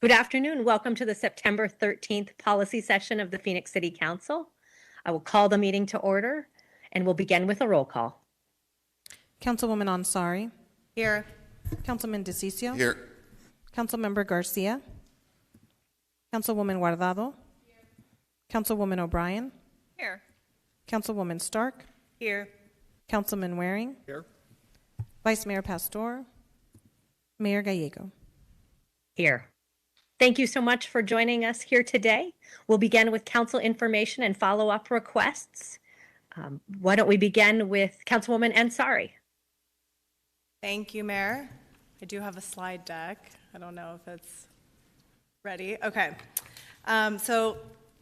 Good afternoon. Welcome to the September 13th policy session of the Phoenix City Council. I will call the meeting to order and we'll begin with a roll call. Councilwoman Ansari. Here. Councilman DeCiccio. Here. Councilmember Garcia. Councilwoman Guardado. Here. Councilwoman O'Brien. Here. Councilwoman Stark. Here. Councilman Waring. Here. Vice Mayor Pastor. Mayor Gallego. Here. Thank you so much for joining us here today. We'll begin with council information and follow-up requests. Why don't we begin with Councilwoman Ansari? Thank you, Mayor. I do have a slide deck. I don't know if it's ready. Okay. So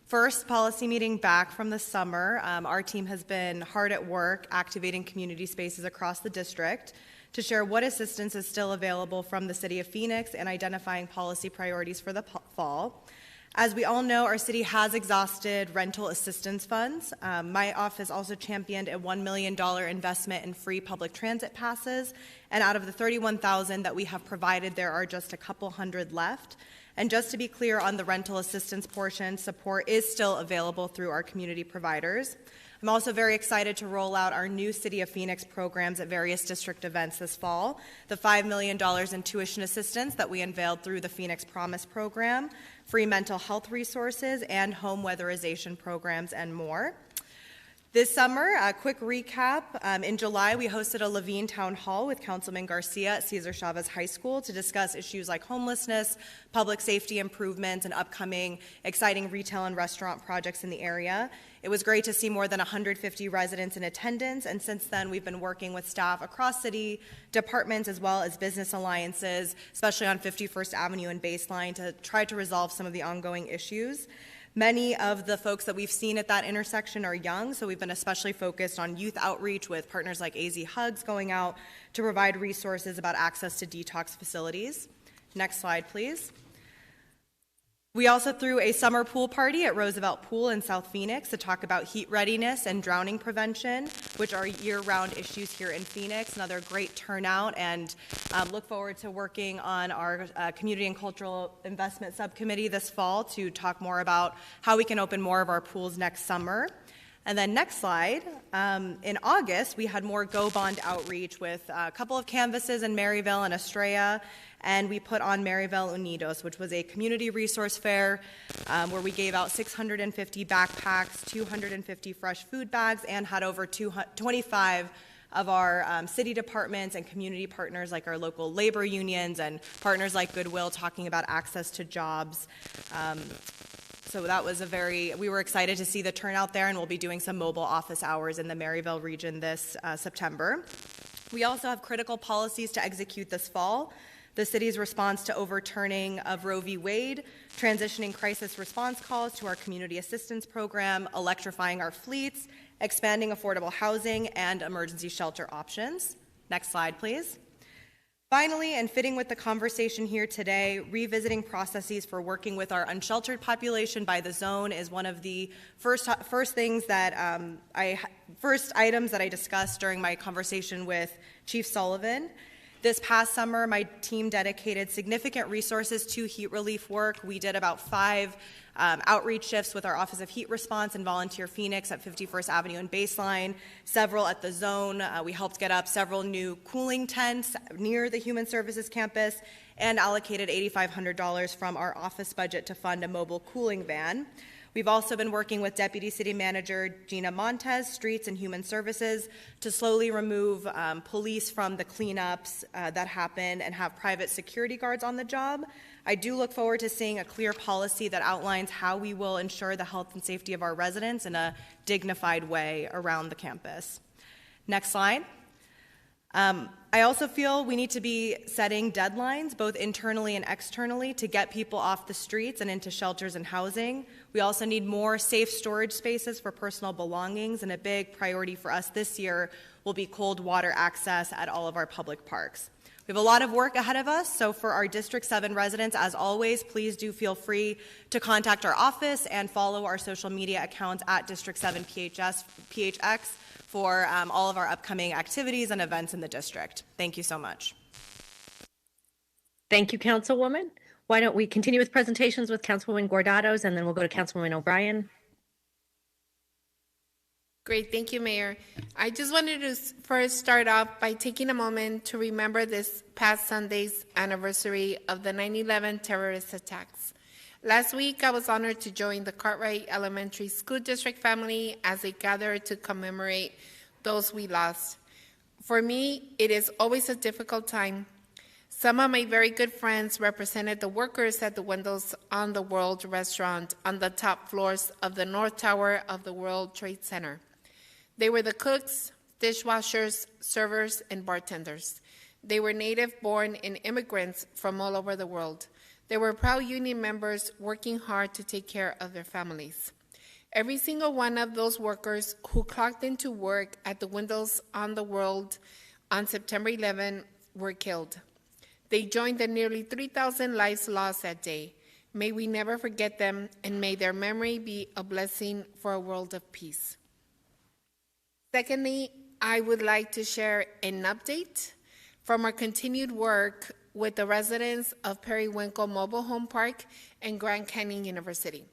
first policy meeting back from the summer. Our team has been hard at work activating community spaces across the district to share what assistance is still available from the City of Phoenix and identifying policy priorities for the fall. As we all know, our city has exhausted rental assistance funds. My office also championed a $1 million investment in free public transit passes, and out of the 31,000 that we have provided, there are just a couple hundred left. And just to be clear on the rental assistance portion, support is still available through our community providers. I'm also very excited to roll out our new City of Phoenix programs at various district events this fall. The $5 million in tuition assistance that we unveiled through the Phoenix Promise program, free mental health resources, and home weatherization programs, and more. This summer, a quick recap. In July, we hosted a Levine Town Hall with Councilman Garcia at Cesar Chavez High School to discuss issues like homelessness, public safety improvements, and upcoming exciting retail and restaurant projects in the area. It was great to see more than 150 residents in attendance, and since then we've been working with staff across city departments as well as business alliances, especially on 51st Avenue and Baseline, to try to resolve some of the ongoing issues. Many of the folks that we've seen at that intersection are young, so we've been especially focused on youth outreach with partners like AZ Hugs going out to provide resources about access to detox facilities. Next slide, please. We also threw a summer pool party at Roosevelt Pool in South Phoenix to talk about heat readiness and drowning prevention, which are year-round issues here in Phoenix. Another great turnout, and look forward to working on our Community and Cultural Investment Subcommittee this fall to talk more about how we can open more of our pools next summer. And then next slide, in August, we had more Go Bond outreach with a couple of canvases in Maryville and Estrella, and we put on Maryville Unidos, which was a community resource fair where we gave out 650 backpacks, 250 fresh food bags, and had over 25 of our city departments and community partners like our local labor unions and partners like Goodwill talking about access to jobs. So that was we were excited to see the turnout there, and we'll be doing some mobile office hours in the Maryville region this September. We also have critical policies to execute this fall. The city's response to overturning of Roe v. Wade, transitioning crisis response calls to our community assistance program, electrifying our fleets, expanding affordable housing, and emergency shelter options. Next slide, please. Finally, and fitting with the conversation here today, revisiting processes for working with our unsheltered population by the zone is one of the first items that I discussed during my conversation with Chief Sullivan. This past summer, my team dedicated significant resources to heat relief work. We did about 5 outreach shifts with our Office of Heat Response and Volunteer Phoenix at 51st Avenue and Baseline, several at the zone. We helped get up several new cooling tents near the Human Services campus and allocated $8,500 from our office budget to fund a mobile cooling van. We've also been working with Deputy City Manager Gina Montez, Streets and Human Services, to slowly remove police from the cleanups that happen and have private security guards on the job. I do look forward to seeing a clear policy that outlines how we will ensure the health and safety of our residents in a dignified way around the campus. Next slide. I also feel we need to be setting deadlines, both internally and externally, to get people off the streets and into shelters and housing. We also need more safe storage spaces for personal belongings, and a big priority for us this year will be cold water access at all of our public parks. We have a lot of work ahead of us, so for our District 7 residents, as always, please do feel free to contact our office and follow our social media accounts at District 7 PHX for all of our upcoming activities and events in the district. Thank you so much. Thank you, Councilwoman. Why don't we continue with presentations with Councilwoman Guardados, and then we'll go to Councilwoman O'Brien. Great, thank you, Mayor. I just wanted to first start off by taking a moment to remember this past Sunday's anniversary of the 9/11 terrorist attacks. Last week, I was honored to join the Cartwright Elementary School District family as they gathered to commemorate those we lost. For me, it is always a difficult time. Some of my very good friends represented the workers at the Windows on the World restaurant on the top floors of the North Tower of the World Trade Center. They were the cooks, dishwashers, servers, and bartenders. They were native-born and immigrants from all over the world. They were proud union members working hard to take care of their families. Every single one of those workers who clocked into work at the Windows on the World on September 11 were killed. They joined the nearly 3,000 lives lost that day. May we never forget them, and may their memory be a blessing for a world of peace. Secondly, I would like to share an update from our continued work with the residents of Periwinkle Mobile Home Park and Grand Canyon University.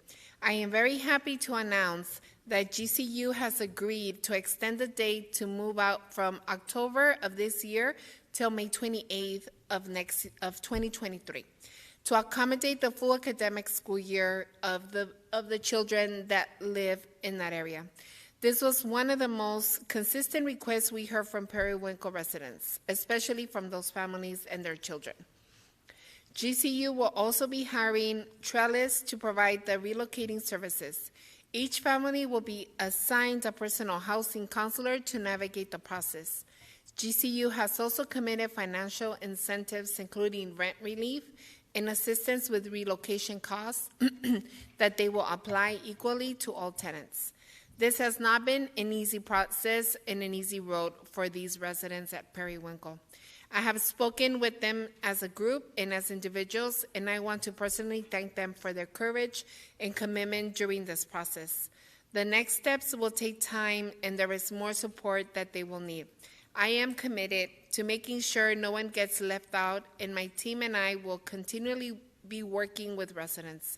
I am very happy to announce that GCU has agreed to extend the date to move out from October of this year till May 28th of 2023 to accommodate the full academic school year of the children that live in that area. This was one of the most consistent requests we heard from Periwinkle residents, especially from those families and their children. GCU will also be hiring trellis to provide the relocating services. Each family will be assigned a personal housing counselor to navigate the process. GCU has also committed financial incentives, including rent relief and assistance with relocation costs that they will apply equally to all tenants. This has not been an easy process and an easy road for these residents at Periwinkle. I have spoken with them as a group and as individuals, and I want to personally thank them for their courage and commitment during this process. The next steps will take time, and there is more support that they will need. I am committed to making sure no one gets left out, and my team and I will continually be working with residents,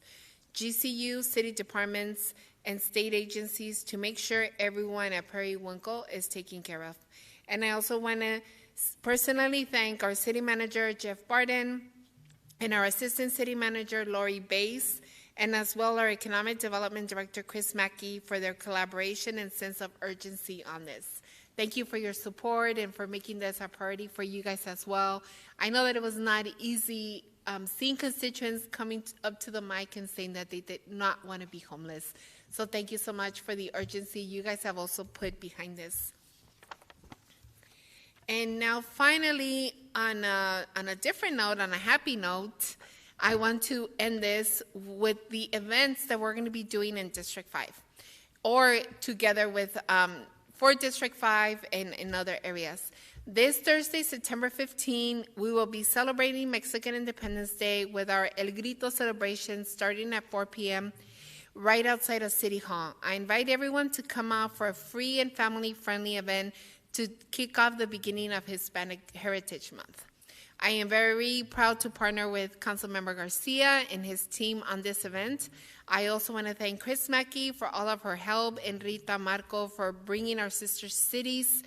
GCU, city departments, and state agencies to make sure everyone at Periwinkle is taken care of. And I also want to personally thank our city manager, Jeff Barden, and our assistant city manager, Lori Bass, and as well our economic development director, Chris Mackey, for their collaboration and sense of urgency on this. Thank you for your support and for making this a priority for you guys as well. I know that it was not easy seeing constituents coming up to the mic and saying that they did not want to be homeless. So thank you so much for the urgency you guys have also put behind this. And now finally, on a different note, on a happy note, I want to end this with the events that we're going to be doing in District 5, or together with for District 5 and in other areas. This Thursday, September 15, we will be celebrating Mexican Independence Day with our El Grito celebration starting at 4 p.m. right outside of City Hall. I invite everyone to come out for a free and family-friendly event to kick off the beginning of Hispanic Heritage Month. I am very proud to partner with Councilmember Garcia and his team on this event. I also want to thank Chris Mackey for all of her help and Rita Marco for bringing our sister cities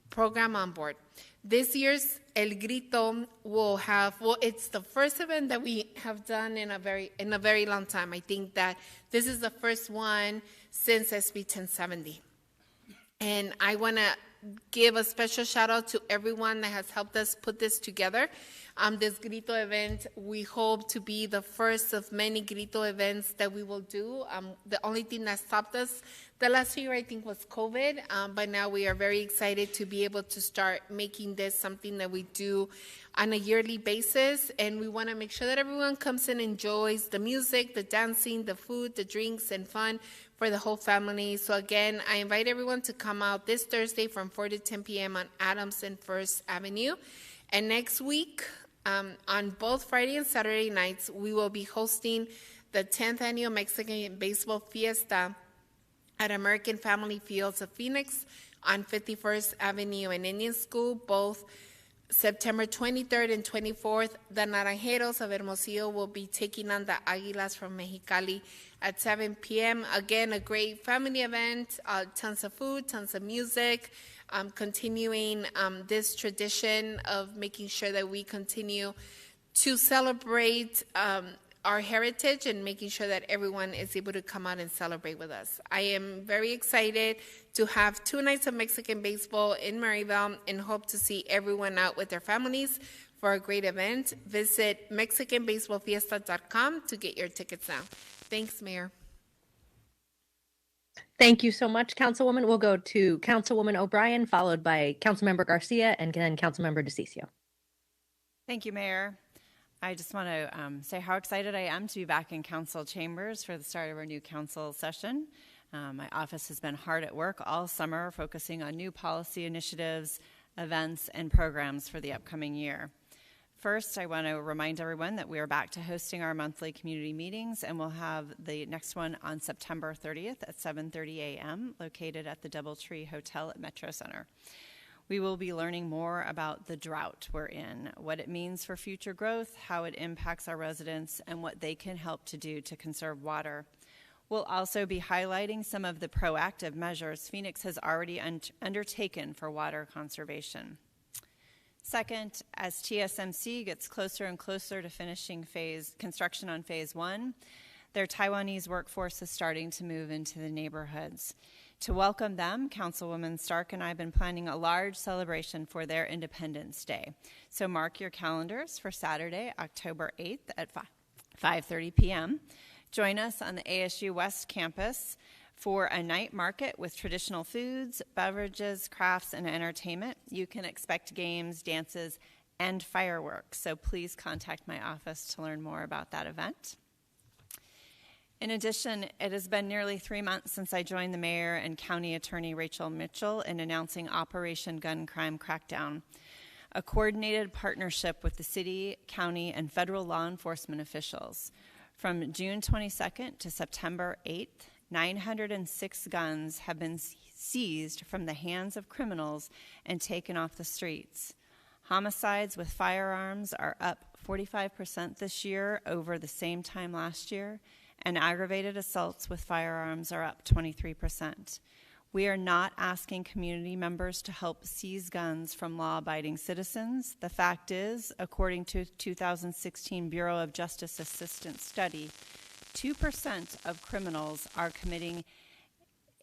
program on board. This year's El Grito will have, it's the first event that we have done in a very long time. I think that this is the first one since SB 1070. And I want to give a special shout out to everyone that has helped us put this together. This Grito event, we hope to be the first of many Grito events that we will do. The only thing that stopped us the last year, I think, was COVID, but now we are very excited to be able to start making this something that we do on a yearly basis, and we want to make sure that everyone comes and enjoys the music, the dancing, the food, the drinks, and fun for the whole family. So again, I invite everyone to come out this Thursday from 4 to 10 p.m. on Adams and First Avenue. And next week, on both Friday and Saturday nights, we will be hosting the 10th Annual Mexican Baseball Fiesta at American Family Fields of Phoenix on 51st Avenue and Indian School, both September 23rd and 24th, the Naranjeros of Hermosillo will be taking on the Águilas from Mexicali at 7 p.m. Again, a great family event, tons of food, tons of music, continuing this tradition of making sure that we continue to celebrate our heritage and making sure that everyone is able to come out and celebrate with us. I am very excited to have 2 nights of Mexican baseball in Maryville and hope to see everyone out with their families for a great event. Visit MexicanBaseballFiesta.com to get your tickets now. Thanks, Mayor. Thank you so much, Councilwoman. We'll go to Councilwoman O'Brien, followed by Councilmember Garcia, and then Councilmember DeCiccio. Thank you, Mayor. I just want to say how excited I am to be back in council chambers for the start of our new council session. My office has been hard at work all summer, focusing on new policy initiatives, events, and programs for the upcoming year. First, I want to remind everyone that we are back to hosting our monthly community meetings, and we'll have the next one on September 30th at 7:30 a.m., located at the Doubletree Hotel at Metro Center. We will be learning more about the drought we're in, what it means for future growth, how it impacts our residents, and what they can help to do to conserve water. We'll also be highlighting some of the proactive measures Phoenix has already undertaken for water conservation. Second, as TSMC gets closer and closer to finishing construction on phase 1, their Taiwanese workforce is starting to move into the neighborhoods. To welcome them, Councilwoman Stark and I have been planning a large celebration for their Independence Day. So mark your calendars for Saturday, October 8th at 5:30 p.m. Join us on the ASU West campus for a night market with traditional foods, beverages, crafts, and entertainment. You can expect games, dances, and fireworks. So please contact my office to learn more about that event. In addition, it has been nearly 3 months since I joined the mayor and county attorney Rachel Mitchell in announcing Operation Gun Crime Crackdown, a coordinated partnership with the city, county, and federal law enforcement officials. From June 22nd to September 8th, 906 guns have been seized from the hands of criminals and taken off the streets. Homicides with firearms are up 45% this year over the same time last year, and aggravated assaults with firearms are up 23%. We are not asking community members to help seize guns from law-abiding citizens. The fact is, according to a 2016 Bureau of Justice Assistance study, 2% of criminals are committing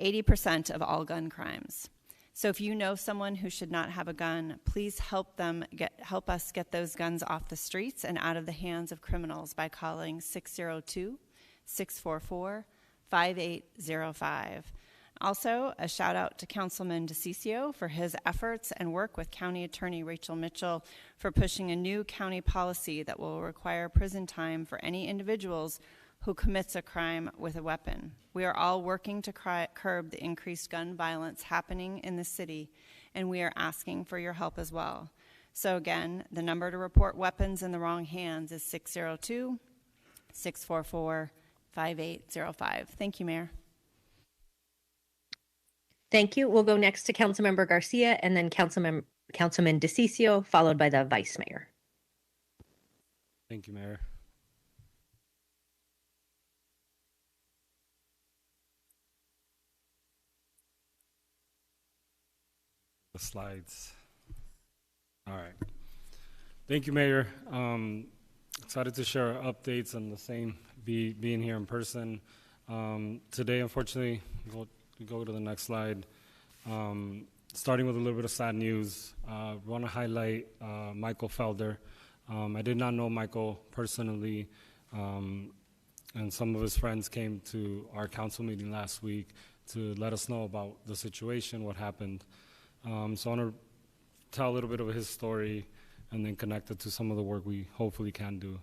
80% of all gun crimes. So if you know someone who should not have a gun, please help us get those guns off the streets and out of the hands of criminals by calling 602-644-5805. Also, a shout out to Councilman DeCiccio for his efforts and work with County Attorney Rachel Mitchell for pushing a new county policy that will require prison time for any individuals who commits a crime with a weapon. We are all working to curb the increased gun violence happening in the city, and we are asking for your help as well. So again, the number to report weapons in the wrong hands is 602-644-5805. Thank you, Mayor. Thank you. We'll go next to Councilmember Garcia and then Councilman DeCiccio, followed by the Vice Mayor. Thank you, Mayor. The slides. All right. Thank you, Mayor. Excited to share our updates and the same being here in person. Today, unfortunately, go to the next slide. Starting with a little bit of sad news, want to highlight Michael Felder. I did not know Michael personally, and some of his friends came to our council meeting last week to let us know about the situation, what happened. So I want to tell a little bit of his story and then connect it to some of the work we hopefully can do.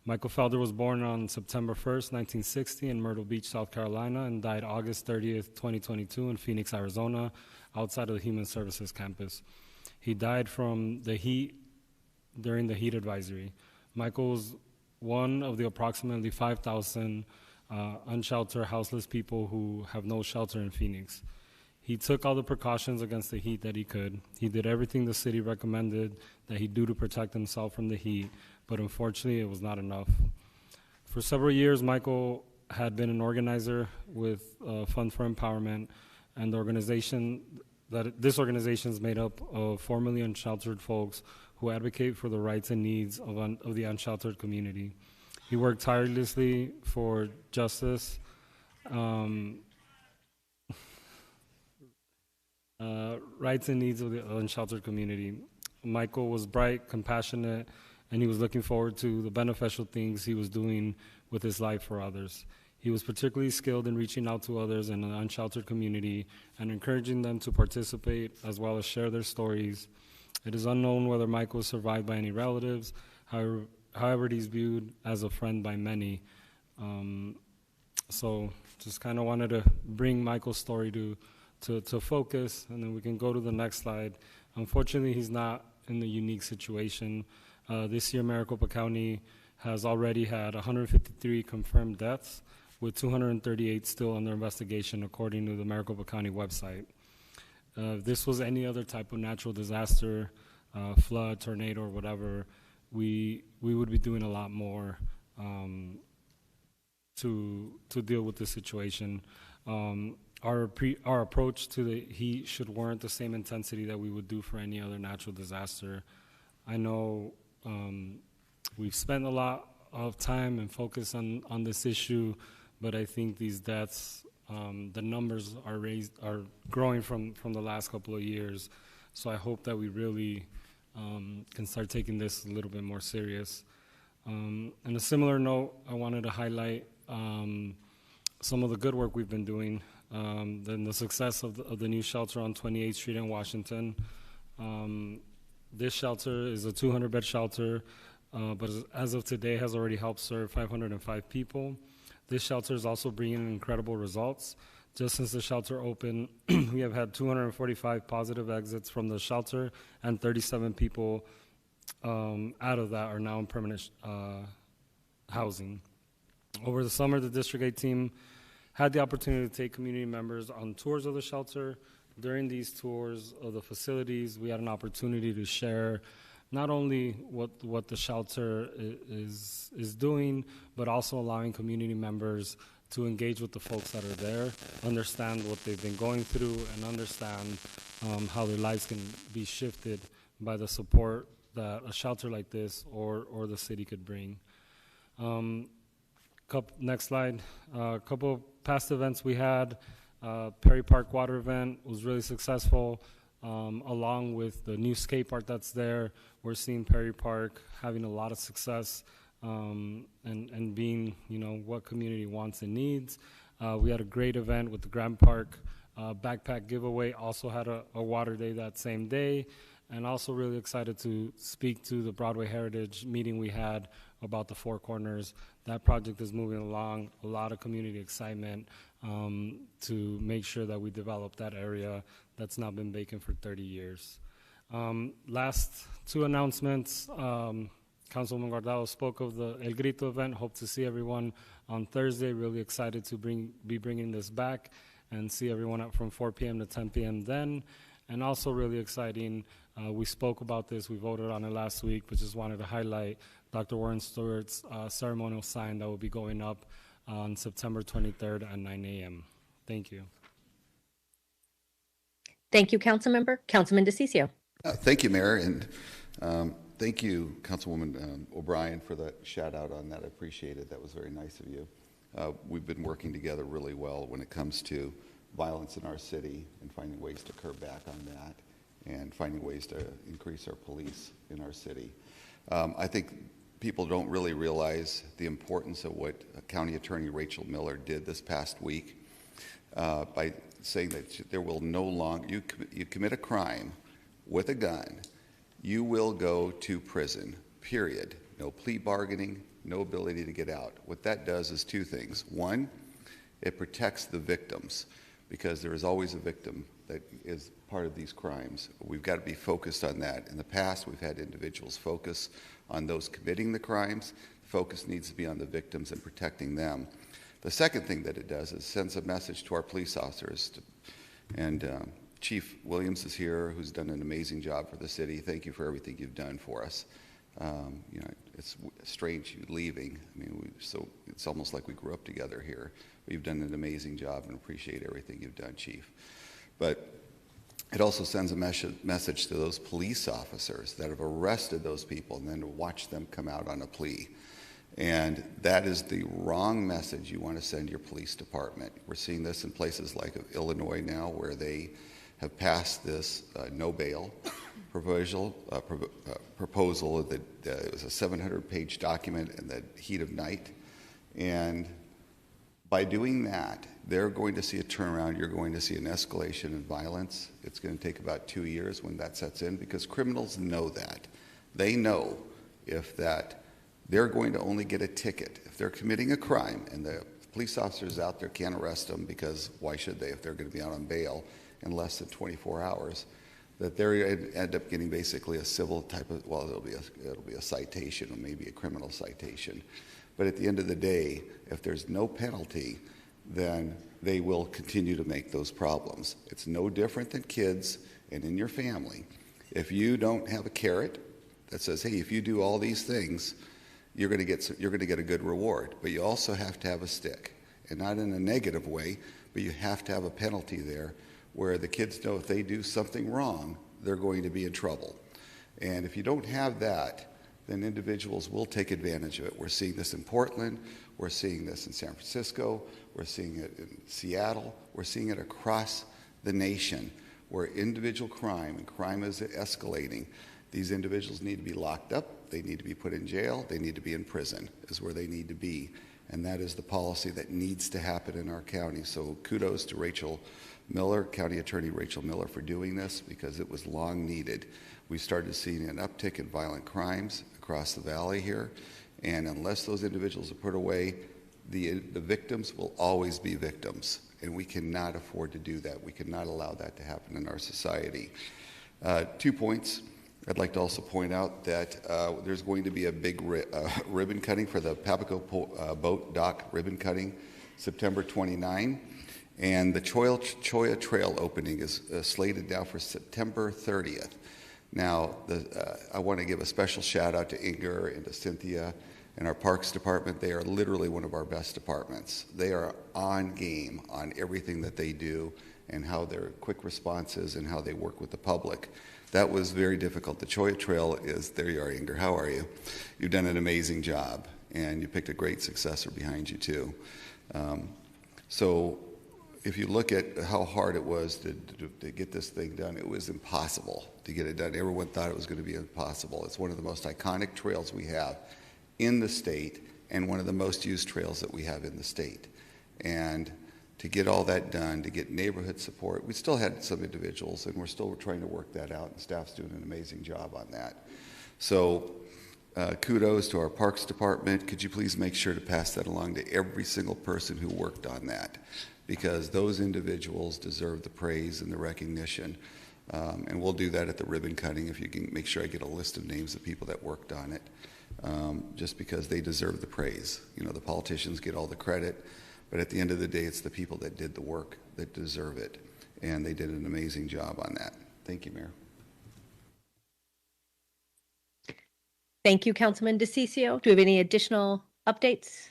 Michael Felder was born on September 1st, 1960 in Myrtle Beach, South Carolina, and died August 30th, 2022 in Phoenix, Arizona, outside of the Human Services campus. He died from the heat during the heat advisory. Michael was one of the approximately 5,000 unsheltered, houseless people who have no shelter in Phoenix. He took all the precautions against the heat that he could. He did everything the city recommended that he do to protect himself from the heat, but unfortunately it was not enough. For several years, Michael had been an organizer with Fund for Empowerment, and this organization is made up of formerly unsheltered folks who advocate for the rights and needs of the unsheltered community. He worked tirelessly for justice, rights and needs of the unsheltered community. Michael was bright, compassionate, and he was looking forward to the beneficial things he was doing with his life for others. He was particularly skilled in reaching out to others in the unsheltered community and encouraging them to participate as well as share their stories. It is unknown whether Michael was survived by any relatives, however he's viewed as a friend by many. So just kind of wanted to bring Michael's story to focus, and then we can go to the next slide. Unfortunately, he's not in the unique situation. This year, Maricopa County has already had 153 confirmed deaths, with 238 still under investigation, according to the Maricopa County website. If this was any other type of natural disaster, flood, tornado, or whatever, we would be doing a lot more to deal with this situation. Our approach to the heat should warrant the same intensity that we would do for any other natural disaster. I know we've spent a lot of time and focus on this issue, but I think these deaths, the numbers are growing from the last couple of years. So I hope that we really can start taking this a little bit more serious. On a similar note, I wanted to highlight some of the good work we've been doing. Then the success of the new shelter on 28th Street in Washington. This shelter is a 200-bed shelter, but as of today has already helped serve 505 people. This shelter is also bringing incredible results. Just since the shelter opened, we have had 245 positive exits from the shelter, and 37 people out of that are now in permanent housing. Over the summer, the District 8 team had the opportunity to take community members on tours of the shelter. During these tours of the facilities, we had an opportunity to share not only what the shelter is doing, but also allowing community members to engage with the folks that are there, understand what they've been going through, and understand how their lives can be shifted by the support that a shelter like this or the city could bring. Next slide. A couple of past events we had. Perry Park water event was really successful. Along with the new skate park that's there, we're seeing Perry Park having a lot of success and being, what community wants and needs. We had a great event with the Grand Park backpack giveaway. Also had a water day that same day, and also really excited to speak to the Broadway Heritage meeting we had about the Four Corners. That project is moving along. A lot of community excitement to make sure that we develop that area that's now been vacant for 30 years. Last two announcements. Councilwoman Guardado spoke of the El Grito event. Hope to see everyone on Thursday. Really excited to be bringing this back and see everyone up from 4 p.m. to 10 p.m. then. And also really exciting, we spoke about this, we voted on it last week, but just wanted to highlight Dr. Warren Stewart's ceremonial sign that will be going up on September 23rd at 9 a.m. Thank you. Thank you, Councilmember. Councilman DeCiccio. Thank you, Mayor, and thank you, Councilwoman O'Brien, for that shout out on that. I appreciate it. That was very nice of you. We've been working together really well when it comes to violence in our city and finding ways to curb back on that and finding ways to increase our police in our city. I think people don't really realize the importance of what County Attorney Rachel Miller did this past week by saying that there will no longer, you commit a crime with a gun, you will go to prison, period. No plea bargaining, no ability to get out. What that does is two things. One, it protects the victims, because there is always a victim that is part of these crimes. We've got to be focused on that. In the past, we've had individuals focus on those committing the crimes. The focus needs to be on the victims and protecting them. The second thing that it does is sends a message to our police officers And Chief Williams is here, who's done an amazing job for the city. Thank you for everything you've done for us. It's strange you leaving. I mean, it's almost like we grew up together here. But you've done an amazing job and appreciate everything you've done, Chief. But it also sends a message to those police officers that have arrested those people and then to watch them come out on a plea. And that is the wrong message you want to send your police department. We're seeing this in places like Illinois now, where they have passed this no bail proposal that it was a 700-page document in the heat of night. And by doing that, they're going to see a turnaround. You're going to see an escalation in violence. It's going to take about 2 years when that sets in, because criminals know that. They know if that they're going to only get a ticket if they're committing a crime, and the police officers out there can't arrest them, because why should they if they're going to be out on bail in less than 24 hours, that they end up getting basically a civil type of, well, it'll be a citation or maybe a criminal citation. But at the end of the day, if there's no penalty, then they will continue to make those problems. It's no different than kids and in your family. If you don't have a carrot that says, hey, if you do all these things, you're going to get a good reward. But you also have to have a stick, and not in a negative way, but you have to have a penalty there where the kids know if they do something wrong, they're going to be in trouble. And if you don't have that, then individuals will take advantage of it. We're seeing this in Portland, we're seeing this in San Francisco, we're seeing it in Seattle, we're seeing it across the nation, where individual crime and crime is escalating. These individuals need to be locked up, they need to be put in jail, they need to be in prison, is where they need to be. And that is the policy that needs to happen in our county. So kudos to Rachel Miller, County Attorney Rachel Miller, for doing this, because it was long needed. We started seeing an uptick in violent crimes across the valley here, and unless those individuals are put away, the victims will always be victims, and we cannot afford to do that. We cannot allow that to happen in our society. 2 points. I'd like to also point out that there's going to be a big ribbon cutting for the Papago Boat Dock ribbon cutting, September 29. And the Cholla Trail opening is slated now for September 30th. Now, I want to give a special shout out to Inger and to Cynthia and our Parks Department. They are literally one of our best departments. They are on game on everything that they do and how their quick responses and how they work with the public. That was very difficult. The Cholla Trail is, there you are, Inger, how are you? You've done an amazing job, and you picked a great successor behind you too. So if you look at how hard it was to get this thing done, it was impossible to get it done. Everyone thought it was going to be impossible. It's one of the most iconic trails we have in the state, and one of the most used trails that we have in the state. And to get all that done, to get neighborhood support, we still had some individuals, and we're still trying to work that out, and staff's doing an amazing job on that. So kudos to our Parks Department. Could you please make sure to pass that along to every single person who worked on that? Because those individuals deserve the praise and the recognition. And we'll do that at the ribbon cutting, if you can make sure I get a list of names of people that worked on it, just because they deserve the praise. You know, the politicians get all the credit, but at the end of the day, it's the people that did the work that deserve it. And they did an amazing job on that. Thank you, Mayor. Thank you, Councilman DeCiccio. Do we have any additional updates?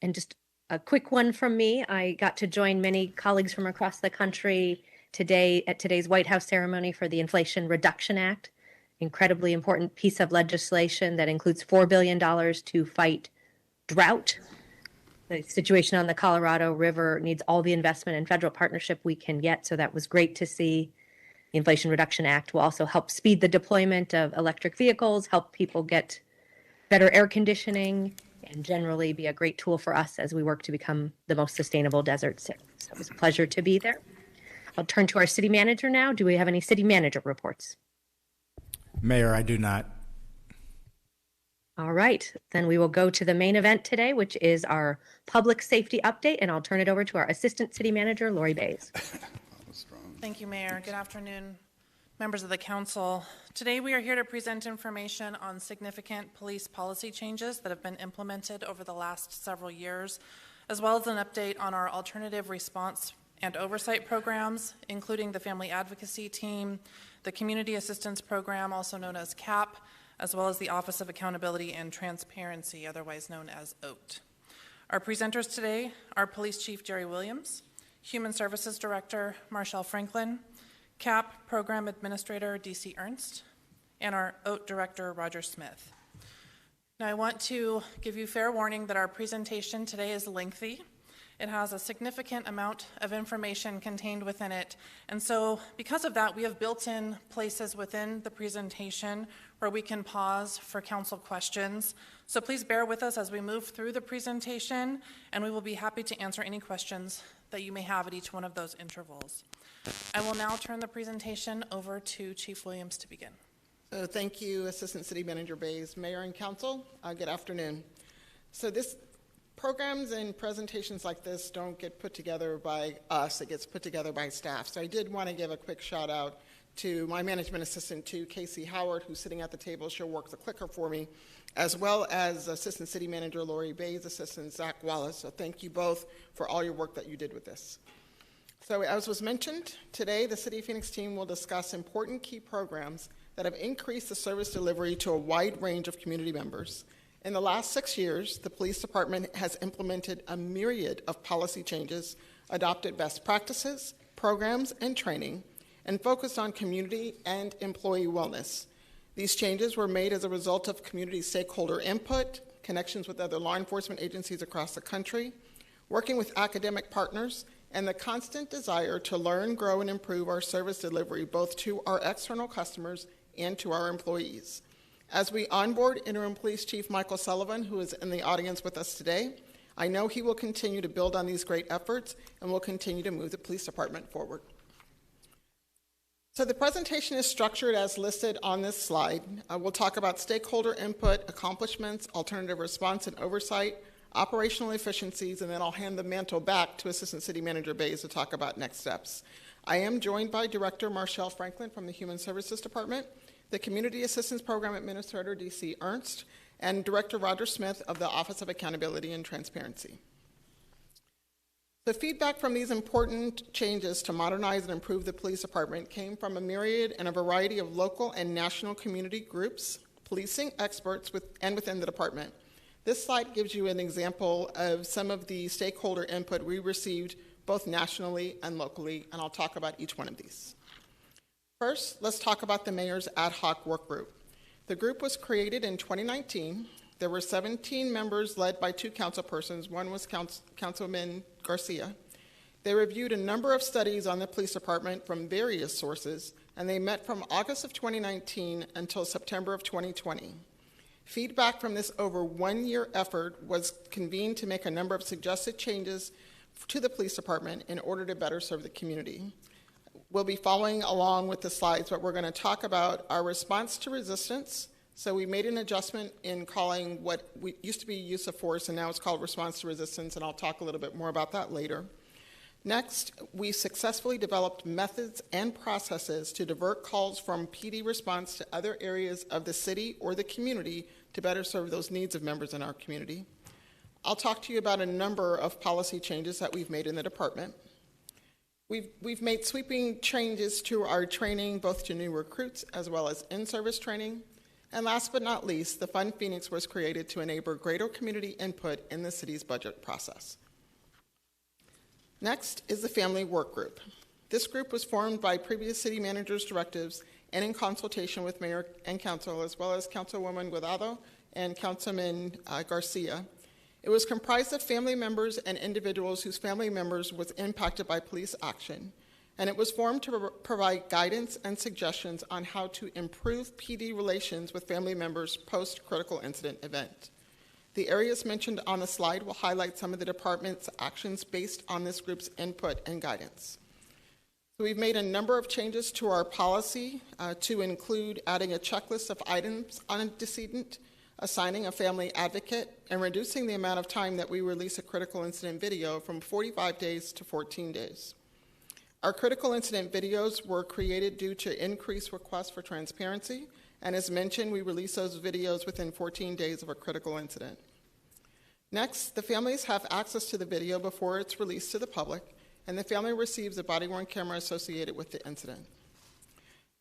And just a quick one from me. I got to join many colleagues from across the country today at today's White House ceremony for the Inflation Reduction Act. Incredibly important piece of legislation that includes $4 billion to fight drought. The situation on the Colorado River needs all the investment and federal partnership we can get, so that was great to see. The Inflation Reduction Act will also help speed the deployment of electric vehicles, help people get better air conditioning, and generally be a great tool for us as we work to become the most sustainable desert city. So it was a pleasure to be there. I'll turn to our city manager now. Do we have any city manager reports? Mayor, I do not. All right, then we will go to the main event today, which is our public safety update, and I'll turn it over to our Assistant City Manager, Lori Bays. Thank you, Mayor. Good afternoon, members of the council. Today we are here to present information on significant police policy changes that have been implemented over the last several years, as well as an update on our alternative response and oversight programs, including the Family Advocacy Team, the Community Assistance Program, also known as CAP, as well as the Office of Accountability and Transparency, otherwise known as OAT. Our presenters today are Police Chief Jerry Williams, Human Services Director Marshall Franklin, CAP Program Administrator DC Ernst, and our OAT Director Roger Smith. Now, I want to give you fair warning that our presentation today is lengthy. It has a significant amount of information contained within it, and so because of that, we have built in places within the presentation where we can pause for council questions. So please bear with us as we move through the presentation, and we will be happy to answer any questions that you may have at each one of those intervals. I will now turn the presentation over to Chief Williams to begin. So thank you, Assistant City Manager Bays, Mayor and Council. Good afternoon. So programs and presentations like this don't get put together by us, it gets put together by staff. So I did want to give a quick shout out to my management assistant, to Casey Howard, who's sitting at the table. She'll work the clicker for me, as well as Assistant City Manager Lori Bays, Assistant Zach Wallace. So thank you both for all your work that you did with this. So as was mentioned, today the City of Phoenix team will discuss important key programs that have increased the service delivery to a wide range of community members. In the last 6 years, the police department has implemented a myriad of policy changes, adopted best practices, programs, and training, and focused on community and employee wellness. These changes were made as a result of community stakeholder input, connections with other law enforcement agencies across the country, working with academic partners, and the constant desire to learn, grow, and improve our service delivery both to our external customers and to our employees. As we onboard Interim Police Chief Michael Sullivan, who is in the audience with us today, I know he will continue to build on these great efforts and will continue to move the police department forward. So the presentation is structured as listed on this slide. We'll talk about stakeholder input, accomplishments, alternative response and oversight, operational efficiencies, and then I'll hand the mantle back to Assistant City Manager Bays to talk about next steps. I am joined by Director Marshall Franklin from the Human Services Department, the Community Assistance Program Administrator, DC Ernst, and Director Roger Smith of the Office of Accountability and Transparency. The feedback from these important changes to modernize and improve the police department came from a myriad and a variety of local and national community groups, policing experts, and within the department. This slide gives you an example of some of the stakeholder input we received both nationally and locally, and I'll talk about each one of these. First, let's talk about the Mayor's Ad Hoc Work Group. The group was created in 2019. There were 17 members led by 2 councilpersons. One was Councilman Garcia. They reviewed a number of studies on the police department from various sources, and they met from August of 2019 until September of 2020. Feedback from this over 1-year effort was convened to make a number of suggested changes to the police department in order to better serve the community. We'll be following along with the slides, but we're going to talk about our response to resistance. So we made an adjustment in calling what used to be use of force, and now it's called response to resistance, and I'll talk a little bit more about that later. Next, we successfully developed methods and processes to divert calls from PD response to other areas of the city or the community to better serve those needs of members in our community. I'll talk to you about a number of policy changes that we've made in the department. We've made sweeping changes to our training, both to new recruits as well as in-service training. And last but not least, the Fund Phoenix was created to enable greater community input in the city's budget process. Next is the Family Work Group. This group was formed by previous city managers' directives and in consultation with Mayor and Council, as well as Councilwoman Guardado and Councilman Garcia. It was comprised of family members and individuals whose family members was impacted by police action, and it was formed to provide guidance and suggestions on how to improve PD relations with family members post-critical incident event. The areas mentioned on the slide will highlight some of the department's actions based on this group's input and guidance. So we've made a number of changes to our policy to include adding a checklist of items on a decedent, assigning a family advocate, and reducing the amount of time that we release a critical incident video from 45 days to 14 days. Our critical incident videos were created due to increased requests for transparency, and as mentioned, we release those videos within 14 days of a critical incident. Next, the families have access to the video before it's released to the public, and the family receives a body-worn camera associated with the incident.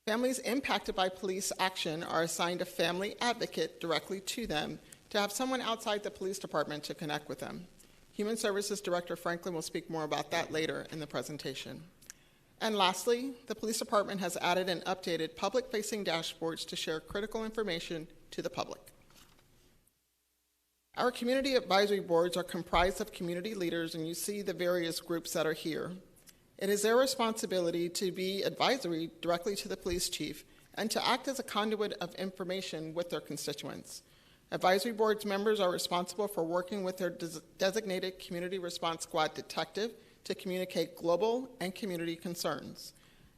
Families impacted by police action are assigned a family advocate directly to them to have someone outside the police department to connect with them. Human Services Director Franklin will speak more about that later in the presentation. And lastly, the police department has added and updated public-facing dashboards to share critical information to the public. Our community advisory boards are comprised of community leaders, and you see the various groups that are here. It is their responsibility to be advisory directly to the police chief and to act as a conduit of information with their constituents. Advisory boards members are responsible for working with their designated community response squad detective to communicate global and community concerns.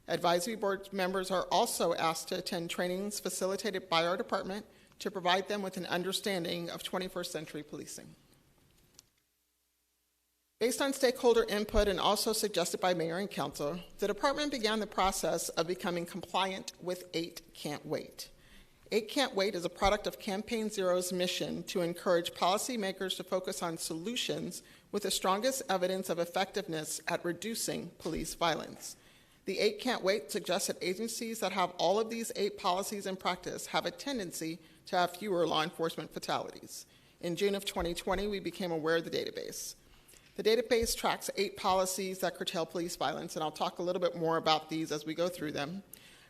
Advisory board members are also asked to attend trainings facilitated by our department to provide them with an understanding of 21st century policing. Based on stakeholder input and also suggested by Mayor and Council, the department began the process of becoming compliant with 8 Can't Wait. 8 Can't Wait is a product of Campaign Zero's mission to encourage policymakers to focus on solutions with the strongest evidence of effectiveness at reducing police violence. The 8 Can't Wait suggests that agencies that have all of these 8 policies in practice have a tendency to have fewer law enforcement fatalities. In June of 2020, we became aware of the database. The database tracks 8 policies that curtail police violence, and I'll talk a little bit more about these as we go through them.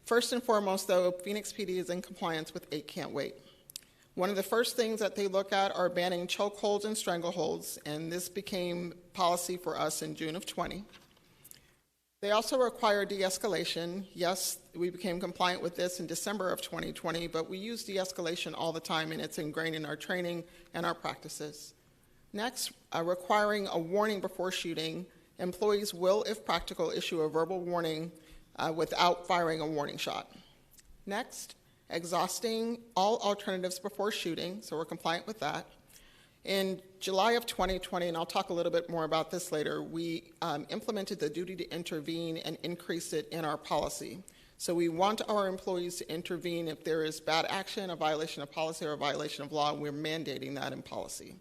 First and foremost, though, Phoenix PD is in compliance with 8 Can't Wait. One of the first things that they look at are banning chokeholds and strangleholds, and this became policy for us in June of 20. They also require de-escalation. Yes, we became compliant with this in December of 2020, but we use de-escalation all the time, and it's ingrained in our training and our practices. Next, requiring a warning before shooting. Employees will, if practical, issue a verbal warning without firing a warning shot. Next, exhausting all alternatives before shooting, so we're compliant with that. In July of 2020, and I'll talk a little bit more about this later, we implemented the duty to intervene and increased it in our policy. So we want our employees to intervene if there is bad action, a violation of policy, or a violation of law, and we're mandating that in policy.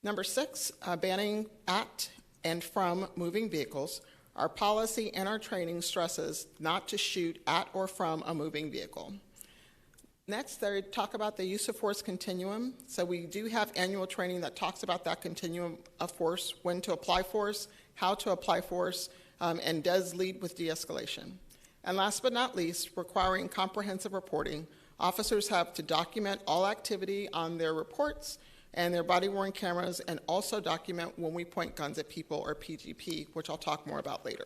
Number 6, banning at and from moving vehicles. Our policy and our training stresses not to shoot at or from a moving vehicle. Next, they talk about the use of force continuum. So we do have annual training that talks about that continuum of force, when to apply force, how to apply force, and does lead with de-escalation. And last but not least, requiring comprehensive reporting. Officers have to document all activity on their reports and their body-worn cameras, and also document when we point guns at people, or PGP, which I'll talk more about later.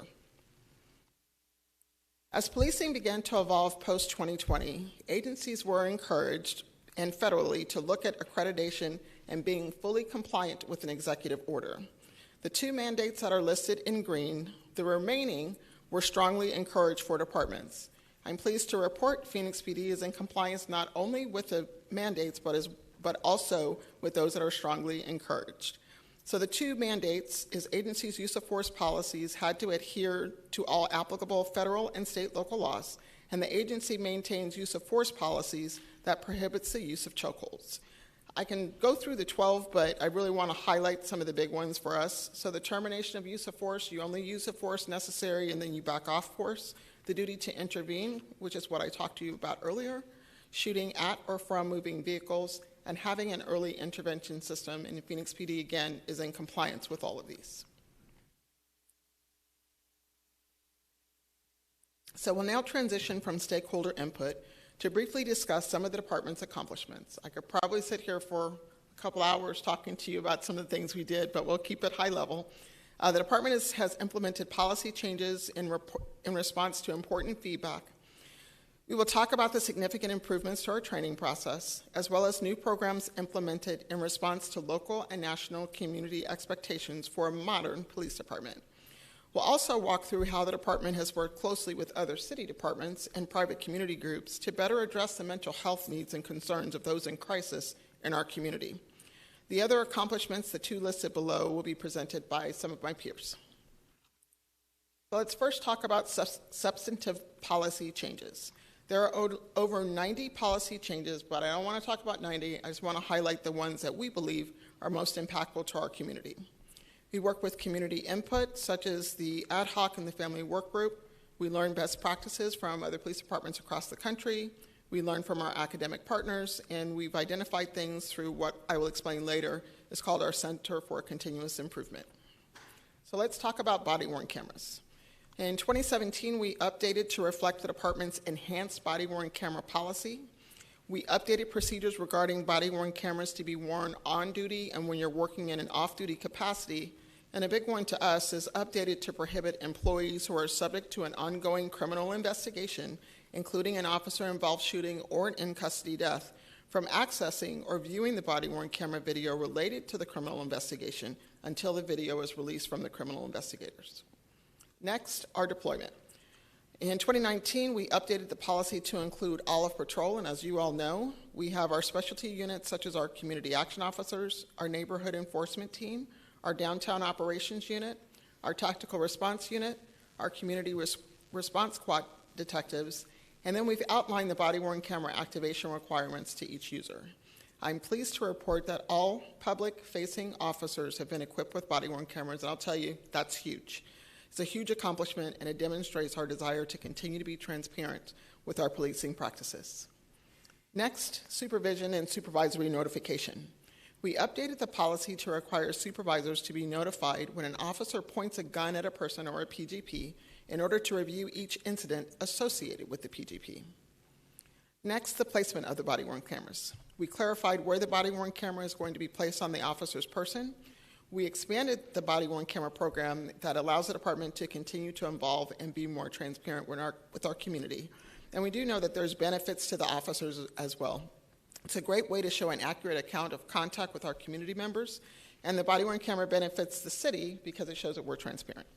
As policing began to evolve post-2020, agencies were encouraged, and federally, to look at accreditation and being fully compliant with an executive order. The 2 mandates that are listed in green, the remaining were strongly encouraged for departments. I'm pleased to report Phoenix PD is in compliance not only with the mandates, but also with those that are strongly encouraged. So the 2 mandates is agencies' use of force policies had to adhere to all applicable federal and state local laws, and the agency maintains use of force policies that prohibits the use of chokeholds. I can go through the 12, but I really want to highlight some of the big ones for us. So the termination of use of force, you only use a force necessary and then you back off force. The duty to intervene, which is what I talked to you about earlier. Shooting at or from moving vehicles, and having an early intervention system, and Phoenix PD, again, is in compliance with all of these. So we'll now transition from stakeholder input to briefly discuss some of the department's accomplishments. I could probably sit here for a couple hours talking to you about some of the things we did, but we'll keep it high level. The department has implemented policy changes in response to important feedback. We will talk about the significant improvements to our training process, as well as new programs implemented in response to local and national community expectations for a modern police department. We'll also walk through how the department has worked closely with other city departments and private community groups to better address the mental health needs and concerns of those in crisis in our community. The other accomplishments, the 2 listed below, will be presented by some of my peers. So let's first talk about substantive policy changes. There are over 90 policy changes, but I don't want to talk about 90. I just want to highlight the ones that we believe are most impactful to our community. We work with community input, such as the ad hoc and the family work group. We learn best practices from other police departments across the country. We learn from our academic partners, and we've identified things through what I will explain later is called our Center for Continuous Improvement. So let's talk about body-worn cameras. In 2017, we updated to reflect the department's enhanced body-worn camera policy. We updated procedures regarding body-worn cameras to be worn on duty and when you're working in an off-duty capacity. And a big one to us is updated to prohibit employees who are subject to an ongoing criminal investigation, including an officer-involved shooting or an in-custody death, from accessing or viewing the body-worn camera video related to the criminal investigation until the video is released from the criminal investigators. Next, our deployment. In 2019, we updated the policy to include Olive Patrol, and as you all know, we have our specialty units such as our community action officers, our neighborhood enforcement team, our downtown operations unit, our tactical response unit, our community response squad detectives, and then we've outlined the body-worn camera activation requirements to each user. I'm pleased to report that all public-facing officers have been equipped with body-worn cameras, and I'll tell you, that's huge. It's a huge accomplishment, and it demonstrates our desire to continue to be transparent with our policing practices. Next, supervision and supervisory notification. We updated the policy to require supervisors to be notified when an officer points a gun at a person or a PGP in order to review each incident associated with the PGP. Next, the placement of the body-worn cameras. We clarified where the body-worn camera is going to be placed on the officer's person. We expanded the body-worn camera program that allows the department to continue to evolve and be more transparent with our community. And we do know that there's benefits to the officers as well. It's a great way to show an accurate account of contact with our community members, and the body-worn camera benefits the city because it shows that we're transparent.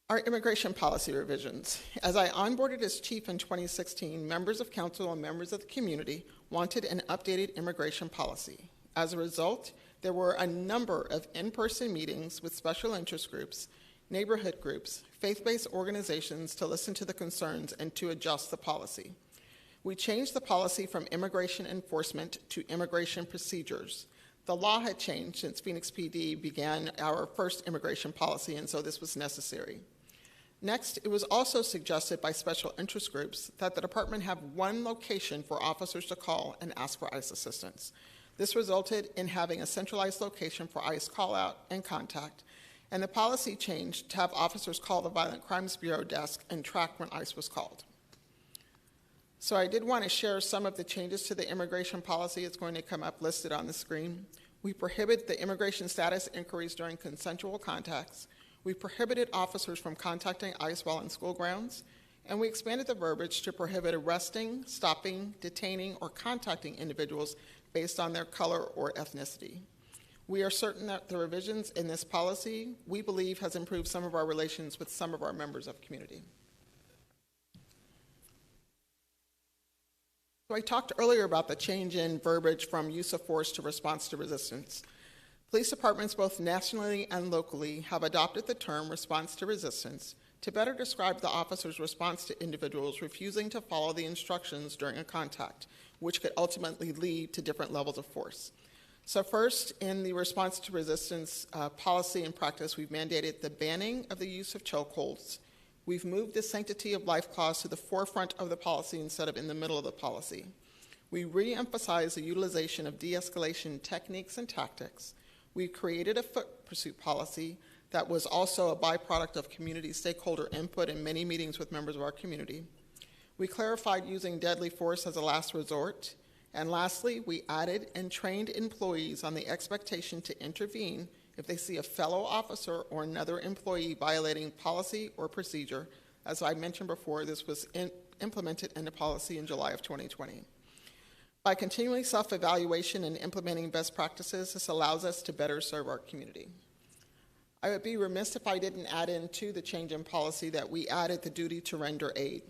Our immigration policy revisions. As I onboarded as chief in 2016, members of council and members of the community wanted an updated immigration policy. As a result, there were a number of in-person meetings with special interest groups, neighborhood groups, faith-based organizations to listen to the concerns and to adjust the policy. We changed the policy from immigration enforcement to immigration procedures. The law had changed since Phoenix PD began our first immigration policy, and so this was necessary. Next, it was also suggested by special interest groups that the department have one location for officers to call and ask for ICE assistance. This resulted in having a centralized location for ICE call-out and contact, and the policy changed to have officers call the Violent Crimes Bureau desk and track when ICE was called. So I did want to share some of the changes to the immigration policy. It's going to come up listed on the screen. We prohibit the immigration status inquiries during consensual contacts. We prohibited officers from contacting ICE while in school grounds, and we expanded the verbiage to prohibit arresting, stopping, detaining, or contacting individuals based on their color or ethnicity. We are certain that the revisions in this policy, we believe, has improved some of our relations with some of our members of the community. So I talked earlier about the change in verbiage from use of force to response to resistance. Police departments, both nationally and locally, have adopted the term response to resistance to better describe the officer's response to individuals refusing to follow the instructions during a contact, which could ultimately lead to different levels of force. So first, in the response to resistance policy and practice, we've mandated the banning of the use of chokeholds. We've moved the sanctity of life clause to the forefront of the policy instead of in the middle of the policy. We re-emphasize the utilization of de-escalation techniques and tactics. We created a foot pursuit policy that was also a byproduct of community stakeholder input in many meetings with members of our community. We clarified using deadly force as a last resort. And lastly, we added and trained employees on the expectation to intervene if they see a fellow officer or another employee violating policy or procedure. As I mentioned before, this was implemented into policy in July of 2020. By continuing self-evaluation and implementing best practices, this allows us to better serve our community. I would be remiss if I didn't add into the change in policy that we added the duty to render aid.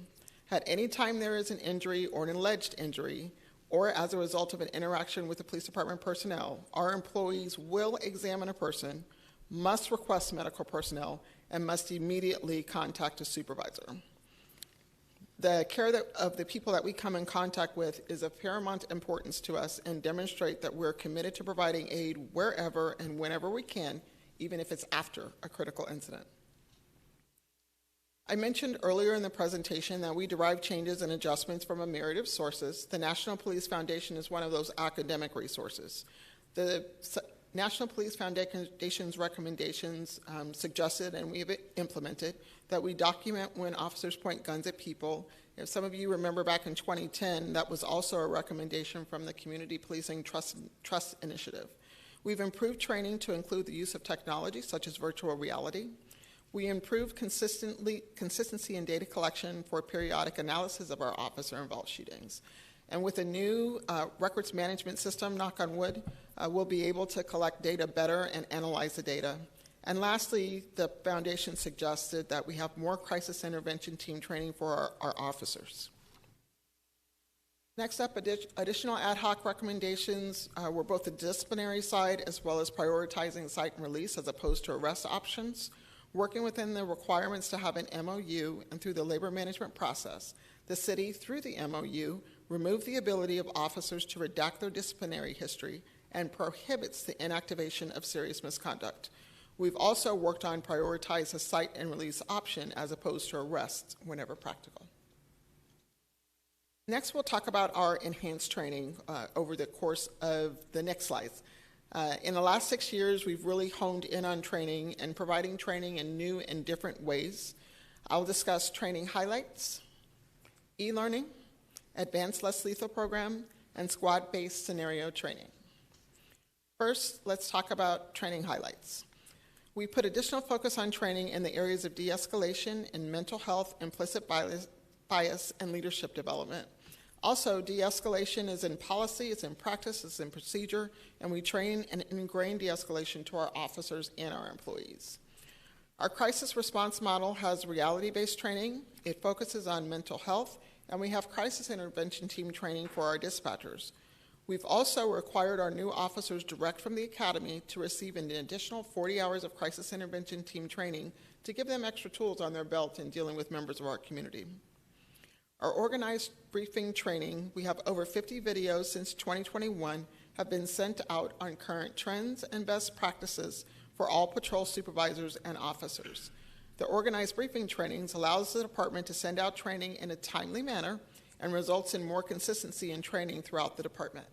At any time there is an injury or an alleged injury, or as a result of an interaction with the police department personnel, our employees will examine a person, must request medical personnel, and must immediately contact a supervisor. The care of the people that we come in contact with is of paramount importance to us and demonstrate that we're committed to providing aid wherever and whenever we can, even if it's after a critical incident. I mentioned earlier in the presentation that we derive changes and adjustments from a myriad of sources. The National Police Foundation is one of those academic resources. The National Police Foundation's recommendations suggested, and we've implemented, that we document when officers point guns at people. If some of you remember back in 2010, that was also a recommendation from the Community Policing Trust Initiative. We've improved training to include the use of technology such as virtual reality. We improved consistency in data collection for periodic analysis of our officer-involved shootings. And with a new records management system, knock on wood, we'll be able to collect data better and analyze the data. And lastly, the foundation suggested that we have more crisis intervention team training for our officers. Next up, additional ad hoc recommendations were both the disciplinary side as well as prioritizing cite and release as opposed to arrest options. Working within the requirements to have an MOU and through the labor management process, the city, through the MOU, removed the ability of officers to redact their disciplinary history and prohibits the inactivation of serious misconduct. We've also worked on prioritize a cite and release option as opposed to arrest whenever practical. Next, we'll talk about our enhanced training over the course of the next slides. In the last 6 years, we've really honed in on training and providing training in new and different ways. I'll discuss training highlights, e-learning, advanced less lethal program, and squad-based scenario training. First, let's talk about training highlights. We put additional focus on training in the areas of de-escalation and mental health, implicit bias, and leadership development. Also, de-escalation is in policy, it's in practice, it's in procedure, and we train and ingrain de-escalation to our officers and our employees. Our crisis response model has reality-based training. It focuses on mental health, and we have crisis intervention team training for our dispatchers. We've also required our new officers direct from the academy to receive an additional 40 hours of crisis intervention team training to give them extra tools on their belt in dealing with members of our community. Our organized briefing training, we have over 50 videos since 2021, have been sent out on current trends and best practices for all patrol supervisors and officers. The organized briefing trainings allows the department to send out training in a timely manner and results in more consistency in training throughout the department.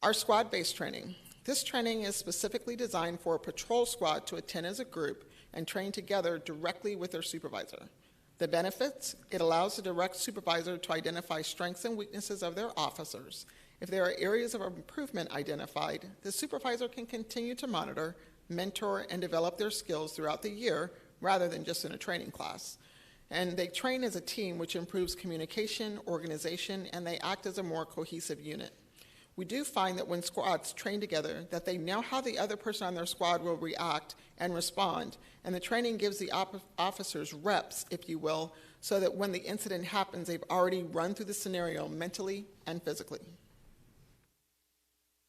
Our squad-based training. This training is specifically designed for a patrol squad to attend as a group and train together directly with their supervisor. The benefits, it allows the direct supervisor to identify strengths and weaknesses of their officers. If there are areas of improvement identified, the supervisor can continue to monitor, mentor, and develop their skills throughout the year rather than just in a training class. And they train as a team, which improves communication, organization, and they act as a more cohesive unit. We do find that when squads train together, that they know how the other person on their squad will react and respond, and the training gives the officers reps, if you will, so that when the incident happens, they've already run through the scenario mentally and physically.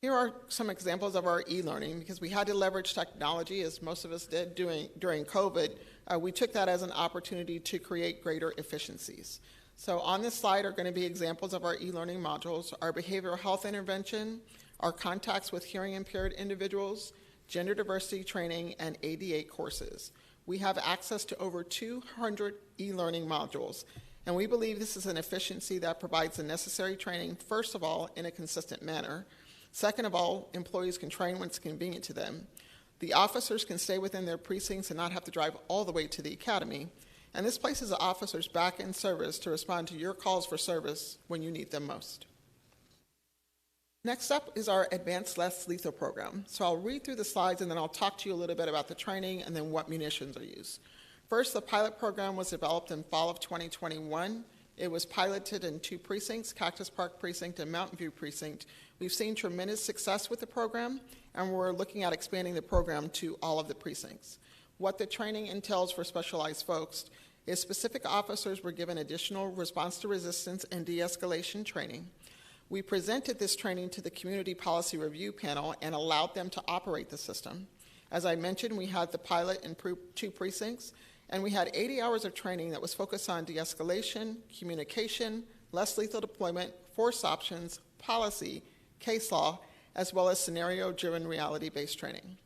Here are some examples of our e-learning, because we had to leverage technology, as most of us did during COVID. We took that as an opportunity to create greater efficiencies. So on this slide are going to be examples of our e-learning modules, our behavioral health intervention, our contacts with hearing impaired individuals, gender diversity training, and ADA courses. We have access to over 200 e-learning modules, and we believe this is an efficiency that provides the necessary training, first of all, in a consistent manner. Second of all, employees can train when it's convenient to them. The officers can stay within their precincts and not have to drive all the way to the academy. And this places the officers back in service to respond to your calls for service when you need them most. Next up is our Advanced Less Lethal program. So I'll read through the slides and then I'll talk to you a little bit about the training and then what munitions are used. First, the pilot program was developed in fall of 2021. It was piloted in 2 precincts, Cactus Park Precinct and Mountain View Precinct. We've seen tremendous success with the program, and we're looking at expanding the program to all of the precincts. What the training entails for specialized folks is specific officers were given additional response to resistance and de-escalation training. We presented this training to the Community Policy Review Panel and allowed them to operate the system. As I mentioned, we had the pilot in 2 precincts, And we had 80 hours of training that was focused on de-escalation, communication, less lethal deployment, force options, policy, case law, as well as scenario-driven reality-based training.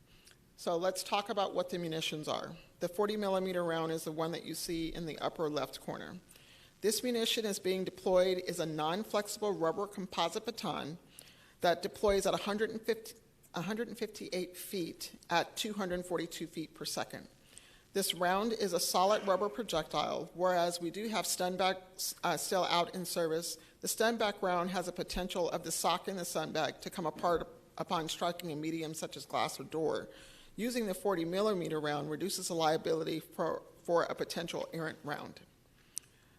So let's talk about what the munitions are. The 40 millimeter round is the one that you see in the upper left corner. This munition is being deployed is a non-flexible rubber composite baton that deploys at 158 feet at 242 feet per second. This round is a solid rubber projectile, whereas we do have stun bag still out in service. The stun bag round has a potential of the sock in the stun bag to come apart upon striking a medium such as glass or door. Using the 40 millimeter round reduces the liability for a potential errant round.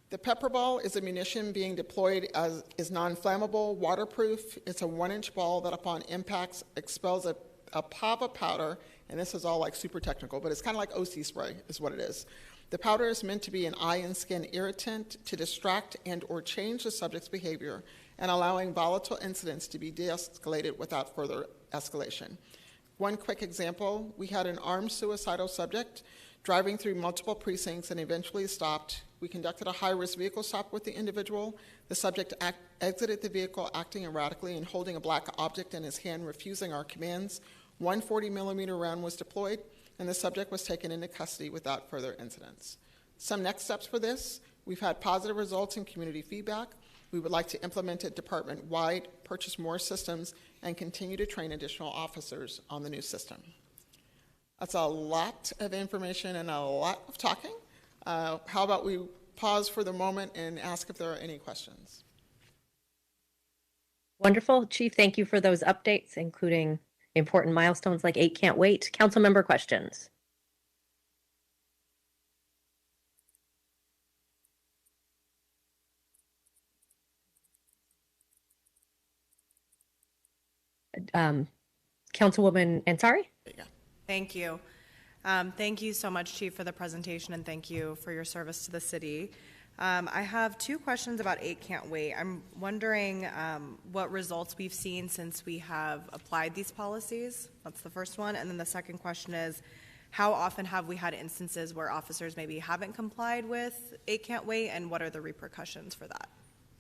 The pepper ball is a munition being deployed as is non-flammable, waterproof. It's a 1-inch ball that upon impacts expels a pop of powder, and this is all like super technical, but it's kind of like OC spray is what it is. The powder is meant to be an eye and skin irritant to distract and or change the subject's behavior and allowing volatile incidents to be de-escalated without further escalation. One quick example, we had an armed suicidal subject driving through multiple precincts and eventually stopped. We conducted a high-risk vehicle stop with the individual. The subject exited the vehicle acting erratically and holding a black object in his hand, refusing our commands. 140 millimeter round was deployed, and the subject was taken into custody without further incidents. Some next steps for this, we've had positive results in community feedback. We would like to implement it department-wide, purchase more systems, and continue to train additional officers on the new system. That's a lot of information and a lot of talking. How about we pause for the moment and ask if there are any questions? Wonderful. Chief, thank you for those updates, including important milestones like 8 Can't Wait. Council member questions. Councilwoman Ansari? Thank you. Thank you so much, Chief, for the presentation, and thank you for your service to the city. I have 2 questions about 8 Can't Wait. I'm wondering what results we've seen since we have applied these policies. That's the first one. And then the second question is, how often have we had instances where officers maybe haven't complied with 8 Can't Wait, and what are the repercussions for that?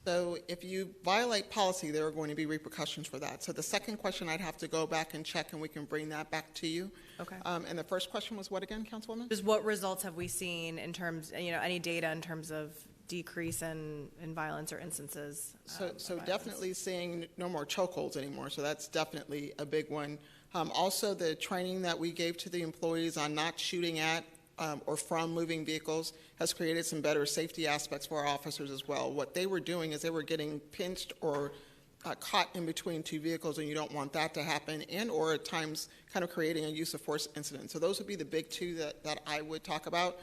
So if you violate policy, there are going to be repercussions for that. So the second question, I'd have to go back and check, and we can bring that back to you. Okay. And the first question was what again, Councilwoman? Just what results have we seen in terms, any data in terms of decrease in violence or instances? So definitely seeing no more chokeholds anymore. So that's definitely a big one. Also, the training that we gave to the employees on not shooting at or from moving vehicles has created some better safety aspects for our officers as well. What they were doing is they were getting pinched or caught in between 2 vehicles, and you don't want that to happen, and or at times kind of creating a use of force incident. So those would be the big 2 that I would talk about.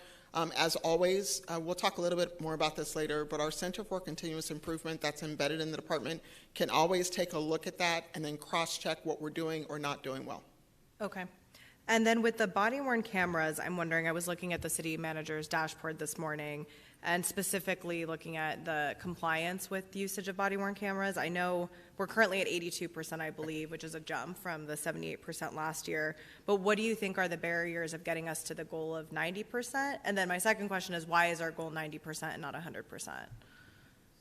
As always, we'll talk a little bit more about this later, but our Center for Continuous Improvement that's embedded in the department can always take a look at that and then cross-check what we're doing or not doing well. Okay. And then with the body-worn cameras, I'm wondering, I was looking at the city manager's dashboard this morning and specifically looking at the compliance with usage of body-worn cameras. I know we're currently at 82%, I believe, which is a jump from the 78% last year. But what do you think are the barriers of getting us to the goal of 90%? And then my second question is, why is our goal 90% and not 100%?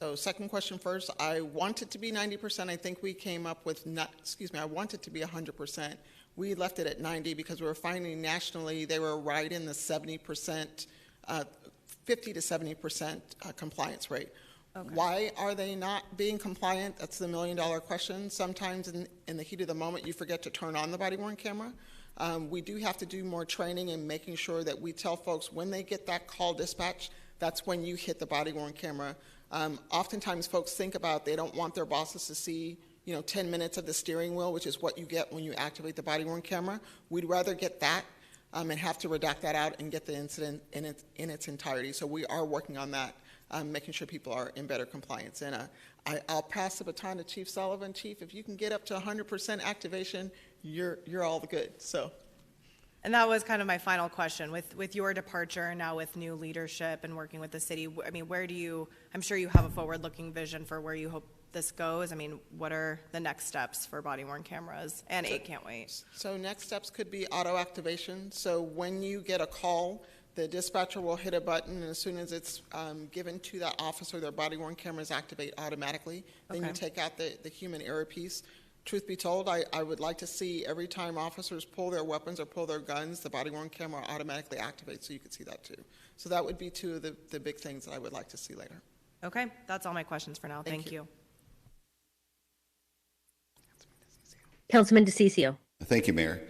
So second question first, I want it to be 90%. I think we came up with, I want it to be 100%. We left it at 90 because we were finding nationally they were right in the 70%, 50 to 70% compliance rate. Okay. Why are they not being compliant? That's the $1 million question. Sometimes in the heat of the moment, you forget to turn on the body-worn camera. We do have to do more training and making sure that we tell folks when they get that call dispatch, that's when you hit the body-worn camera. Oftentimes folks think about they don't want their bosses to see 10 minutes of the steering wheel, which is what you get when you activate the body-worn camera. We'd rather get that and have to redact that out and get the incident in its entirety. So we are working on that, making sure people are in better compliance. And I'll pass the baton to Chief Sullivan. Chief, if you can get up to 100% activation, you're all good. So. And that was kind of my final question. With your departure now with new leadership and working with the city, I mean, I'm sure you have a forward-looking vision for where you hope this goes. I mean, what are the next steps for body-worn cameras and 8 Can't Wait? So next steps could be auto activation. So when you get a call, the dispatcher will hit a button, and as soon as it's given to that officer, their body-worn cameras activate automatically. Then you Okay. take out the human error piece. Truth be told, I would like to see every time officers pull their weapons or pull their guns, the body-worn camera automatically activates, so you could see that too. So that would be two of the big things that I would like to see later. Okay, that's all my questions for now. Thank Thank you. you. Councilman DeCiccio. Thank you, Mayor.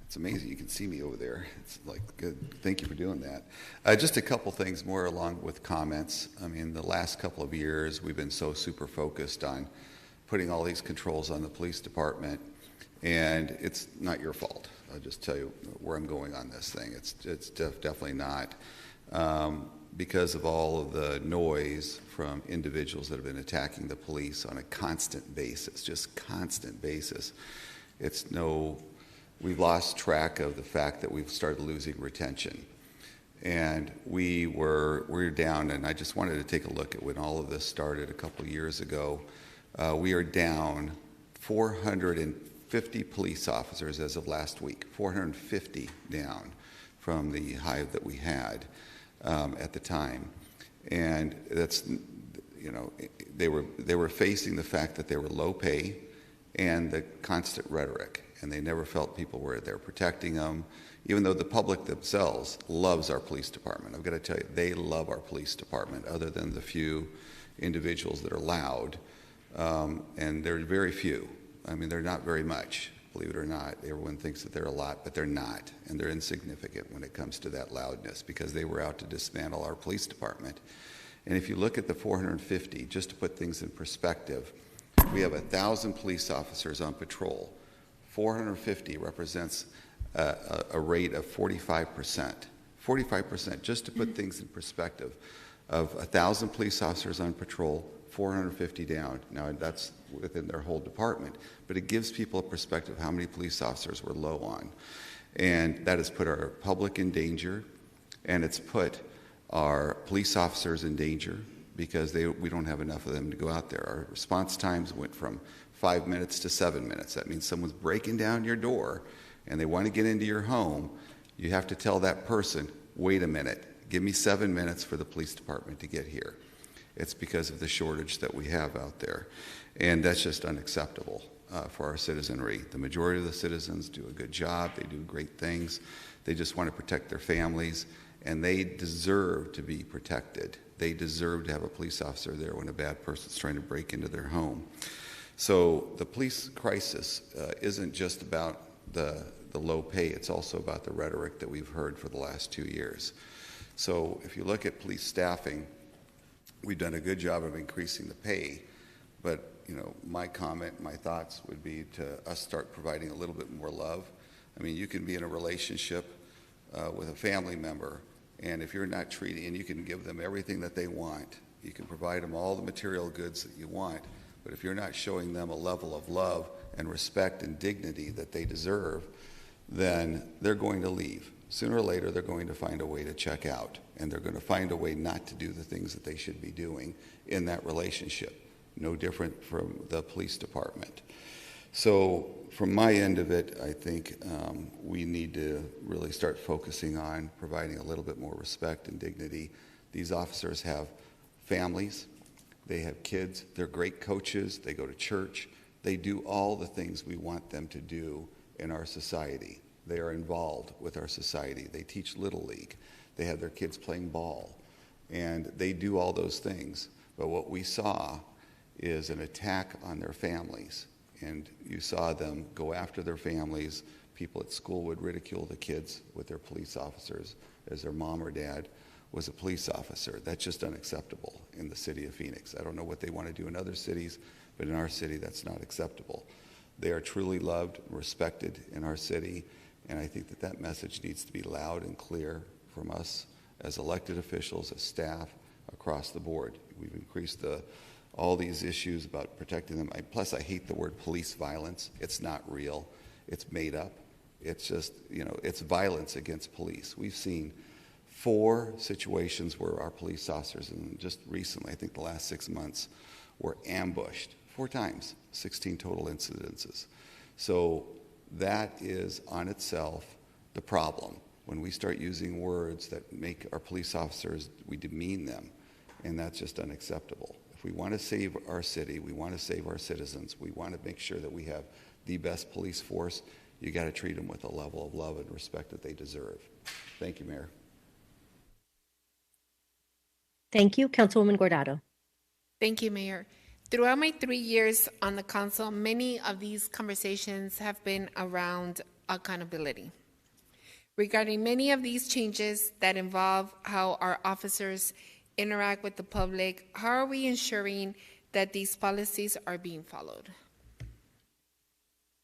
It's amazing you can see me over there. It's like good. Thank you for doing that. Just a couple things more along with comments. I mean, the last couple of years we've been so super focused on putting all these controls on the police department, and it's not your fault. I'll just tell you where I'm going on this thing. It's definitely not. Because of all of the noise from individuals that have been attacking the police on a constant basis, just constant basis. We've lost track of the fact that we've started losing retention. And we're down, and I just wanted to take a look at when all of this started a couple of years ago. We are down 450 police officers as of last week, 450 down from the high that we had at the time. And that's, they were facing the fact that they were low pay and the constant rhetoric, and they never felt people were there protecting them, even though the public themselves loves our police department. I've got to tell you, they love our police department, other than the few individuals that are loud, and they're very few. I mean, they're not very much, believe it or not. Everyone thinks that they're a lot, but they're not, and they're insignificant when it comes to that loudness, because they were out to dismantle our police department. And if you look at the 450, just to put things in perspective, we have 1,000 police officers on patrol. 450 represents a rate of 45%. 45%, just to put things in perspective, of 1,000 police officers on patrol, 450 down. Now, that's within their whole department, but it gives people a perspective of how many police officers we're low on. And that has put our public in danger, and it's put our police officers in danger, because we don't have enough of them to go out there. Our response times went from 5 minutes to 7 minutes. That means someone's breaking down your door and they want to get into your home. You have to tell that person, wait a minute, give me 7 minutes for the police department to get here. It's because of the shortage that we have out there. And that's just unacceptable for our citizenry. The majority of the citizens do a good job. They do great things. They just want to protect their families, and they deserve to be protected. They deserve to have a police officer there when a bad person's trying to break into their home. So the police crisis isn't just about the low pay, it's also about the rhetoric that we've heard for the last 2 years. So if you look at police staffing, we've done a good job of increasing the pay, but my comment, my thoughts would be to us start providing a little bit more love. I mean, you can be in a relationship with a family member, and if you're not treating, and you can give them everything that they want, you can provide them all the material goods that you want, but if you're not showing them a level of love and respect and dignity that they deserve, then they're going to leave. Sooner or later, they're going to find a way to check out, and they're going to find a way not to do the things that they should be doing in that relationship. No different from the police department. So from my end of it, I think we need to really start focusing on providing a little bit more respect and dignity. These officers have families, they have kids, they're great coaches, they go to church, they do all the things we want them to do in our society. They are involved with our society. They teach Little League. They have their kids playing ball, and they do all those things. But what we saw is an attack on their families. And you saw them go after their families. People at school would ridicule the kids with their police officers as their mom or dad was a police officer. That's just unacceptable in the city of Phoenix. I don't know what they want to do in other cities, but in our city, that's not acceptable. They are truly loved and respected in our city, and I think that that message needs to be loud and clear from us as elected officials, as staff, across the board. We've increased all these issues about protecting them. Plus, I hate the word police violence. It's not real. It's made up. It's just, it's violence against police. We've seen 4 situations where our police officers, and just recently, I think the last 6 months, were ambushed 4 times, 16 total incidences. So that is on itself the problem. when we start using words that make our police officers, we demean them, and that's just unacceptable. If we want to save our city, we want to save our citizens, we want to make sure that we have the best police force, you got to treat them with a level of love and respect that they deserve. Thank you, Mayor. Thank you. Councilwoman Guardado. Thank you, Mayor. Throughout my 3 years on the council, many of these conversations have been around accountability. Regarding many of these changes that involve how our officers interact with the public, how are we ensuring that these policies are being followed?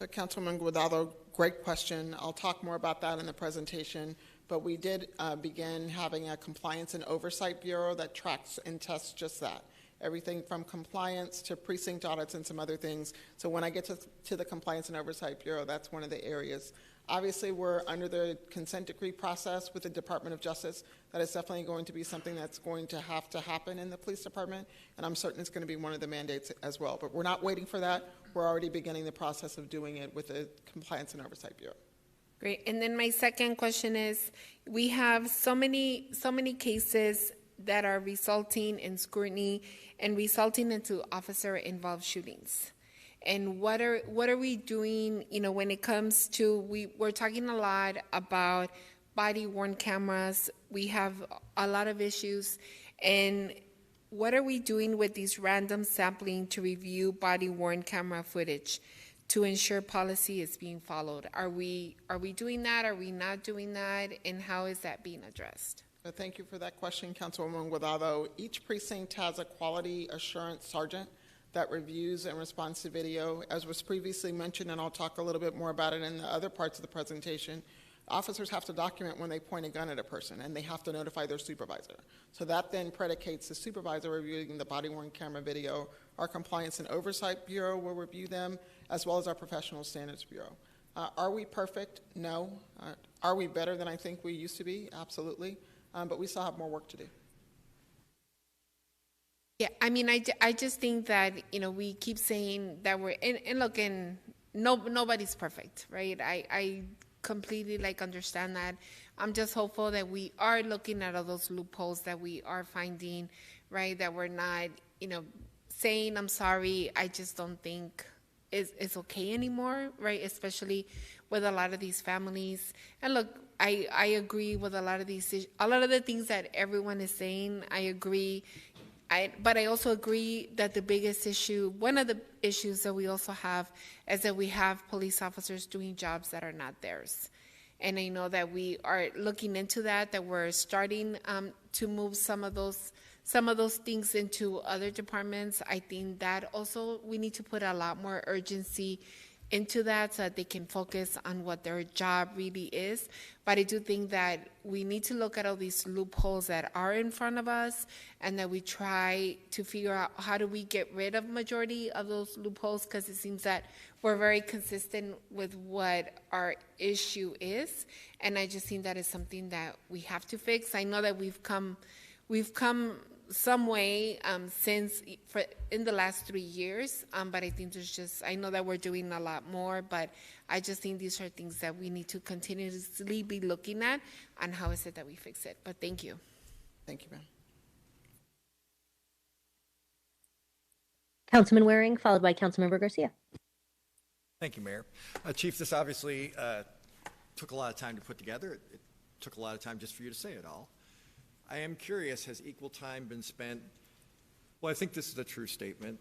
Councilwoman Guardado, great question. I'll talk more about that in the presentation, but we did begin having a compliance and oversight bureau that tracks and tests just that. Everything from compliance to precinct audits and some other things. So when I get to the Compliance and Oversight Bureau, that's one of the areas. Obviously, we're under the consent decree process with the Department of Justice. That is definitely going to be something that's going to have to happen in the police department, and I'm certain it's going to be one of the mandates as well. But we're not waiting for that. We're already beginning the process of doing it with the Compliance and Oversight Bureau. Great. And then my second question is, we have so many cases that are resulting in scrutiny and resulting into officer-involved shootings. And what are we doing, when it comes to, we're talking a lot about body-worn cameras. We have a lot of issues. And what are we doing with these random sampling to review body-worn camera footage to ensure policy is being followed? Are we doing that? Are we not doing that? And how is that being addressed? Thank you for that question, Councilwoman Guardado. Each precinct has a quality assurance sergeant that reviews and responds to video. As was previously mentioned, and I'll talk a little bit more about it in the other parts of the presentation, officers have to document when they point a gun at a person, and they have to notify their supervisor. So that then predicates the supervisor reviewing the body-worn camera video. Our Compliance and Oversight Bureau will review them, as well as our Professional Standards Bureau. Are we perfect? No. Are we better than I think we used to be? Absolutely. But we still have more work to do. Yeah, I just think that, we keep saying that we're, and look, nobody's perfect, right? I completely understand that. I'm just hopeful that we are looking at all those loopholes that we are finding, right? That we're not, saying, I'm sorry, I just don't think it's okay anymore, right? Especially with a lot of these families. And look, I agree with a lot of the things that everyone is saying. I agree. But I also agree that the biggest issue, one of the issues that we also have, is that we have police officers doing jobs that are not theirs. And I know that we are looking into that we're starting to move some of those things into other departments. I think that also we need to put a lot more urgency into that so that they can focus on what their job really is. But I do think that we need to look at all these loopholes that are in front of us, and that we try to figure out how do we get rid of majority of those loopholes, because it seems that we're very consistent with what our issue is. And I just think that is something that we have to fix. I know that we've come some way in the last 3 years, but I think I know that we're doing a lot more, but I just think these are things that we need to continuously be looking at, and how is it that we fix it. But thank you. Thank you, ma'am. Councilman Waring, followed by Councilmember Garcia. Thank you, Mayor. Chief, this obviously took a lot of time to put together. It took a lot of time just for you to say it all. I am curious, has equal time been spent? Well, I think this is a true statement.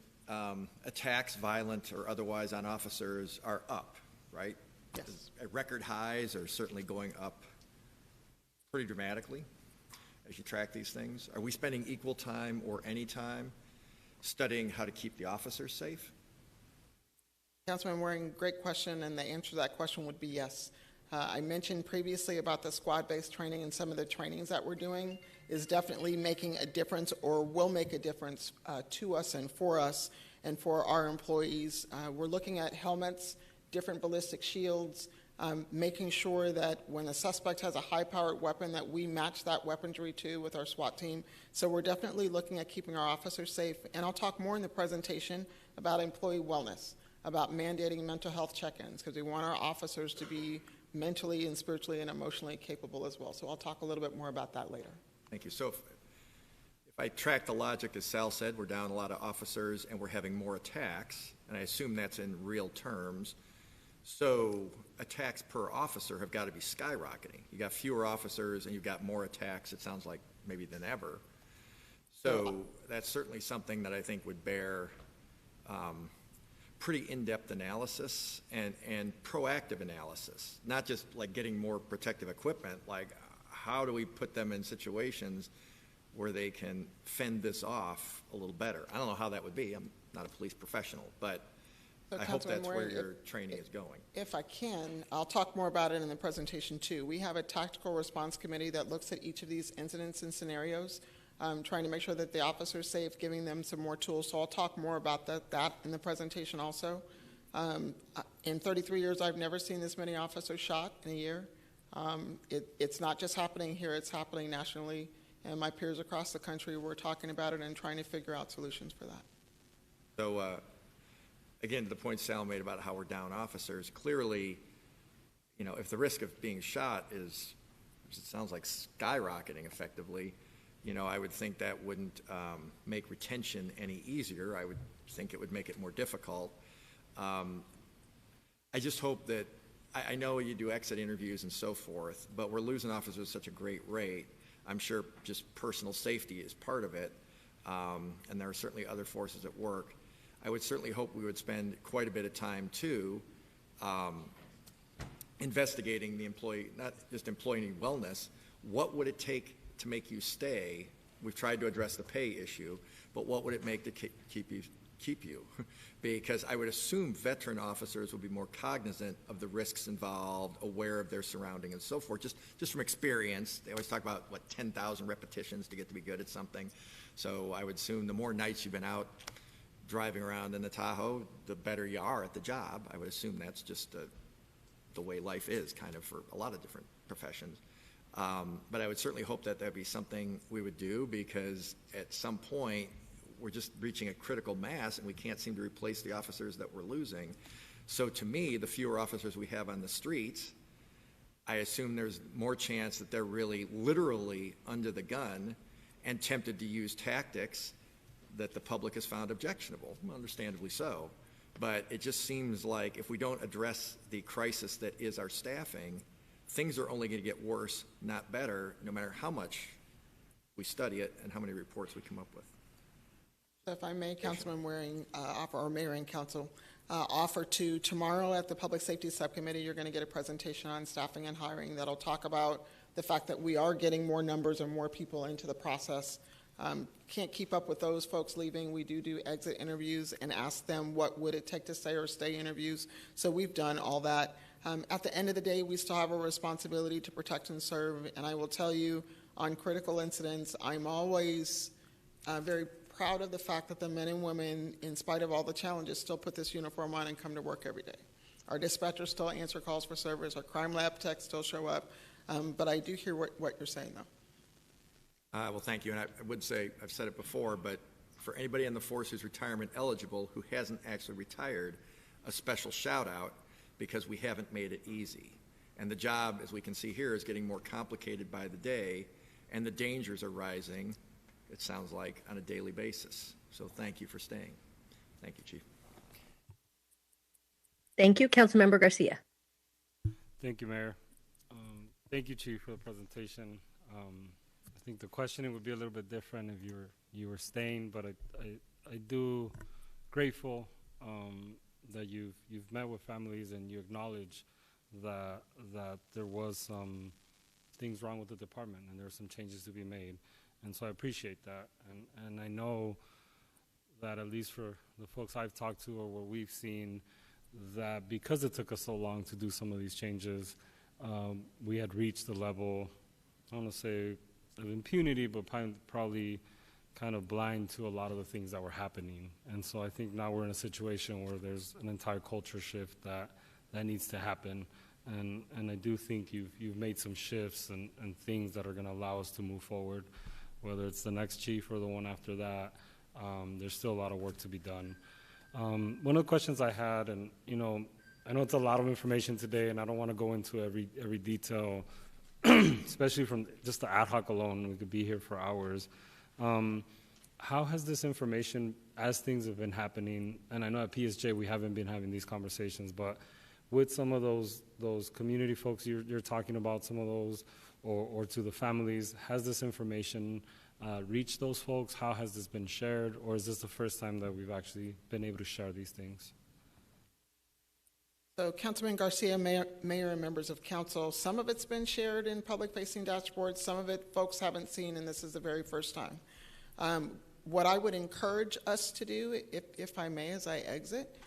Attacks, violent or otherwise, on officers are up, right? Yes. At record highs, are certainly going up pretty dramatically as you track these things. Are we spending equal time or any time studying how to keep the officers safe? Councilman Waring, great question, and the answer to that question would be yes. I mentioned previously about the squad-based training, and some of the trainings that we're doing is definitely making a difference, or will make a difference to us and for our employees. We're looking at helmets, different ballistic shields, making sure that when a suspect has a high-powered weapon that we match that weaponry to with our SWAT team. So we're definitely looking at keeping our officers safe, and I'll talk more in the presentation about employee wellness. about mandating mental health check-ins because we want our officers to be mentally and spiritually and emotionally capable as well. So I'll talk a little bit more about that later. Thank you. So if I track the logic, as Sal said, we're down a lot of officers and we're having more attacks, and I assume that's in real terms. So attacks per officer have got to be skyrocketing. You got fewer officers and you've got more attacks, it sounds like, maybe than ever. So that's certainly something that I think would bear pretty in-depth analysis and proactive analysis, not just like getting more protective equipment, like how do we put them in situations where they can fend this off a little better. I don't know how that would be. I'm not a police professional, but So I hope Councilman that's where Waring, your training is going. If I can, I'll talk more about it in the presentation too. We have a tactical response committee that looks at each of these incidents and scenarios, trying to make sure that the officer's safe, giving them some more tools. So I'll talk more about that in the presentation also. In 33 years, I've never seen this many officers shot in a year. It's not just happening here, it's happening nationally. And my peers across the country were talking about it and trying to figure out solutions for that. So, again, to the point Sal made about how we're down officers, clearly, you know, if the risk of being shot is, it sounds like skyrocketing effectively, you know, I would think that wouldn't make retention any easier. I would think it would make it more difficult. I just hope that, I know you do exit interviews and so forth, but we're losing officers at such a great rate. I'm sure just personal safety is part of it, and there are certainly other forces at work. I would certainly hope we would spend quite a bit of time, too, investigating the employee, not just employee wellness. What would it take to make you stay? We've tried to address the pay issue, but what would it make to keep you? Because I would assume veteran officers will be more cognizant of the risks involved, aware of their surrounding and so forth, just from experience. They always talk about, 10,000 repetitions to get to be good at something. So I would assume the more nights you've been out driving around in the Tahoe, the better you are at the job. I would assume that's just the way life is kind of for a lot of different professions. But I would certainly hope that that'd be something we would do, because at some point we're just reaching a critical mass and we can't seem to replace the officers that we're losing. So to me, the fewer officers we have on the streets, I assume there's more chance that they're really literally under the gun and tempted to use tactics that the public has found objectionable, understandably so. But it just seems like if we don't address the crisis that is our staffing, things are only going to get worse, not better, no matter how much we study it and how many reports we come up with. So if I may, Councilman Waring, or Mayor and Council, offer to tomorrow at the Public Safety Subcommittee, you're going to get a presentation on staffing and hiring that'll talk about the fact that we are getting more numbers and more people into the process. Can't keep up with those folks leaving. We do exit interviews and ask them what would it take to stay or stay interviews. So we've done all that. At the end of the day, we still have a responsibility to protect and serve. And I will tell you, on critical incidents, I'm always very proud of the fact that the men and women, in spite of all the challenges, still put this uniform on and come to work every day. Our dispatchers still answer calls for service. Our crime lab techs still show up. But I do hear what you're saying, though. Well, thank you. And I would say, I've said it before, but for anybody in the force who's retirement eligible who hasn't actually retired, a special shout out, because we haven't made it easy. And the job, as we can see here, is getting more complicated by the day, and the dangers are rising, it sounds like, on a daily basis. So thank you for staying. Thank you, Chief. Thank you. Councilmember Garcia. Thank you, Mayor. Thank you, Chief, for the presentation. I think the questioning would be a little bit different if you were staying, but I do grateful that you've met with families and you acknowledge that there was some things wrong with the department and there were some changes to be made. And so I appreciate that. And I know that at least for the folks I've talked to or what we've seen, that because it took us so long to do some of these changes, we had reached the level, I don't want to say of impunity, but probably kind of blind to a lot of the things that were happening. And so I think now we're in a situation where there's an entire culture shift that needs to happen. And I do think you've made some shifts and things that are going to allow us to move forward. Whether it's the next chief or the one after that, there's still a lot of work to be done. One of the questions I had, and I know it's a lot of information today, and I don't want to go into every detail, especially from just the ad hoc alone. We could be here for hours. How has this information, as things have been happening, and I know at PSJ we haven't been having these conversations, but with some of those community folks you're talking about, some of those, or to the families, has this information reached those folks? How has this been shared, or is this the first time that we've actually been able to share these things? So Councilman Garcia, Mayor and members of council, some of it's been shared in public-facing dashboards, some of it folks haven't seen, and this is the very first time. What I would encourage us to do, if I may, as I exit,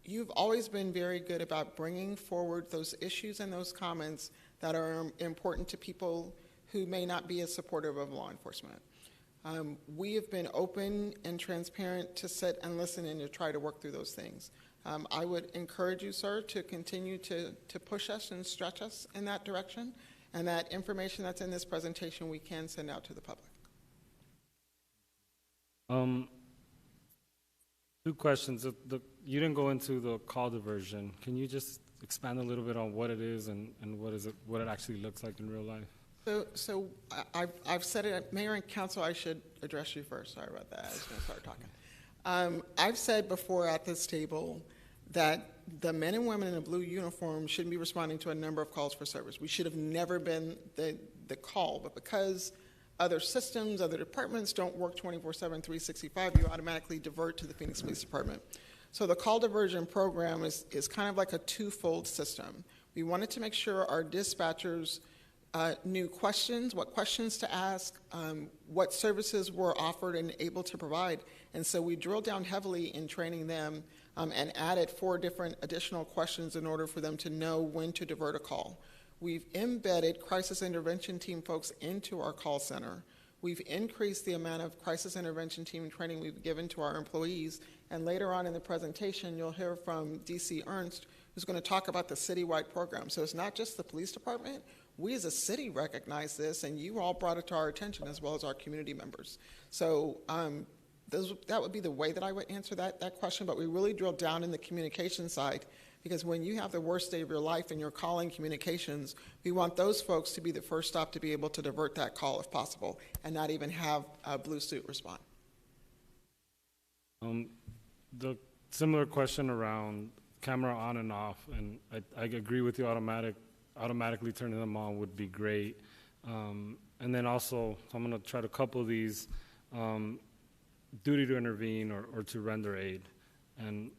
you've always been very good about bringing forward those issues and those comments that are important to people who may not be as supportive of law enforcement. We have been open and transparent to sit and listen and to try to work through those things. I would encourage you, sir, to continue to push us and stretch us in that direction, and that information that's in this presentation we can send out to the public. Two questions. You didn't go into the call diversion. Can you just expand a little bit on what it is and what it actually looks like in real life? So I've said it, Mayor and Council, I should address you first. Sorry about that. I was going to start talking. I've said before at this table that the men and women in a blue uniform shouldn't be responding to a number of calls for service. We should have never been the call, but because other systems, other departments don't work 24/7, 365, you automatically divert to the Phoenix Police Department. So the call diversion program is kind of like a twofold system. We wanted to make sure our dispatchers knew what questions to ask, what services were offered and able to provide. And so we drilled down heavily in training them and added 4 different additional questions in order for them to know when to divert a call. We've embedded crisis intervention team folks into our call center. We've increased the amount of crisis intervention team training we've given to our employees. And later on in the presentation, you'll hear from DC Ernst, who's going to talk about the citywide program. So it's not just the police department. We as a city recognize this, and you all brought it to our attention as well as our community members. So that would be the way that I would answer that question, but we really drilled down in the communication side, because when you have the worst day of your life and you're calling communications, we want those folks to be the first stop to be able to divert that call if possible and not even have a blue suit respond. The similar question around camera on and off, and I agree with you, automatically turning them on would be great. And then also, I'm going to try to couple these, duty to intervene or to render aid. And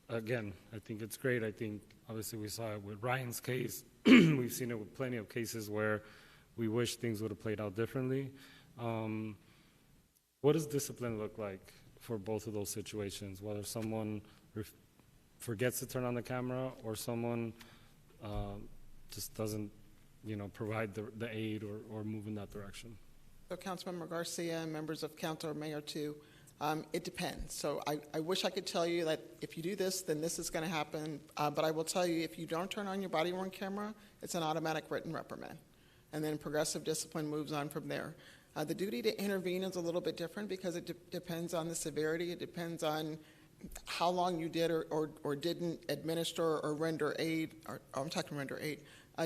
again, I think it's great. I think obviously we saw it with Ryan's case. We've seen it with plenty of cases where we wish things would have played out differently. What does discipline look like for both of those situations, whether someone forgets to turn on the camera or someone just doesn't, provide the aid or move in that direction? So Councilmember Garcia and members of council, or Mayor too, it depends. So I wish I could tell you that if you do this, then this is going to happen. But I will tell you, if you don't turn on your body-worn camera, it's an automatic written reprimand. And then progressive discipline moves on from there. The duty to intervene is a little bit different because it depends on the severity. It depends on how long you did or didn't administer or render aid, I'm talking render aid.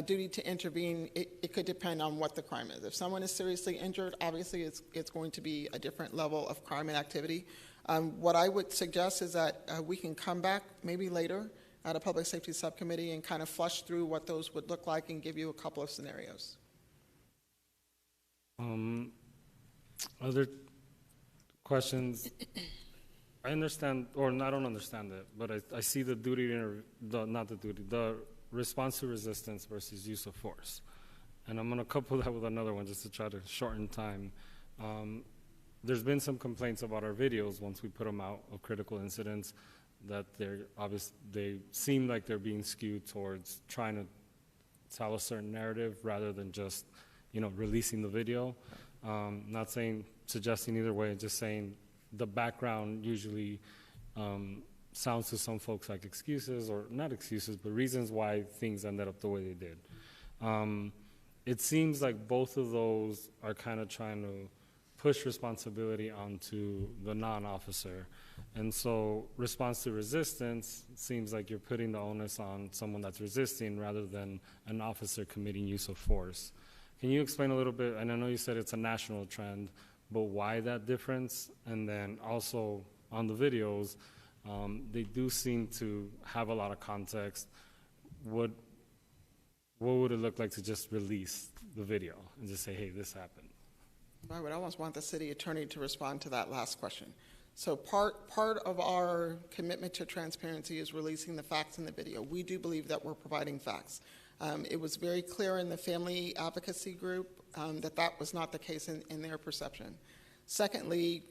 Duty to intervene, it could depend on what the crime is. If someone is seriously injured, obviously it's going to be a different level of crime and activity. What I would suggest is that we can come back maybe later at a public safety subcommittee and kind of flush through what those would look like and give you a couple of scenarios. Other questions? I understand, or I don't understand it, but I see the duty, the response to resistance versus use of force. And I'm going to couple that with another one just to try to shorten time. There's been some complaints about our videos once we put them out of critical incidents that they seem like they're being skewed towards trying to tell a certain narrative rather than just, releasing the video. Not suggesting either way, just saying the background usually sounds to some folks like excuses, or not excuses, but reasons why things ended up the way they did. It seems like both of those are kind of trying to push responsibility onto the non-officer. And so response to resistance seems like you're putting the onus on someone that's resisting rather than an officer committing use of force. Can you explain a little bit, and I know you said it's a national trend, but why that difference? And then also on the videos, they do seem to have a lot of context. What would it look like to just release the video and just say, hey, this happened? I would almost want the city attorney to respond to that last question. So part of our commitment to transparency is releasing the facts in the video. We do believe that we're providing facts. It was very clear in the family advocacy group that was not the case in their perception. Secondly,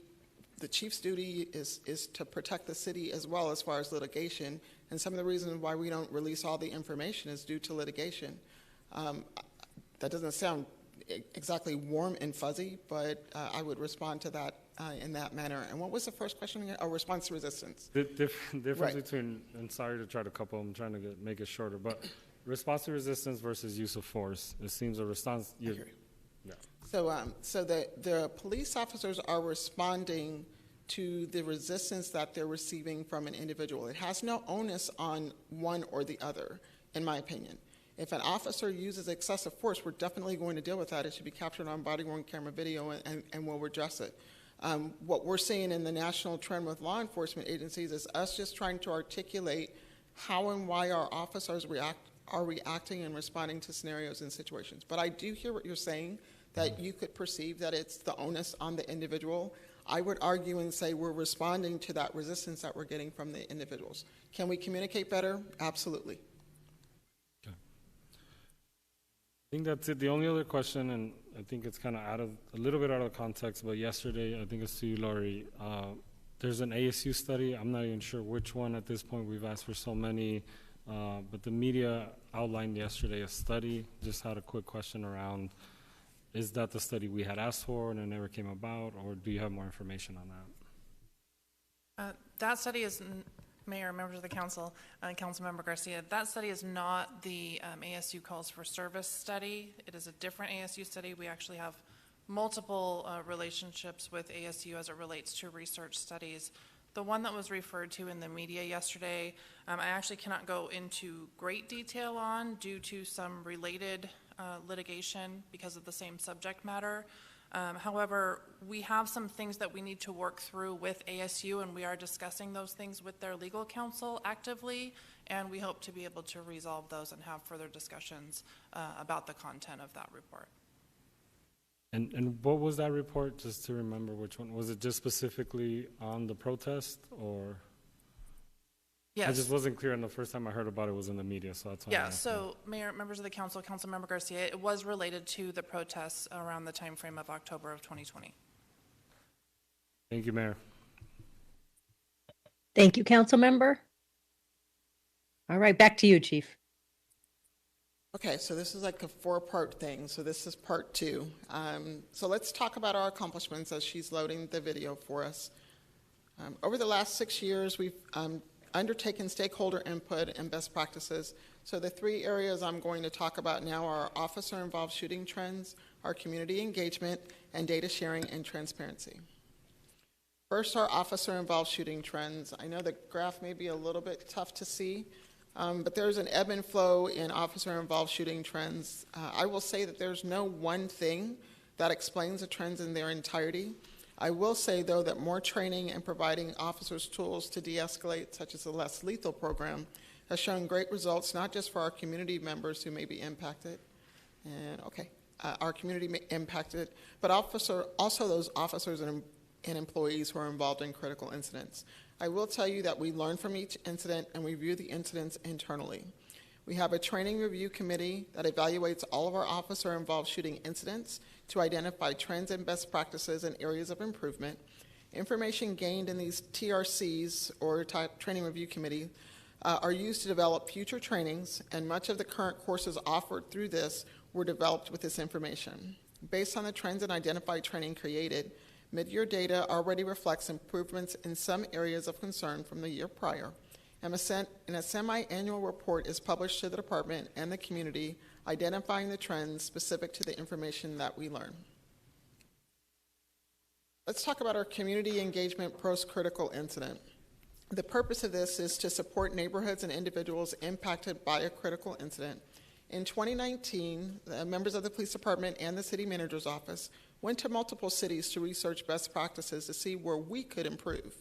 the chief's duty is to protect the city as well as far as litigation, and some of the reasons why we don't release all the information is due to litigation. That doesn't sound exactly warm and fuzzy, but I would respond to that in that manner. And what was the first question again? Oh, response to resistance. The difference Right. between, and sorry to try to couple, I'm trying to make it shorter, but response to resistance versus use of force. It seems a response. I hear you. Yeah. So the police officers are responding to the resistance that they're receiving from an individual. It has no onus on one or the other, in my opinion. If an officer uses excessive force, we're definitely going to deal with that. It should be captured on body-worn camera video, and we'll address it. What we're seeing in the national trend with law enforcement agencies is us just trying to articulate how and why our officers are reacting and responding to scenarios and situations. But I do hear what you're saying, that you could perceive that it's the onus on the individual. I would argue and say we're responding to that resistance that we're getting from the individuals. Can we communicate better? Absolutely. Okay. I think that's it. The only other question, and I think it's kind of a little bit out of context, but yesterday, I think it's to you, Laurie, there's an ASU study. I'm not even sure which one at this point. We've asked for so many, but the media outlined yesterday a study. Just had a quick question around, is that the study we had asked for and it never came about, or do you have more information on that? That study is, Mayor, members of the council, Councilmember Garcia, that study is not the ASU Calls for Service study. It is a different ASU study. We actually have multiple relationships with ASU as it relates to research studies. The one that was referred to in the media yesterday, I actually cannot go into great detail on due to some related litigation because of the same subject matter. However, we have some things that we need to work through with ASU, and we are discussing those things with their legal counsel actively, and we hope to be able to resolve those and have further discussions about the content of that report. And what was that report, just to remember which one? Was it just specifically on the protest, or? Yes. I just wasn't clear, and the first time I heard about it was in the media, so that's why Yeah, I'm asking. so Mayor, members of the council, Councilmember Garcia, it was related to the protests around the time frame of October of 2020. Thank you, Mayor. Thank you, council member. All right, back to you, Chief. Okay, so this is like a four-part thing, so this is part two. So let's talk about our accomplishments as she's loading the video for us. Over the last 6 years, we've undertaken stakeholder input and best practices. So the three areas I'm going to talk about now are officer-involved shooting trends, our community engagement, and data sharing and transparency. First, our officer-involved shooting trends. I know the graph may be a little bit tough to see, but there's an ebb and flow in officer-involved shooting trends. I will say that there's no one thing that explains the trends in their entirety. I will say, though, that more training and providing officers tools to de-escalate, such as the Less Lethal program, has shown great results, not just for our community members who may be impacted, our community impacted, but also those officers and employees who are involved in critical incidents. I will tell you that we learn from each incident and review the incidents internally. We have a training review committee that evaluates all of our officer-involved shooting incidents to identify trends and best practices and areas of improvement. Information gained in these TRCs, or training review committee, are used to develop future trainings, and much of the current courses offered through this were developed with this information. Based on the trends and identified training created, mid-year data already reflects improvements in some areas of concern from the year prior, and a semi-annual report is published to the department and the community identifying the trends specific to the information that we learn. Let's talk about our community engagement post-critical incident. The purpose of this is to support neighborhoods and individuals impacted by a critical incident. In 2019, members of the police department and the city manager's office went to multiple cities to research best practices to see where we could improve.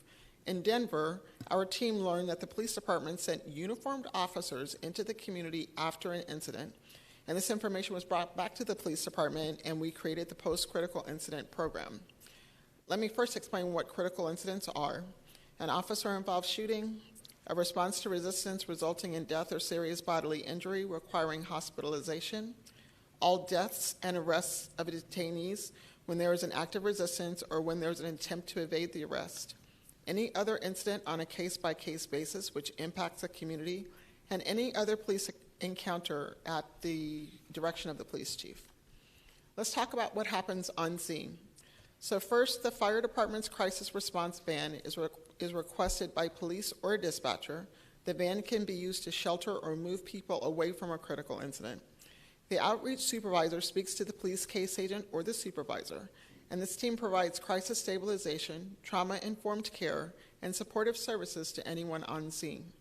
In Denver, our team learned that the police department sent uniformed officers into the community after an incident, and this information was brought back to the police department, and we created the post-critical incident program. Let me first explain what critical incidents are. An officer-involved shooting, a response to resistance resulting in death or serious bodily injury requiring hospitalization, all deaths and arrests of detainees when there is an act of resistance or when there is an attempt to evade the arrest, any other incident on a case-by-case basis which impacts the community, and any other police encounter at the direction of the police chief. Let's talk about what happens on scene. So first, the fire department's crisis response van is requested by police or a dispatcher. The van can be used to shelter or move people away from a critical incident. The outreach supervisor speaks to the police case agent or the supervisor, and this team provides crisis stabilization, trauma-informed care, and supportive services to anyone on scene.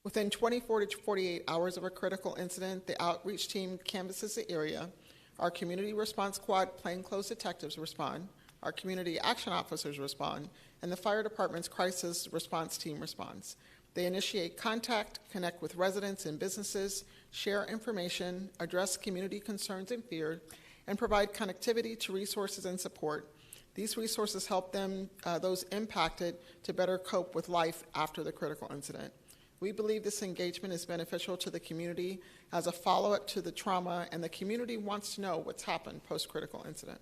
Within 24 to 48 hours of a critical incident, the outreach team canvasses the area. Our community response squad plainclothes detectives respond, our community action officers respond, and the fire department's crisis response team responds. They initiate contact, connect with residents and businesses, share information, address community concerns and fear, and provide connectivity to resources and support. These resources help them, those impacted, to better cope with life after the critical incident. We believe this engagement is beneficial to the community as a follow-up to the trauma, and the community wants to know what's happened post-critical incident.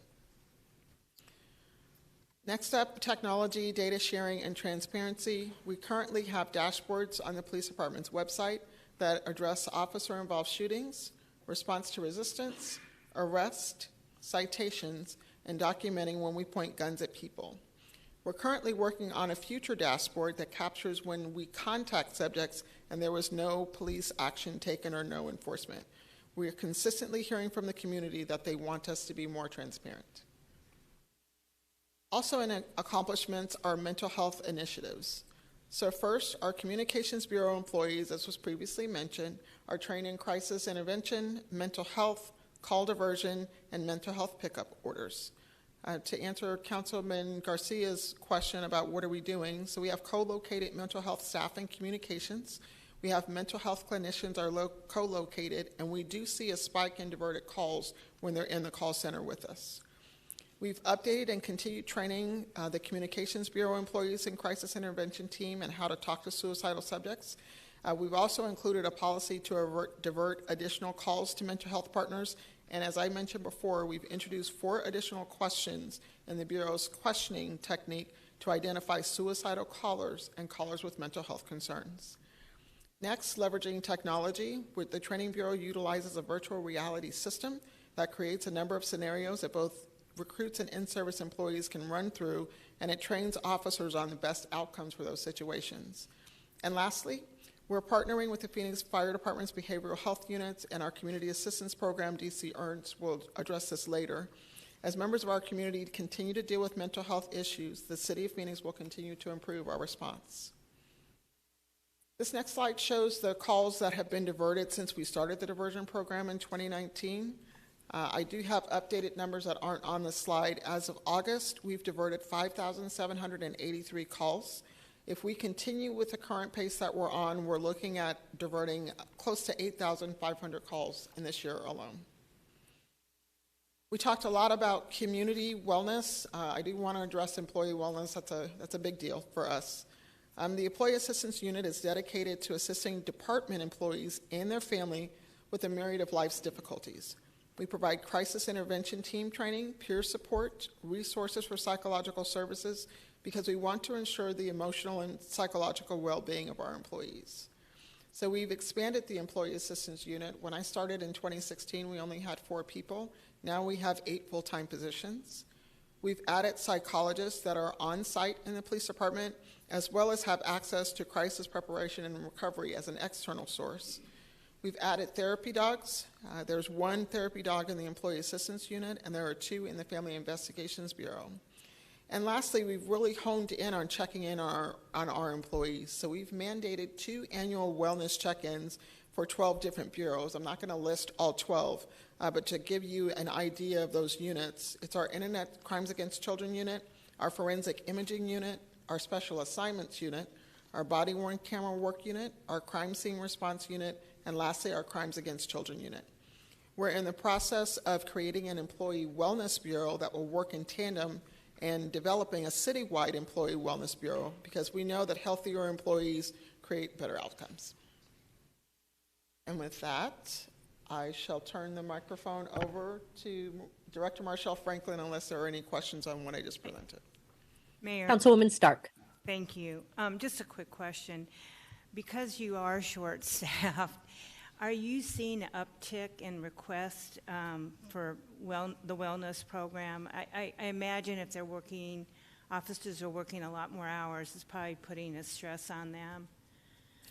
Next up, technology, data sharing, and transparency. We currently have dashboards on the police department's website that address officer-involved shootings, response to resistance, arrest, citations, and documenting when we point guns at people. We're currently working on a future dashboard that captures when we contact subjects and there was no police action taken or no enforcement. We are consistently hearing from the community that they want us to be more transparent. Also in accomplishments are mental health initiatives. So first, our Communications Bureau employees, as was previously mentioned, are trained in crisis intervention, mental health, call diversion, and mental health pickup orders. To answer Councilman Garcia's question about what are we doing, so we have co-located mental health staff and communications. We have mental health clinicians are co-located, and we do see a spike in diverted calls when they're in the call center with us. We've updated and continued training the Communications Bureau employees and crisis intervention team and how to talk to suicidal subjects. We've also included a policy to divert additional calls to mental health partners. And as I mentioned before, we've introduced 4 additional questions in the Bureau's questioning technique to identify suicidal callers and callers with mental health concerns. Next, leveraging technology. The Training Bureau utilizes a virtual reality system that creates a number of scenarios that both recruits and in-service employees can run through, and it trains officers on the best outcomes for those situations. And lastly, we're partnering with the Phoenix Fire Department's behavioral health units and our community assistance program, DC EARNS. Will address this later. As members of our community continue to deal with mental health issues, the City of Phoenix will continue to improve our response. This next slide shows the calls that have been diverted since we started the diversion program in 2019. I do have updated numbers that aren't on the slide. As of August, we've diverted 5,783 calls. If we continue with the current pace that we're on, we're looking at diverting close to 8,500 calls in this year alone. We talked a lot about community wellness. I do want to address employee wellness. That's a big deal for us. The Employee Assistance Unit is dedicated to assisting department employees and their family with a myriad of life's difficulties. We provide crisis intervention team training, peer support, resources for psychological services, because we want to ensure the emotional and psychological well-being of our employees. So we've expanded the Employee Assistance Unit. When I started in 2016, we only had 4 people. Now we have 8 full-time positions. We've added psychologists that are on site in the police department, as well as have access to crisis preparation and recovery as an external source. We've added therapy dogs. There's 1 therapy dog in the Employee Assistance Unit, and there are 2 in the Family Investigations Bureau. And lastly, we've really honed in on checking in on our employees. So we've mandated 2 annual wellness check-ins for 12 different bureaus. I'm not going to list all 12, but to give you an idea of those units, it's our Internet Crimes Against Children unit, our Forensic Imaging unit, our Special Assignments unit, our Body-worn camera work unit, our Crime Scene Response unit, and lastly, our Crimes Against Children unit. We're in the process of creating an employee wellness bureau that will work in tandem and developing a citywide employee wellness bureau, because we know that healthier employees create better outcomes. And with that, I shall turn the microphone over to Director Marshall Franklin unless there are any questions on what I just presented. Mayor. Councilwoman Stark. Thank you. Just a quick question. Because you are short-staffed, are you seeing an uptick in requests for the wellness program? I imagine if they're working, officers are working a lot more hours, it's probably putting a stress on them.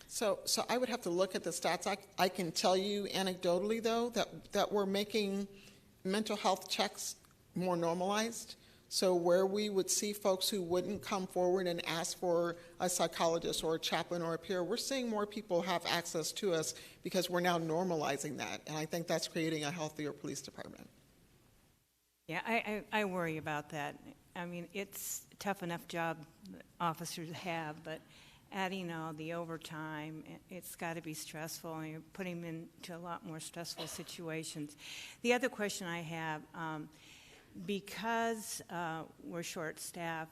So I would have to look at the stats. I can tell you anecdotally, though, that we're making mental health checks more normalized. So where we would see folks who wouldn't come forward and ask for a psychologist or a chaplain or a peer, we're seeing more people have access to us because we're now normalizing that. And I think that's creating a healthier police department. Yeah, I worry about that. I mean, it's a tough enough job officers have, but adding all the overtime, it's got to be stressful, and you're putting them into a lot more stressful situations. The other question I have, because we're short-staffed,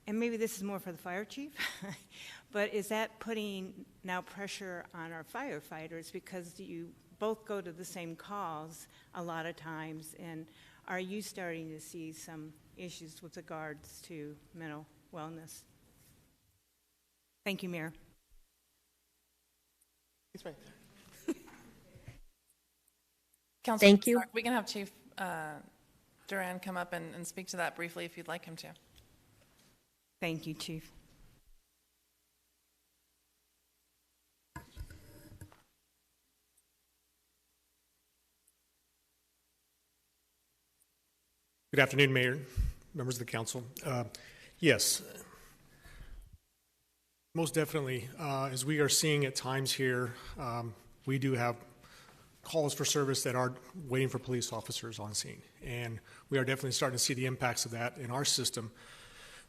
and maybe this is more for the fire chief, but is that putting now pressure on our firefighters because you both go to the same calls a lot of times, and are you starting to see some issues with regards to mental wellness? Thank you, Mayor. He's right there. Thank you. We can have Chief Duran come up and speak to that briefly if you'd like him to. Thank you, Chief. Good afternoon, Mayor, members of the council. Yes, most definitely. As we are seeing at times here, we do have calls for service that are waiting for police officers on scene. And we are definitely starting to see the impacts of that in our system,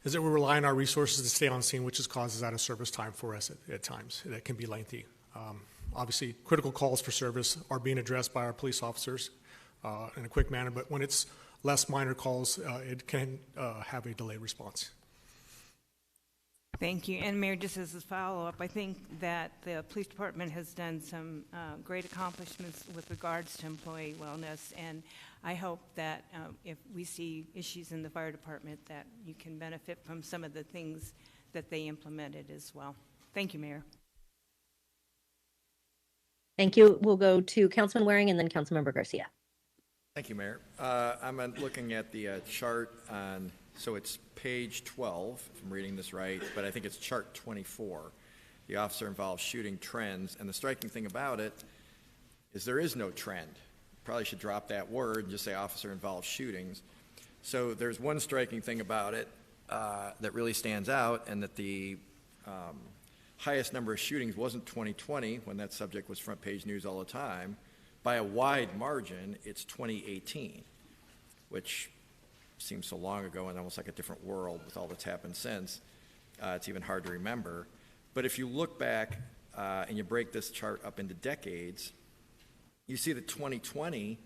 is that we rely on our resources to stay on scene, which causes out of service time for us at times. That can be lengthy. Obviously, critical calls for service are being addressed by our police officers in a quick manner, but when it's less minor calls, it can have a delayed response. Thank you. And Mayor, just as a follow-up, I think that the police department has done some great accomplishments with regards to employee wellness, and I hope that if we see issues in the fire department that you can benefit from some of the things that they implemented as well. Thank you, Mayor. Thank you. We'll go to Councilman Waring and then Councilmember Garcia. Thank you, Mayor. I'm looking at the chart on, so it's page 12, if I'm reading this right, but I think it's chart 24, the officer-involved shooting trends. And the striking thing about it is there is no trend. Probably should drop that word and just say officer-involved shootings. So there's one striking thing about it that really stands out, and that the highest number of shootings wasn't 2020, when that subject was front page news all the time. By a wide margin, it's 2018, which seems so long ago and almost like a different world with all that's happened since. It's even hard to remember. But if you look back and you break this chart up into decades, you see that 2020,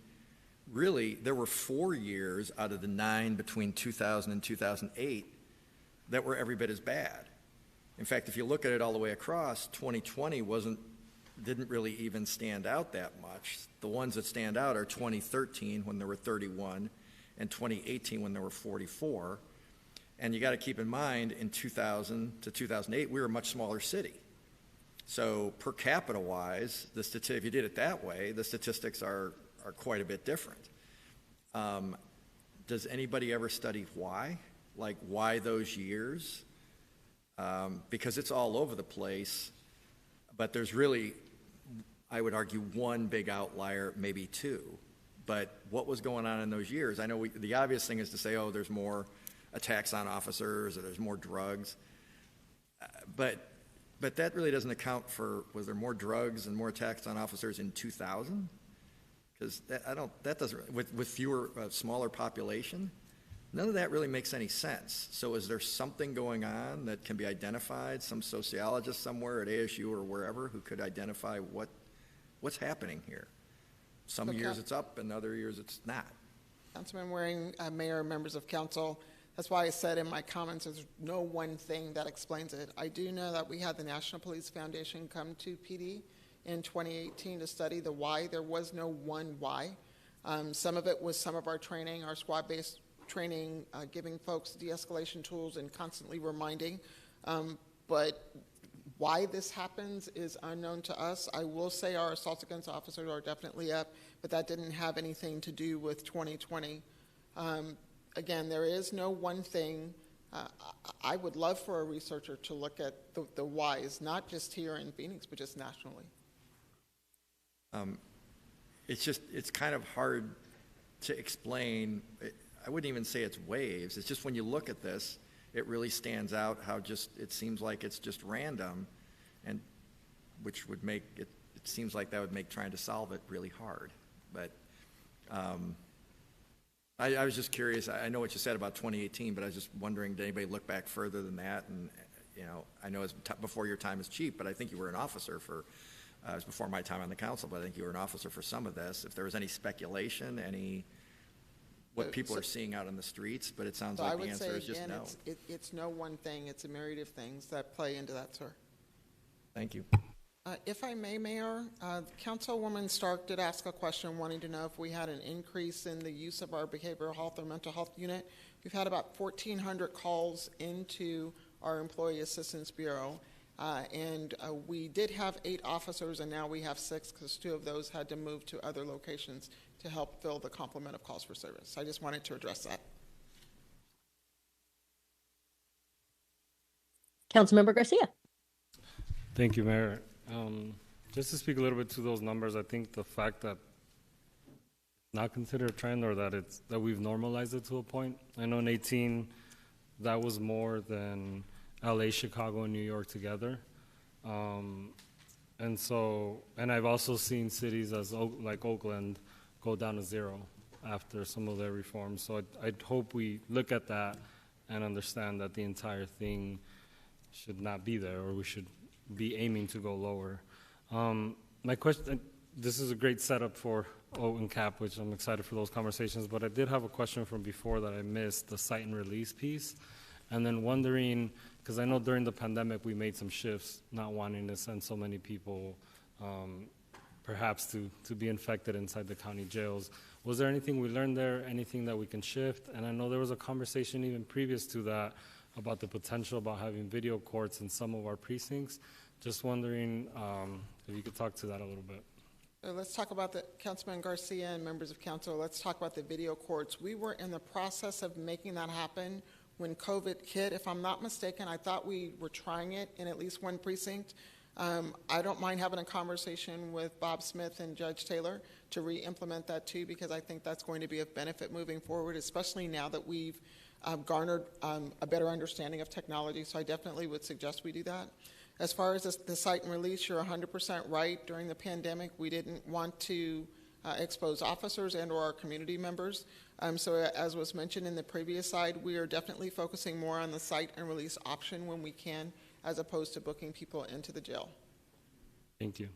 really, there were 4 years out of the 9 between 2000 and 2008 that were every bit as bad. In fact, if you look at it all the way across, 2020 didn't really even stand out that much. The ones that stand out are 2013, when there were 31, and 2018, when there were 44. And you got to keep in mind, in 2000 to 2008, we were a much smaller city. So per capita wise, if you did it that way, the statistics are quite a bit different. Does anybody ever study why? Like, why those years? Because it's all over the place, but there's really, I would argue, one big outlier, maybe two. But what was going on in those years? I know the obvious thing is to say, oh, there's more attacks on officers or there's more drugs. But that really doesn't account for, was there more drugs and more attacks on officers in 2000? Because that doesn't, with fewer, smaller population, none of that really makes any sense. So is there something going on that can be identified, some sociologist somewhere at ASU or wherever who could identify what's happening here? Some Okay. years it's up and other years it's not. Councilman Waring, Mayor, members of council, that's why I said in my comments there's no one thing that explains it. I do know that we had the National Police Foundation come to PD in 2018 to study the why. There was no one why. Some of it was some of our training, our squad-based training, giving folks de-escalation tools and constantly reminding. But why this happens is unknown to us. I will say our assaults against officers are definitely up, but that didn't have anything to do with 2020. Again, there is no one thing. I would love for a researcher to look at the whys, not just here in Phoenix, but just nationally. It's kind of hard to explain. I wouldn't even say it's waves. It's just when you look at this, it really stands out how it seems like it's just random, and which would make it seems like that would make trying to solve it really hard. But I was just curious. I know what you said about 2018, but I was just wondering, did anybody look back further than that? And, I know it's before your time as chief, but I think you were an officer for, it was before my time on the council, but I think you were an officer for some of this. If there was any speculation, what people are seeing out on the streets, but it sounds like the answer is just no. It's no one thing. It's a myriad of things that play into that, sir. Thank you. If I may, Mayor, Councilwoman Stark did ask a question wanting to know if we had an increase in the use of our behavioral health or mental health unit. We've had about 1,400 calls into our Employee Assistance Bureau, and we did have 8 officers, and now we have 6 because 2 of those had to move to other locations to help fill the complement of calls for service. I just wanted to address that. Councilmember Garcia. Thank you, Mayor. Just to speak a little bit to those numbers, I think the fact that not considered a trend or that we've normalized it to a point. I know in 18, that was more than LA, Chicago, and New York together. And I've also seen cities like Oakland go down to 0 after some of their reforms. So I'd hope we look at that and understand that the entire thing should not be there, or we should be aiming to go lower. My question, this is a great setup for O and CAP, which I'm excited for those conversations, but I did have a question from before that I missed, the cite and release piece. And then wondering, because I know during the pandemic we made some shifts, not wanting to send so many people perhaps to be infected inside the county jails. Was there anything we learned there, anything that we can shift? And I know there was a conversation even previous to that about the potential about having video courts in some of our precincts. Just wondering if you could talk to that a little bit. Let's talk about the Councilman Garcia and members of council. Let's talk about the video courts. We were in the process of making that happen when COVID hit. If I'm not mistaken, I thought we were trying it in at least one precinct. I don't mind having a conversation with Bob Smith and Judge Taylor to re-implement that too, because I think that's going to be of benefit moving forward, especially now that we've garnered a better understanding of technology. So I definitely would suggest we do that. As far as the cite and release, you're 100% right. During the pandemic, we didn't want to expose officers and or our community members. So as was mentioned in the previous slide, we are definitely focusing more on the cite and release option when we can, as opposed to booking people into the jail. Thank you.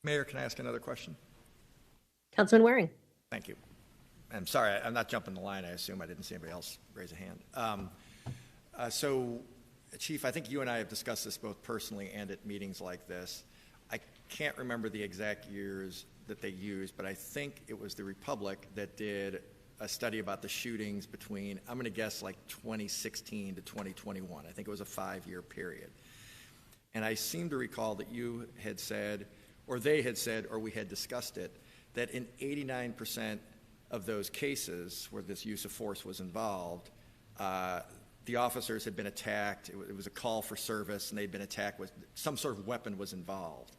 Mayor, can I ask another question? Councilman Waring. Thank you. I'm sorry, I'm not jumping the line. I assume I didn't see anybody else raise a hand. So, Chief, I think you and I have discussed this both personally and at meetings like this. I can't remember the exact years that they used, but I think it was the Republic that did a study about the shootings between, I'm going to guess, like 2016 to 2021. I think it was a 5-year period. And I seem to recall that you had said, or they had said, or we had discussed it, that in 89% of those cases where this use of force was involved, the officers had been attacked. It was a call for service, and they'd been attacked with some sort of weapon was involved.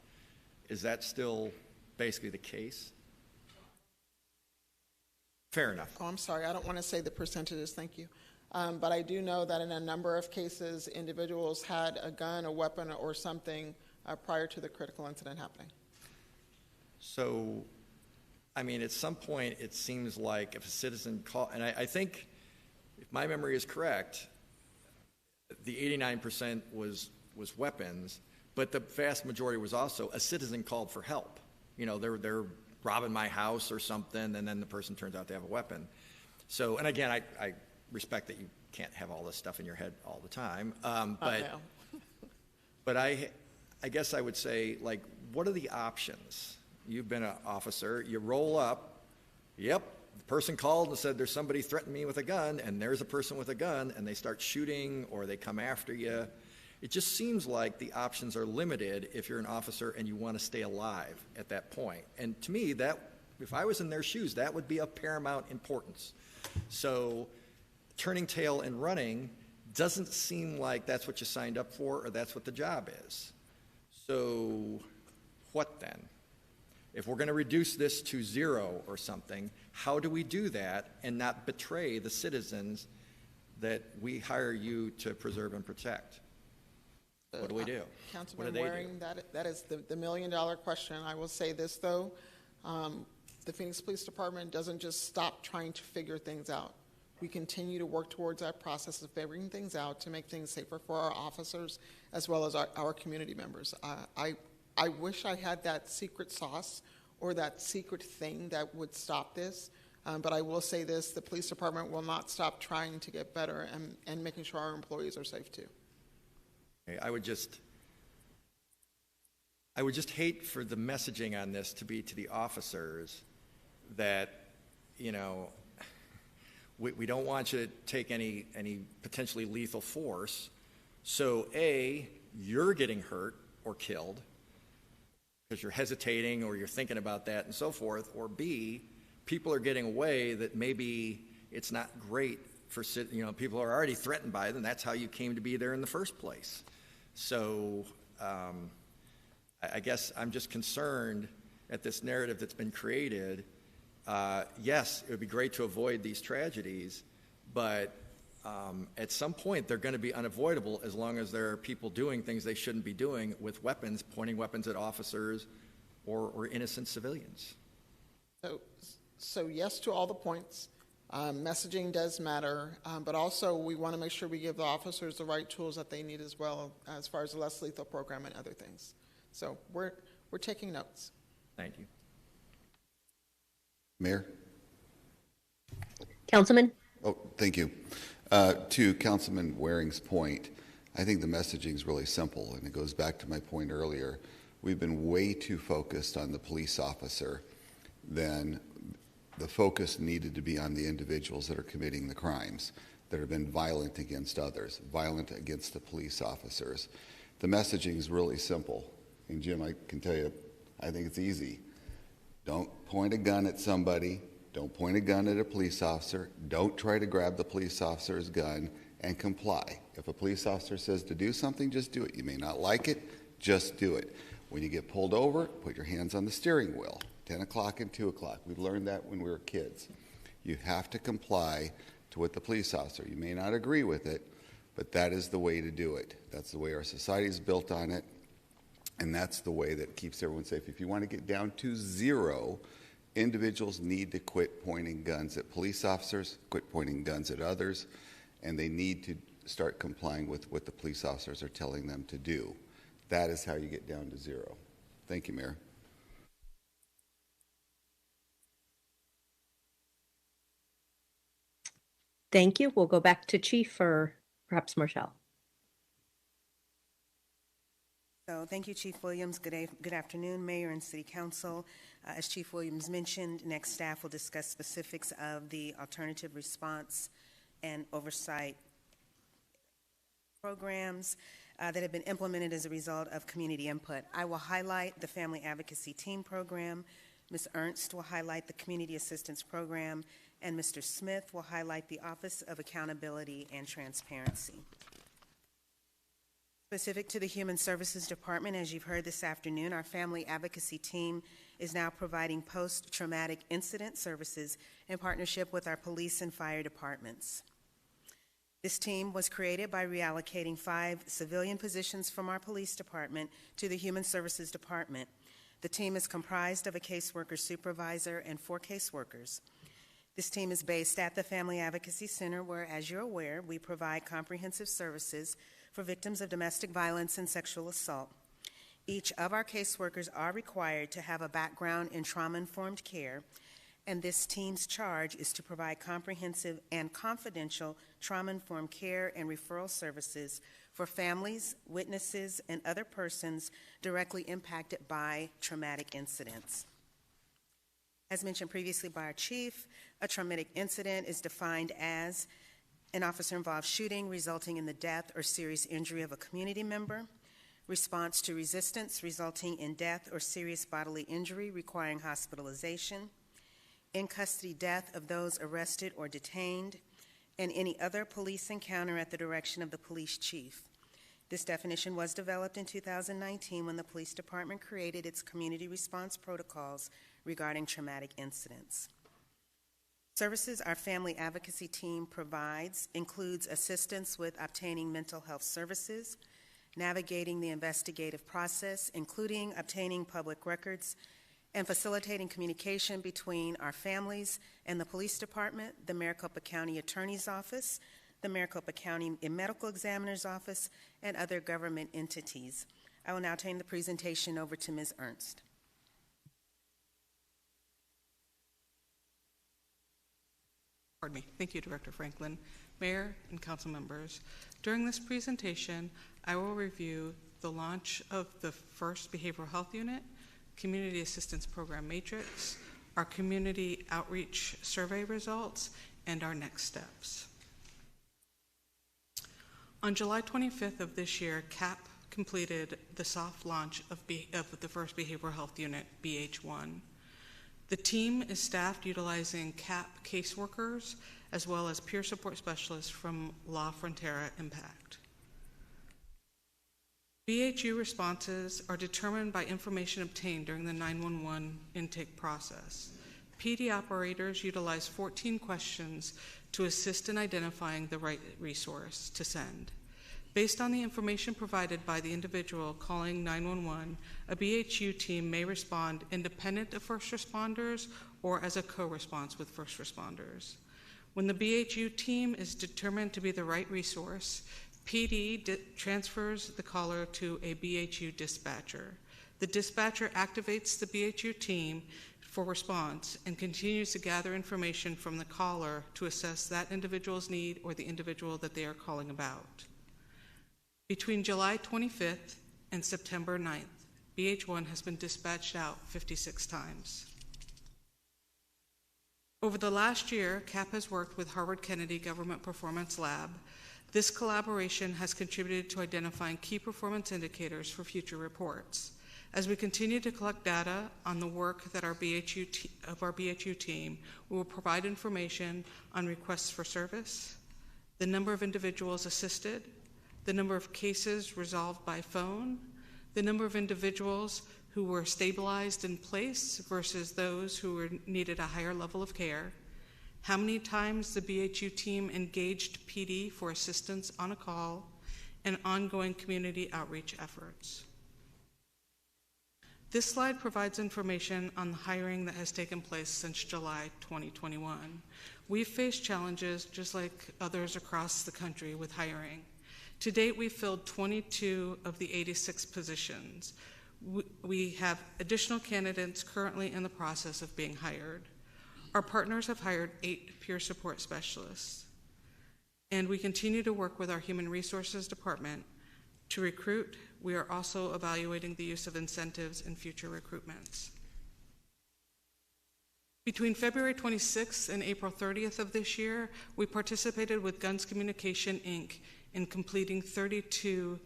Is that still basically the case? Fair enough. Oh, I'm sorry, I don't want to say the percentages, thank you. But I do know that in a number of cases, individuals had a gun, a weapon, or something prior to the critical incident happening. So, I mean, at some point, it seems like if a citizen and I think, if my memory is correct, the 89% was weapons, but the vast majority was also a citizen called for help. You know, they're robbing my house or something, and then the person turns out to have a weapon. So, and again, I respect that you can't have all this stuff in your head all the time, but I guess I would say, like, what are the options? You've been an officer, you roll up, yep, the person called and said there's somebody threatening me with a gun, and there's a person with a gun, and they start shooting or they come after you. It just seems like the options are limited if you're an officer and you want to stay alive at that point. And to me, that, if I was in their shoes, that would be of paramount importance. So turning tail and running doesn't seem like that's what you signed up for or that's what the job is. So what then? If we're going to reduce this to 0 or something, how do we do that and not betray the citizens that we hire you to preserve and protect? What do we do? Councilman Waring, that is the million-dollar question. I will say this, though. The Phoenix Police Department doesn't just stop trying to figure things out. We continue to work towards that process of figuring things out to make things safer for our officers as well as our community members. I wish I had that secret sauce or that secret thing that would stop this, but I will say this, the police department will not stop trying to get better and making sure our employees are safe too. I would just hate for the messaging on this to be to the officers that, you know, we don't want you to take any potentially lethal force. So A, you're getting hurt or killed because you're hesitating or you're thinking about that and so forth, or B, people are getting away that maybe it's not great for, you know, people are already threatened by them. That's how you came to be there in the first place. So I guess I'm just concerned at this narrative that's been created. Yes, it would be great to avoid these tragedies, but at some point they're going to be unavoidable as long as there are people doing things they shouldn't be doing with weapons, pointing weapons at officers or innocent civilians. So yes to all the points. Messaging does matter, but also we want to make sure we give the officers the right tools that they need as well, as far as the less lethal program and other things. So we're taking notes. Thank you. Mayor? Councilman? Oh, thank you. To Councilman Waring's point, I think the messaging is really simple, and it goes back to my point earlier. We've been way too focused on the police officer than the focus needed to be on the individuals that are committing the crimes, that have been violent against others, violent against the police officers. The messaging is really simple. And Jim, I can tell you, I think it's easy. Don't point a gun at somebody. Don't point a gun at a police officer. Don't try to grab the police officer's gun, and comply. If a police officer says to do something, just do it. You may not like it, just do it. When you get pulled over, put your hands on the steering wheel. 10 o'clock and 2 o'clock. We learned that when we were kids. You have to comply to what the police officer. You may not agree with it, but that is the way to do it. That's the way our society is built on it, and that's the way that keeps everyone safe. If you want to get down to 0, individuals need to quit pointing guns at police officers, quit pointing guns at others, and they need to start complying with what the police officers are telling them to do. That is how you get down to 0. Thank you, Mayor. Thank you. We'll go back to Chief or perhaps Marshall. So thank you, Chief Williams. Good afternoon, Mayor and City Council. As Chief Williams mentioned, next staff will discuss specifics of the alternative response and oversight programs that have been implemented as a result of community input. I will highlight the Family Advocacy Team Program. Ms. Ernst will highlight the Community Assistance Program, and Mr. Smith will highlight the Office of Accountability and Transparency. Specific to the Human Services Department, as you've heard this afternoon, our family advocacy team is now providing post-traumatic incident services in partnership with our police and fire departments. This team was created by reallocating 5 civilian positions from our police department to the Human Services Department. The team is comprised of a caseworker supervisor and 4 caseworkers. This team is based at the Family Advocacy Center where, as you're aware, we provide comprehensive services for victims of domestic violence and sexual assault. Each of our caseworkers are required to have a background in trauma-informed care, and this team's charge is to provide comprehensive and confidential trauma-informed care and referral services for families, witnesses, and other persons directly impacted by traumatic incidents. As mentioned previously by our chief, a traumatic incident is defined as an officer-involved shooting resulting in the death or serious injury of a community member, response to resistance resulting in death or serious bodily injury requiring hospitalization, in custody death of those arrested or detained, and any other police encounter at the direction of the police chief. This definition was developed in 2019 when the police department created its community response protocols regarding traumatic incidents. Services our family advocacy team provides includes assistance with obtaining mental health services, navigating the investigative process, including obtaining public records, and facilitating communication between our families and the police department, the Maricopa County Attorney's Office, the Maricopa County Medical Examiner's Office, and other government entities. I will now turn the presentation over to Ms. Ernst. Pardon me. Thank you, Director Franklin, Mayor, and Council members. During this presentation, I will review the launch of the first Behavioral Health Unit, Community Assistance Program Matrix, our Community Outreach Survey results, and our next steps. On July 25th of this year, CAP completed the soft launch of the first Behavioral Health Unit, BH1. The team is staffed utilizing CAP caseworkers as well as peer support specialists from La Frontera Impact. BHU responses are determined by information obtained during the 911 intake process. PD operators utilize 14 questions to assist in identifying the right resource to send. Based on the information provided by the individual calling 911, a BHU team may respond independent of first responders or as a co-response with first responders. When the BHU team is determined to be the right resource, PD transfers the caller to a BHU dispatcher. The dispatcher activates the BHU team for response and continues to gather information from the caller to assess that individual's need or the individual that they are calling about. Between July 25th and September 9th, BH1 has been dispatched out 56 times. Over the last year, CAP has worked with Harvard Kennedy Government Performance Lab. This collaboration has contributed to identifying key performance indicators for future reports. As we continue to collect data on the work that our BHU team, we will provide information on requests for service, the number of individuals assisted, the number of cases resolved by phone, the number of individuals who were stabilized in place versus those who needed a higher level of care, how many times the BHU team engaged PD for assistance on a call, and ongoing community outreach efforts. This slide provides information on the hiring that has taken place since July 2021. We've faced challenges just like others across the country with hiring. To date, we've filled 22 of the 86 positions. We have additional candidates currently in the process of being hired. Our partners have hired 8 peer support specialists. And we continue to work with our Human Resources Department to recruit. We are also evaluating the use of incentives in future recruitments. Between February 26th and April 30th of this year, we participated with Guns Communication, Inc. in completing 32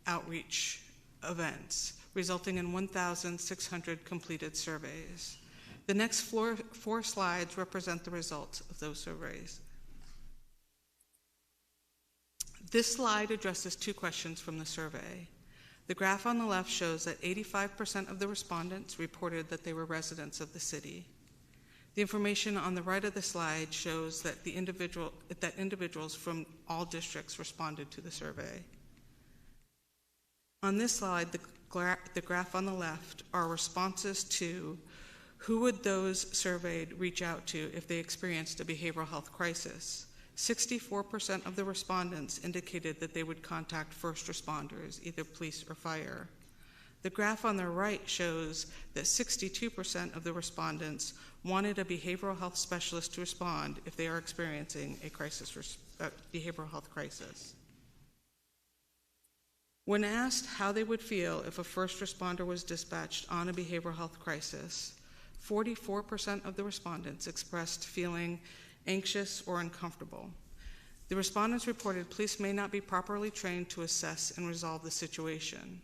outreach events, resulting in 1,600 completed surveys. The next 4 slides represent the results of those surveys. This slide addresses 2 questions from the survey. The graph on the left shows that 85% of the respondents reported that they were residents of the city. The information on the right of the slide shows that individuals from all districts responded to the survey. On this slide, the graph on the left are responses to who would those surveyed reach out to if they experienced a behavioral health crisis. 64% of the respondents indicated that they would contact first responders, either police or fire. The graph on the right shows that 62% of the respondents wanted a behavioral health specialist to respond if they are experiencing a behavioral health crisis. When asked how they would feel if a first responder was dispatched on a behavioral health crisis, 44% of the respondents expressed feeling anxious or uncomfortable. The respondents reported police may not be properly trained to assess and resolve the situation.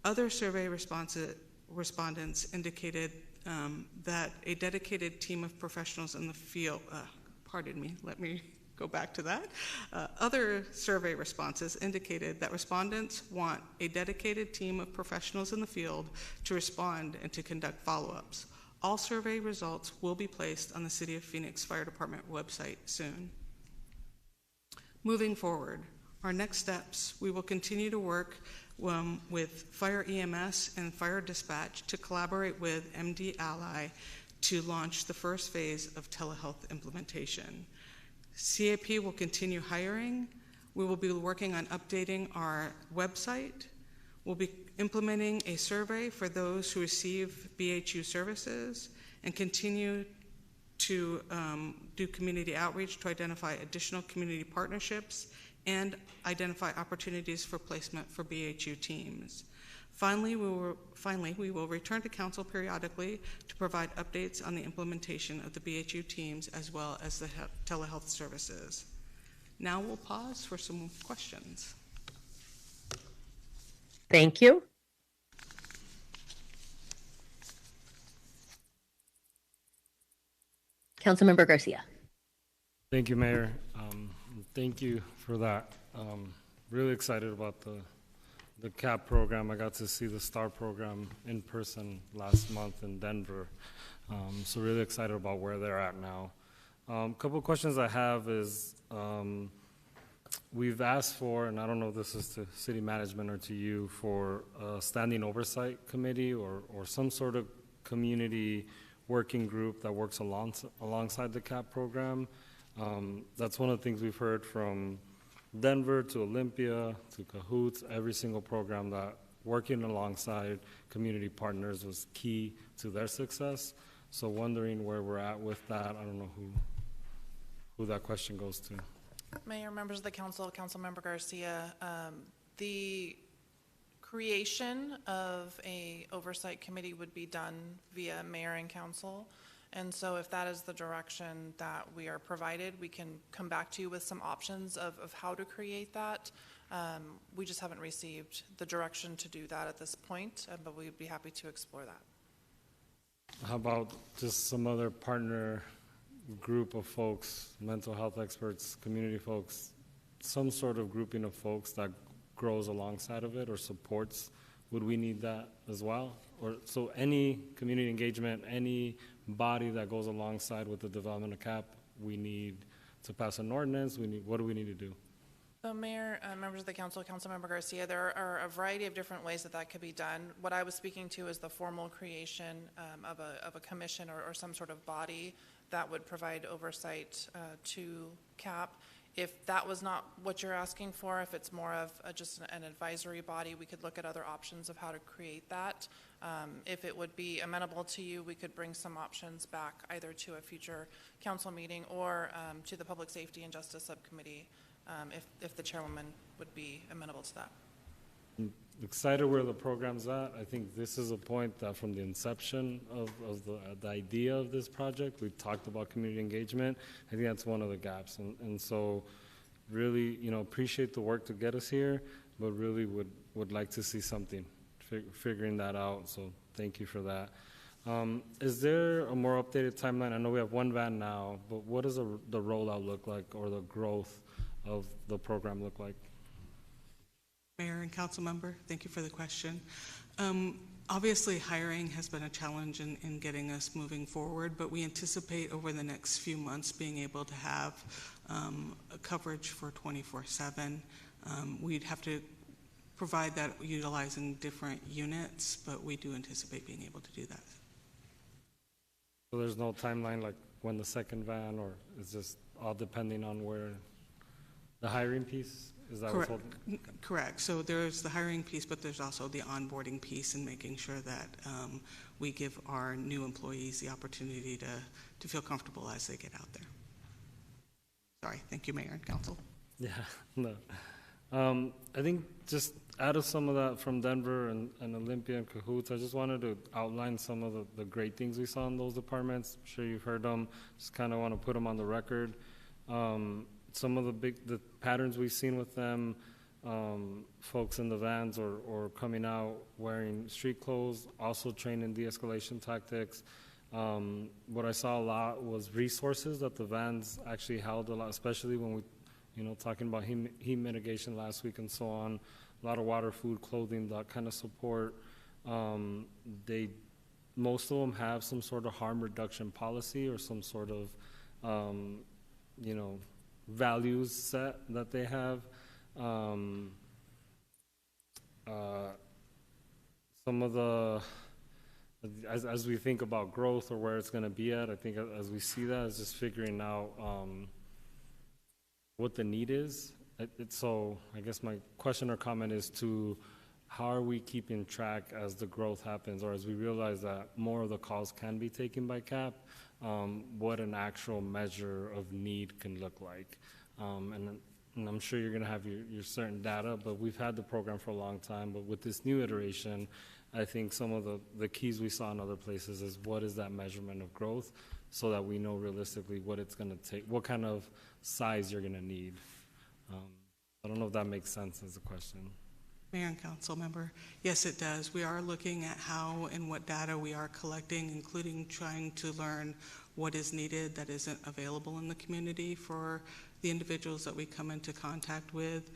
Other survey respondents indicated that a dedicated team of professionals in the field, let me go back to that. Other survey responses indicated that respondents want a dedicated team of professionals in the field to respond and to conduct follow-ups. All survey results will be placed on the City of Phoenix Fire Department website soon. Moving forward, our next steps, we will continue to work with Fire EMS and Fire Dispatch to collaborate with MD Ally to launch the first phase of telehealth implementation. CAP will continue hiring. We will be working on updating our website. We'll be implementing a survey for those who receive BHU services and continue to do community outreach to identify additional community partnerships and identify opportunities for placement for BHU teams. Finally, we will return to council periodically to provide updates on the implementation of the BHU teams as well as the telehealth services. Now we'll pause for some questions. Thank you. Councilmember Garcia. Thank you, Mayor. Thank you for that. Really excited about the CAP program. I got to see the STAR program in person last month in Denver. So really excited about where they're at now. A couple of questions I have is, we've asked for, and I don't know if this is to city management or to you, for a standing oversight committee or some sort of community working group that works alongside the CAP program. That's one of the things we've heard from Denver to Olympia to Cahoots, every single program that working alongside community partners was key to their success. So wondering where we're at with that. I don't know who that question goes to. Mayor, members of the council, Councilmember Garcia, the creation of a oversight committee would be done via mayor and council. And so if that is the direction that we are provided, we can come back to you with some options of how to create that. We just haven't received the direction to do that at this point, but we'd be happy to explore that. How about just some other partner group of folks, mental health experts, community folks, some sort of grouping of folks that grows alongside of it or supports? Would we need that as well? Or so any community engagement, any body that goes alongside with the development of CAP, we need to pass an ordinance. What do we need to do? So Mayor, members of the council, Councilmember Garcia, there are a variety of different ways that could be done. What I was speaking to is the formal creation of a commission or some sort of body that would provide oversight to CAP. If that was not what you're asking for, if it's more of just an advisory body, we could look at other options of how to create that. If it would be amenable to you, we could bring some options back either to a future council meeting or to the Public Safety and Justice Subcommittee if the chairwoman would be amenable to that. I'm excited where the program's at. I think this is a point that from the inception of the idea of this project, we've talked about community engagement. I think that's one of the gaps. And so really, appreciate the work to get us here, but really would like to see something figuring that out. So thank you for that. Is there a more updated timeline? I know we have one van now, but what does the rollout look like or the growth of the program look like? Mayor and council member, thank you for the question. Obviously, hiring has been a challenge in getting us moving forward, but we anticipate over the next few months being able to have a coverage for 24/7. We'd have to provide that utilizing different units, but we do anticipate being able to do that. So there's no timeline like when the second van, or it's just all depending on where the hiring piece? Is that Correct. what's Correct. So there's the hiring piece, but there's also the onboarding piece and making sure that we give our new employees the opportunity to feel comfortable as they get out there. Sorry. Thank you, Mayor and Council. Yeah, no. I think just out of some of that from Denver and Olympia and Cahoots, I just wanted to outline some of the great things we saw in those departments. I'm sure you've heard them. Just kind of want to put them on the record. Some of the patterns we've seen with them, folks in the vans or coming out wearing street clothes, also trained in de-escalation tactics. What I saw a lot was resources that the vans actually held a lot, especially when we, talking about heat mitigation last week and so on. A lot of water, food, clothing, that kind of support. Most of them have some sort of harm reduction policy or some sort of, values set that they have. Some of the, as we think about growth or where it's going to be at, I think as we see that, is just figuring out what the need is. So I guess my question or comment is to how are we keeping track as the growth happens, or as we realize that more of the calls can be taken by CAP, what an actual measure of need can look like. And I'm sure you're going to have your certain data, but we've had the program for a long time. But with this new iteration, I think some of the keys we saw in other places is what is that measurement of growth, so that we know realistically what it's going to take, what kind of size you're going to need. I don't know if that makes sense as a question. Mayor and Council member, yes, it does. We are looking at how and what data we are collecting, including trying to learn what is needed that isn't available in the community for the individuals that we come into contact with.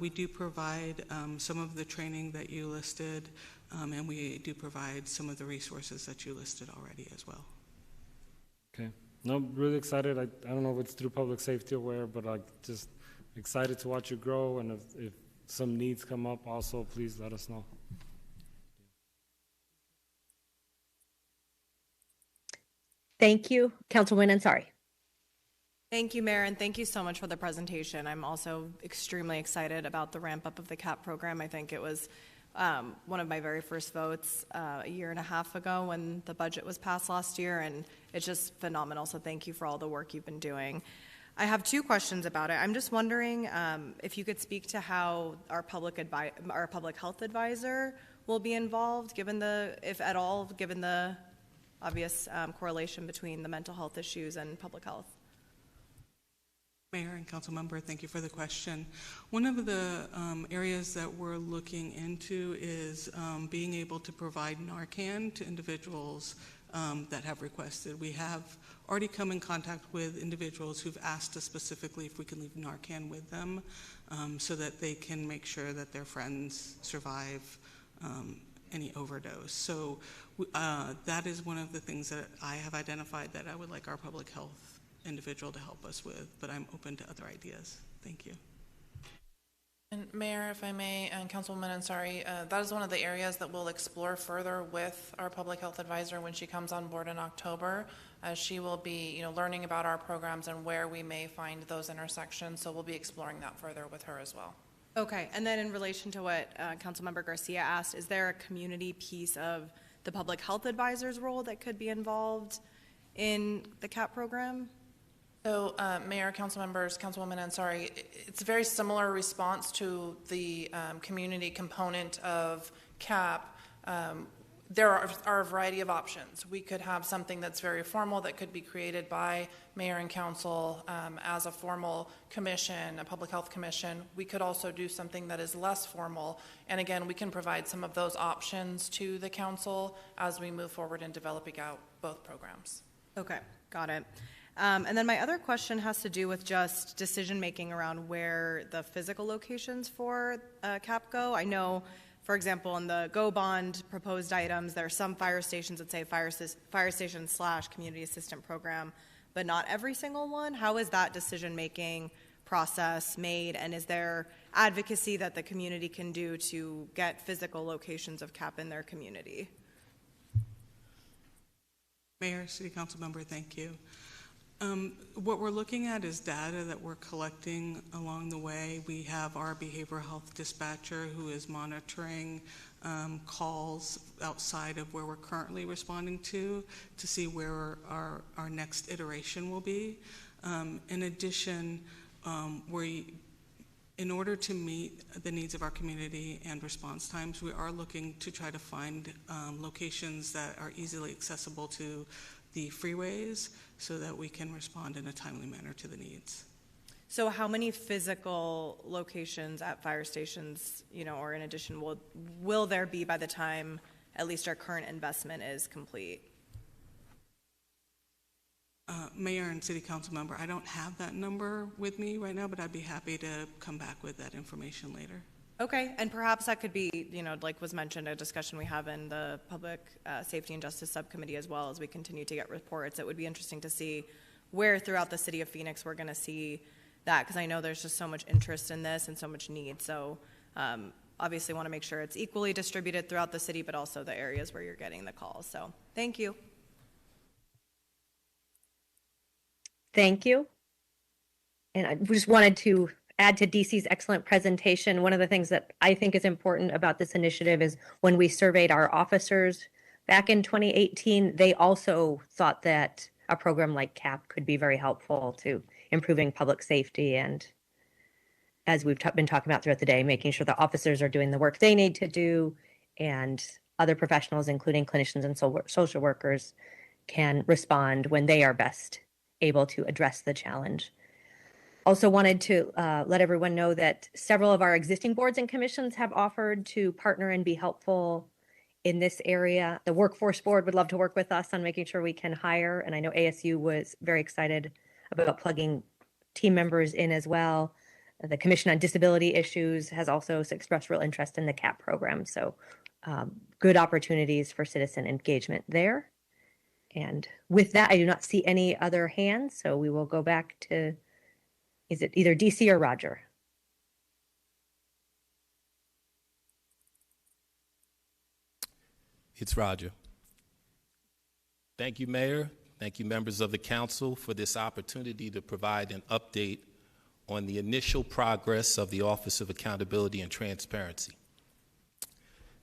We do provide some of the training that you listed, and we do provide some of the resources that you listed already as well. Okay. No, really excited. I don't know if it's through public safety or where, but I'm just excited to watch you grow, and if some needs come up also, please let us know. Thank you, Councilwoman Ansari. Thank you, Mayor, and thank you so much for the presentation. I'm also extremely excited about the ramp up of the CAP program. I think it was one of my very first votes a year and a half ago when the budget was passed last year, and it's just phenomenal. So thank you for all the work you've been doing. I have two questions about it. I'm just wondering if you could speak to how our public health advisor will be involved, if at all, given the obvious correlation between the mental health issues and public health. Mayor and Council member, thank you for the question. One of the areas that we're looking into is being able to provide Narcan to individuals that have requested. We have already come in contact with individuals who've asked us specifically if we can leave Narcan with them so that they can make sure that their friends survive any overdose. So that is one of the things that I have identified that I would like our public health individual to help us with, but I'm open to other ideas. Thank you. And Mayor, if I may, and Councilwoman Ansari, that is one of the areas that we'll explore further with our public health advisor when she comes on board in October, as she will be, learning about our programs and where we may find those intersections. So we'll be exploring that further with her as well. Okay, and then in relation to what Councilmember Garcia asked, is there a community piece of the public health advisor's role that could be involved in the CAP program? So, Mayor, council members, Councilwoman Ansari, it's a very similar response to the community component of CAP. There are a variety of options. We could have something that's very formal that could be created by mayor and council as a formal commission, a public health commission. We could also do something that is less formal. And again, we can provide some of those options to the council as we move forward in developing out both programs. Okay, got it. And then my other question has to do with just decision-making around where the physical locations for CAP go. I know, for example, in the GO bond proposed items, there are some fire stations that say fire station / community assistant program, but not every single one. How is that decision-making process made, and is there advocacy that the community can do to get physical locations of CAP in their community? Mayor, City Council Member, thank you. What we're looking at is data that we're collecting along the way. We have our behavioral health dispatcher who is monitoring calls outside of where we're currently responding to see where our next iteration will be. In addition, in order to meet the needs of our community and response times, we are looking to try to find locations that are easily accessible to the freeways so that we can respond in a timely manner to the needs. So how many physical locations at fire stations, or in addition, will there be by the time at least our current investment is complete? Mayor and City Council Member, I don't have that number with me right now, but I'd be happy to come back with that information later. Okay, and perhaps that could be, like was mentioned, a discussion we have in the Public Safety and Justice Subcommittee as well as we continue to get reports. It would be interesting to see where throughout the city of Phoenix we're going to see that, because I know there's just so much interest in this and so much need. So obviously want to make sure it's equally distributed throughout the city, but also the areas where you're getting the calls. So thank you. Thank you. And I just wanted to add to DC's excellent presentation. One of the things that I think is important about this initiative is when we surveyed our officers back in 2018, they also thought that a program like CAP could be very helpful to improving public safety. And as we've been talking about throughout the day, making sure the officers are doing the work they need to do and other professionals, including clinicians and social workers, can respond when they are best able to address the challenge. Also wanted to let everyone know that several of our existing boards and commissions have offered to partner and be helpful in this area. The Workforce Board would love to work with us on making sure we can hire, and I know ASU was very excited about plugging team members in as well. The Commission on Disability Issues has also expressed real interest in the CAP program, so good opportunities for citizen engagement there. And with that, I do not see any other hands, so we will go back to, is it either DC or Roger? It's Roger. Thank you, Mayor. Thank you, members of the council, for this opportunity to provide an update on the initial progress of the Office of Accountability and Transparency.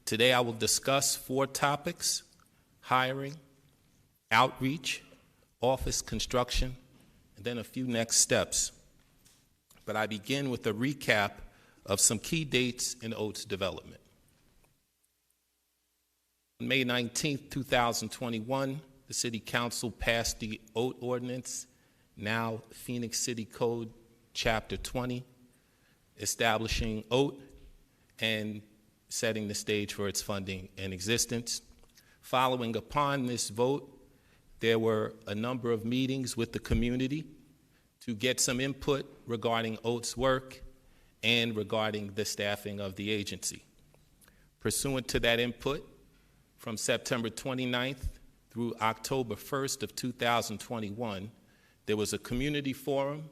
Today, I will discuss 4 topics: hiring, outreach, office construction, and then a few next steps. But I begin with a recap of some key dates in OAT's development. On May 19, 2021, the City Council passed the OAT Ordinance, now Phoenix City Code, Chapter 20, establishing OAT and setting the stage for its funding and existence. Following upon this vote, there were a number of meetings with the community to get some input regarding OAT's work and regarding the staffing of the agency. Pursuant to that input, from September 29th through October 1st of 2021, there was a community forum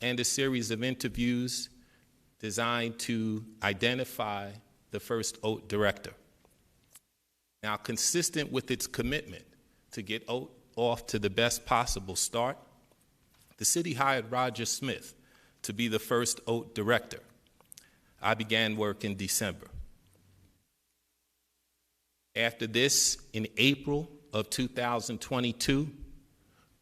and a series of interviews designed to identify the first OAT director. Now, consistent with its commitment to get OAT off to the best possible start, the city hired Roger Smith to be the first OAT director. I began work in December. After this, in April of 2022,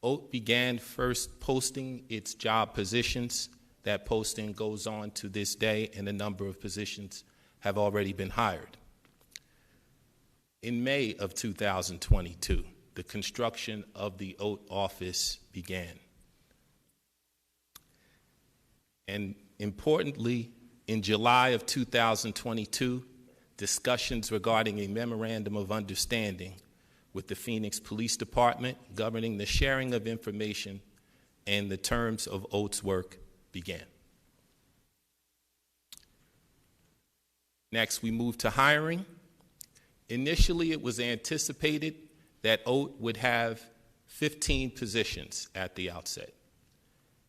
OAT began first posting its job positions. That posting goes on to this day, and a number of positions have already been hired. In May of 2022, the construction of the OAT office began. And importantly, in July of 2022, discussions regarding a memorandum of understanding with the Phoenix Police Department governing the sharing of information and the terms of OAT's work began. Next, we move to hiring. Initially, it was anticipated that OAT would have 15 positions at the outset.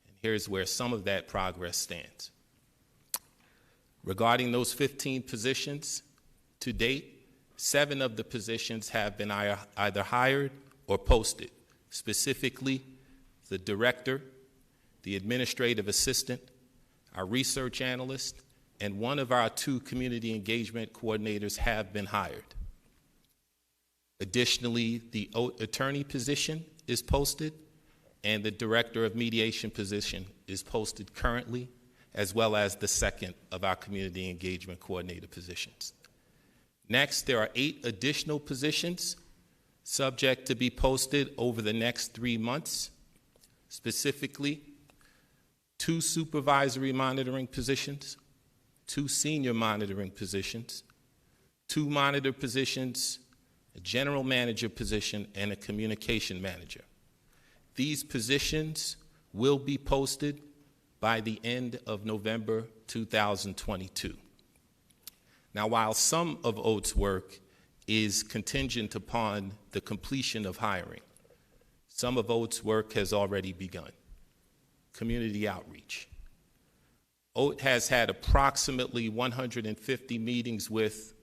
And here's where some of that progress stands. Regarding those 15 positions, to date, 7 of the positions have been either hired or posted, specifically the director, the administrative assistant, our research analyst, and one of our 2 community engagement coordinators have been hired. Additionally, the OAT attorney position is posted, and the director of mediation position is posted currently, as well as the second of our community engagement coordinator positions. Next, there are 8 additional positions subject to be posted over the next 3 months, specifically 2 supervisory monitoring positions, 2 senior monitoring positions, 2 monitor positions, a general manager position, and a communication manager. These positions will be posted by the end of November 2022. Now, while some of OAT's work is contingent upon the completion of hiring, some of OAT's work has already begun. Community outreach. OAT has had approximately 150 meetings with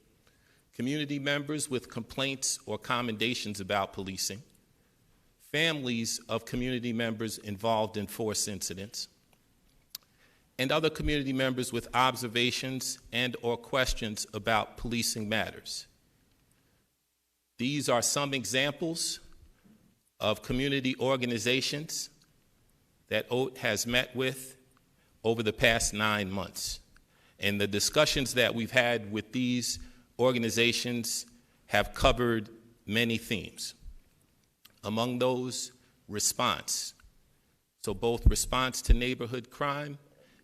community members with complaints or commendations about policing, families of community members involved in force incidents, and other community members with observations and or questions about policing matters. These are some examples of community organizations that OAT has met with over the past 9 months. And the discussions that we've had with these organizations have covered many themes. Among those, response. So both response to neighborhood crime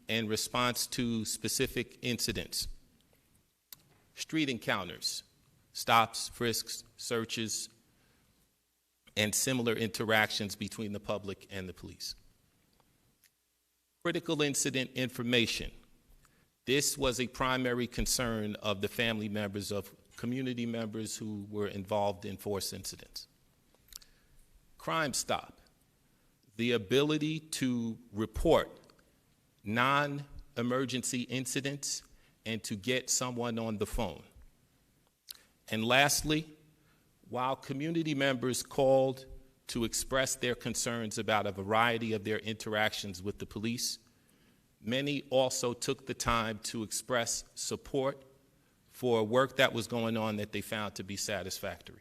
and response to specific incidents. Street encounters, stops, frisks, searches, and similar interactions between the public and the police. Critical incident information. This was a primary concern of the family members of community members who were involved in force incidents. Crime Stop, the ability to report non-emergency incidents and to get someone on the phone. And lastly, while community members called to express their concerns about a variety of their interactions with the police, many also took the time to express support for work that was going on that they found to be satisfactory.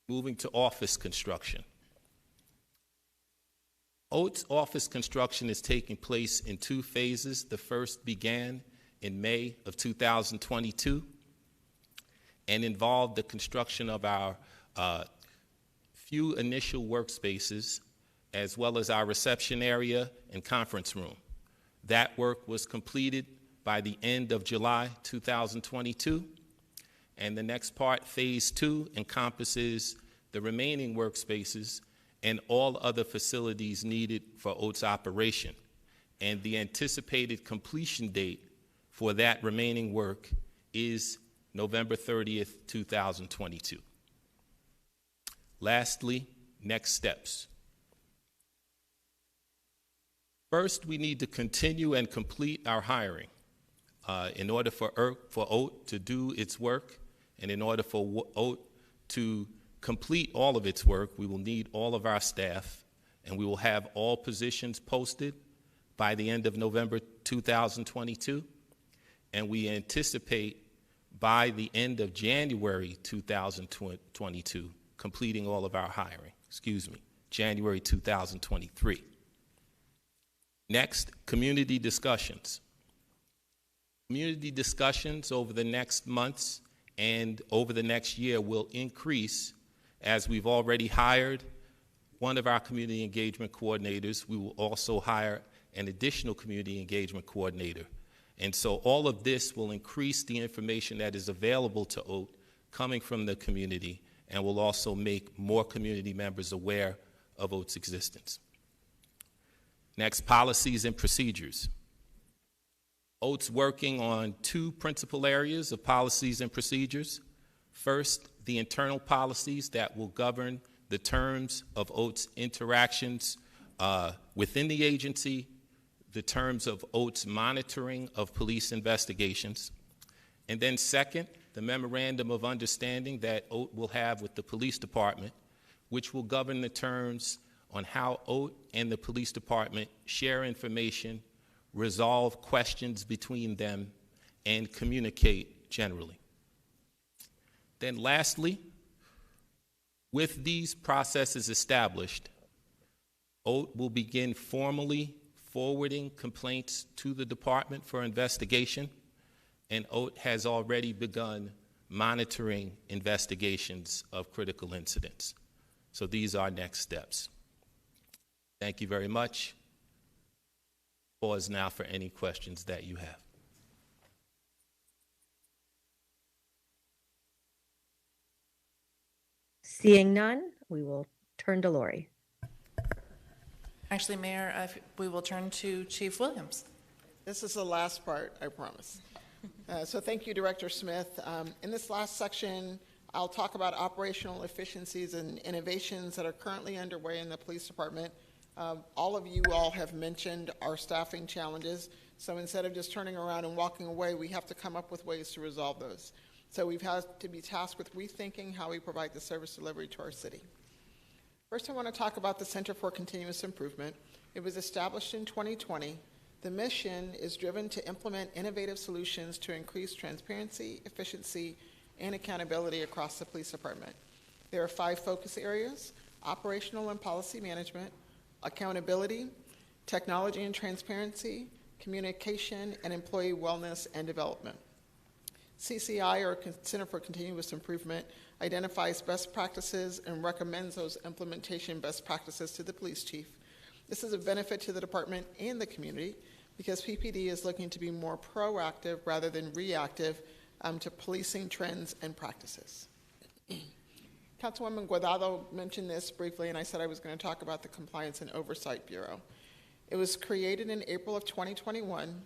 Moving to office construction. OAT's office construction is taking place in 2 phases. The first began in May of 2022 and involved the construction of our few initial workspaces, as well as our reception area and conference room. That work was completed by the end of July 2022, and the next part, phase 2, encompasses the remaining workspaces and all other facilities needed for OAT's operation. And the anticipated completion date for that remaining work is November 30th, 2022. Lastly, next steps. First, we need to continue and complete our hiring. In order for OAT to do its work, and in order for OAT to complete all of its work, we will need all of our staff, and we will have all positions posted by the end of November 2022, and we anticipate by the end of January 2022 completing all of our hiring, January 2023. Next, community discussions. Community discussions over the next months and over the next year will increase as we've already hired one of our community engagement coordinators. We will also hire an additional community engagement coordinator. And so all of this will increase the information that is available to OAT coming from the community and will also make more community members aware of OAT's existence. Next, policies and procedures. OAT's working on two principal areas of policies and procedures. First, the internal policies that will govern the terms of OAT's interactions within the agency, the terms of OAT's monitoring of police investigations. And then second, the memorandum of understanding that OAT will have with the police department, which will govern the terms on how OAT and the police department share information, resolve questions between them, and communicate generally. Then lastly, with these processes established, OAT will begin formally forwarding complaints to the Department for investigation, and OAT has already begun monitoring investigations of critical incidents. So these are next steps. Thank you very much. Pause now for any questions that you have. Seeing none, we will turn to Lori. Actually, Mayor, we will turn to Chief Williams. This is the last part, I promise. So thank you, Director Smith. In this last section, I'll talk about operational efficiencies and innovations that are currently underway in the police department. All of you all have mentioned our staffing challenges. So instead of just turning around and walking away, we have to come up with ways to resolve those. So we've had to be tasked with rethinking how we provide the service delivery to our city. First, I want to talk about the Center for Continuous Improvement. It was established in 2020. The mission is driven to implement innovative solutions to increase transparency, efficiency, and accountability across the police department. There are 5 focus areas: operational and policy management, accountability, technology and transparency, communication, and employee wellness and development. CCI, or Center for Continuous Improvement, identifies best practices and recommends those implementation best practices to the police chief. This is a benefit to the department and the community because PPD is looking to be more proactive rather than reactive to policing trends and practices. Councilwoman Guardado mentioned this briefly, and I said I was going to talk about the Compliance and Oversight Bureau. It was created in April of 2021,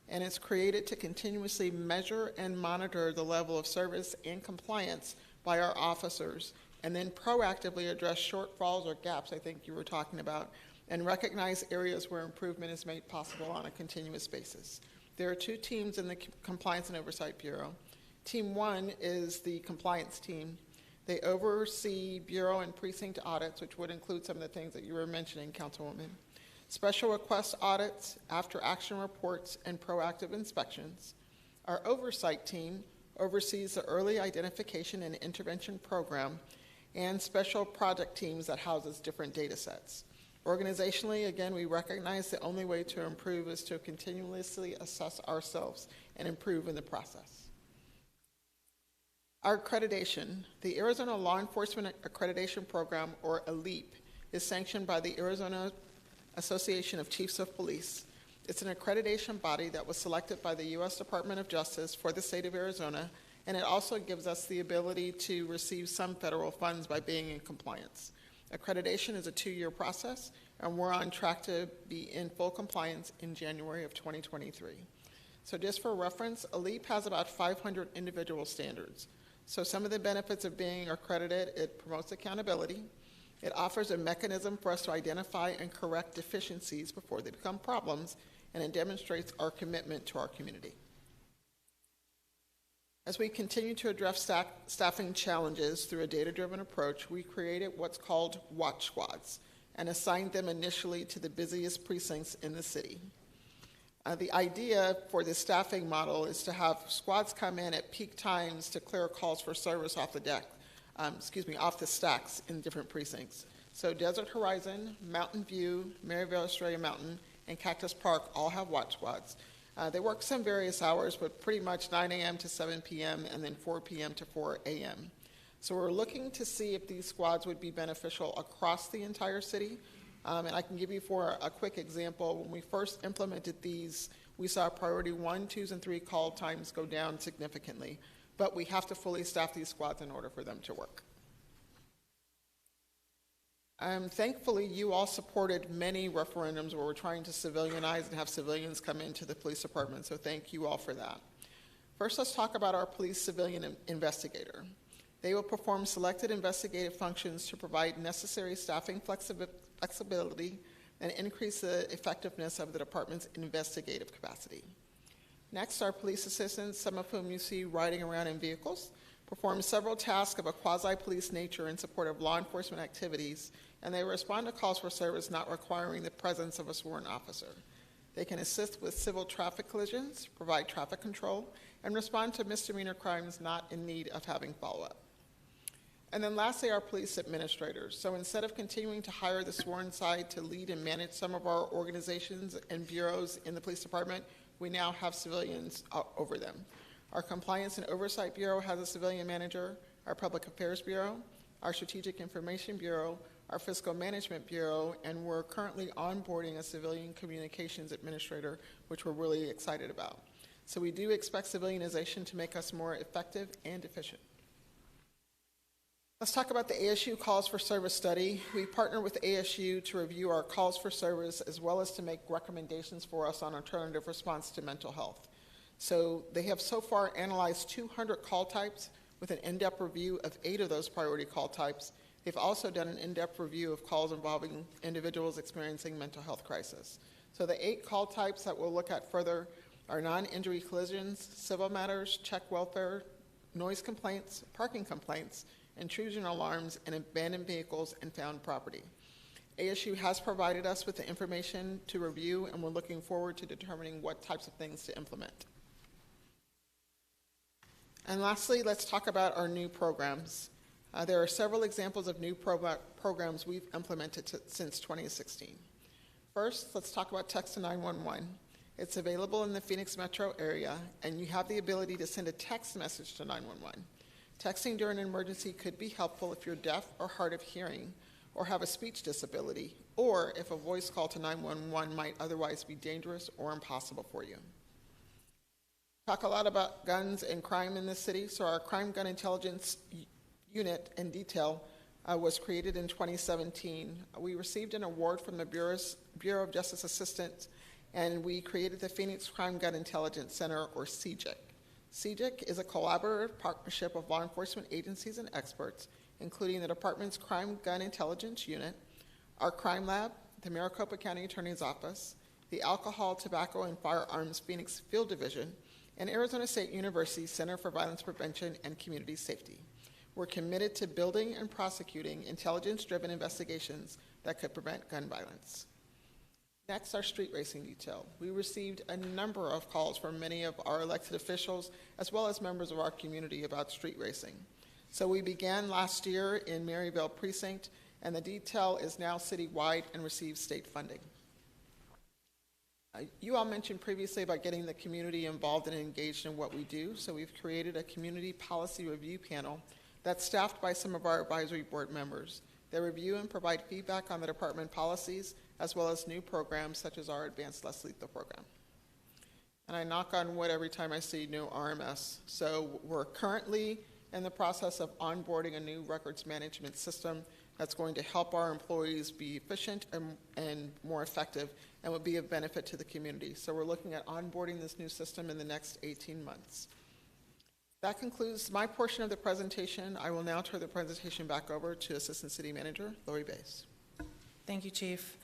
and it's created to continuously measure and monitor the level of service and compliance by our officers, and then proactively address shortfalls or gaps I think you were talking about, and recognize areas where improvement is made possible on a continuous basis. There are 2 teams in the Compliance and Oversight Bureau. Team 1 is the compliance team. They oversee bureau and precinct audits, which would include some of the things that you were mentioning, Councilwoman. Special request audits, after-action reports, and proactive inspections. Our oversight team oversees the early identification and intervention program and special project teams that houses different data sets. Organizationally, again, we recognize the only way to improve is to continuously assess ourselves and improve in the process. Our accreditation, the Arizona Law Enforcement Accreditation Program, or ALEAP, is sanctioned by the Arizona Association of Chiefs of Police. It's an accreditation body that was selected by the U.S. Department of Justice for the state of Arizona, and it also gives us the ability to receive some federal funds by being in compliance. Accreditation is a 2-year process, and we're on track to be in full compliance in January of 2023. So just for reference, ALEAP has about 500 individual standards. So some of the benefits of being accredited: it promotes accountability, it offers a mechanism for us to identify and correct deficiencies before they become problems, and it demonstrates our commitment to our community. As we continue to address staffing challenges through a data-driven approach, we created what's called watch squads and assigned them initially to the busiest precincts in the city. The idea for the staffing model is to have squads come in at peak times to clear calls for service off off the stacks in different precincts. So Desert Horizon, Mountain View, Maryville Australia Mountain, and Cactus Park all have watch squads. They work some various hours, but pretty much 9 a.m. to 7 p.m. and then 4 p.m. to 4 a.m. So we're looking to see if these squads would be beneficial across the entire city. And I can give you for a quick example. When we first implemented these, we saw priority 1, 2, and 3 call times go down significantly. But we have to fully staff these squads in order for them to work. Thankfully, you all supported many referendums where we're trying to civilianize and have civilians come into the police department, so thank you all for that. First, let's talk about our police civilian investigator. They will perform selected investigative functions to provide necessary staffing flexibility and increase the effectiveness of the department's investigative capacity. Next, our police assistants, some of whom you see riding around in vehicles, perform several tasks of a quasi-police nature in support of law enforcement activities, and they respond to calls for service not requiring the presence of a sworn officer. They can assist with civil traffic collisions, provide traffic control, and respond to misdemeanor crimes not in need of having follow-up. And then lastly, our police administrators. So instead of continuing to hire the sworn side to lead and manage some of our organizations and bureaus in the police department, we now have civilians over them. Our Compliance and Oversight Bureau has a civilian manager, our Public Affairs Bureau, our Strategic Information Bureau, our Fiscal Management Bureau, and we're currently onboarding a civilian communications administrator, which we're really excited about. So we do expect civilianization to make us more effective and efficient. Let's talk about the ASU Calls for Service study. We partner with ASU to review our calls for service as well as to make recommendations for us on alternative response to mental health. So they have so far analyzed 200 call types with an in-depth review of 8 of those priority call types. They've also done an in-depth review of calls involving individuals experiencing mental health crisis. So the 8 call types that we'll look at further are non-injury collisions, civil matters, check welfare, noise complaints, parking complaints, intrusion alarms, and abandoned vehicles and found property. ASU has provided us with the information to review, and we're looking forward to determining what types of things to implement. And lastly, let's talk about our new programs. There are several examples of new programs we've implemented since 2016. First, let's talk about Text to 911. It's available in the Phoenix metro area, and you have the ability to send a text message to 911. Texting during an emergency could be helpful if you're deaf or hard of hearing or have a speech disability, or if a voice call to 911 might otherwise be dangerous or impossible for you. Talk a lot about guns and crime in this city, so our Crime Gun Intelligence Unit and Detail was created in 2017. We received an award from the Bureau of Justice Assistance, and we created the Phoenix Crime Gun Intelligence Center, or CJIC. CJIC is a collaborative partnership of law enforcement agencies and experts, including the department's Crime Gun Intelligence Unit, our Crime Lab, the Maricopa County Attorney's Office, the Alcohol, Tobacco, and Firearms Phoenix Field Division, and Arizona State University Center for Violence Prevention and Community Safety. We're committed to building and prosecuting intelligence-driven investigations that could prevent gun violence. Next, our street racing detail. We received a number of calls from many of our elected officials as well as members of our community about street racing. So we began last year in Maryville Precinct, and the detail is now citywide and receives state funding. You all mentioned previously about getting the community involved and engaged in what we do, so we've created a community policy review panel that's staffed by some of our advisory board members. They review and provide feedback on the department policies as well as new programs such as our Advanced Less Lethal program. And I knock on wood every time I see new RMS. So we're currently in the process of onboarding a new records management system that's going to help our employees be efficient and more effective and would be of benefit to the community. So we're looking at onboarding this new system in the next 18 months. That concludes my portion of the presentation. I will now turn the presentation back over to Assistant City Manager Lori Bass. Thank you, Chief.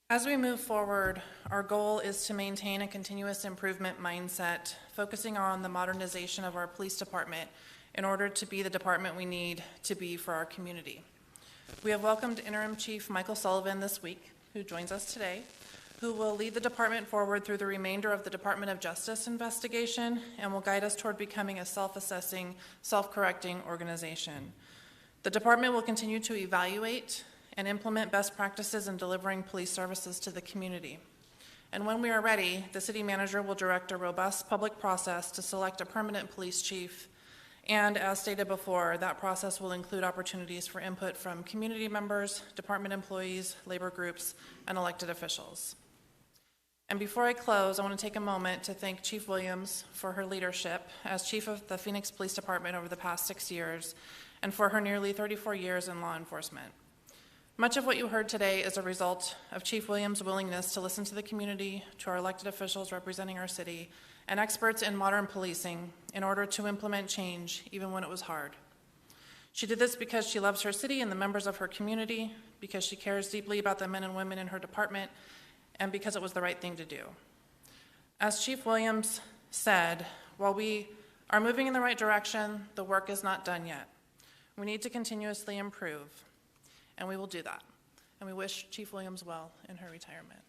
As we move forward, our goal is to maintain a continuous improvement mindset, focusing on the modernization of our police department in order to be the department we need to be for our community. We have welcomed Interim Chief Michael Sullivan this week, who joins us today, who will lead the department forward through the remainder of the Department of Justice investigation and will guide us toward becoming a self-assessing, self-correcting organization. The department will continue to evaluate and implement best practices in delivering police services to the community. And when we are ready, the city manager will direct a robust public process to select a permanent police chief. And as stated before, that process will include opportunities for input from community members, department employees, labor groups, and elected officials. And before I close, I want to take a moment to thank Chief Williams for her leadership as chief of the Phoenix Police Department over the past 6 years and for her nearly 34 years in law enforcement. Much of what you heard today is a result of Chief Williams' willingness to listen to the community, to our elected officials representing our city, and experts in modern policing in order to implement change even when it was hard. She did this because she loves her city and the members of her community, because she cares deeply about the men and women in her department, and because it was the right thing to do. As Chief Williams said, while we are moving in the right direction, the work is not done yet. We need to continuously improve, and we will do that. And we wish Chief Williams well in her retirement.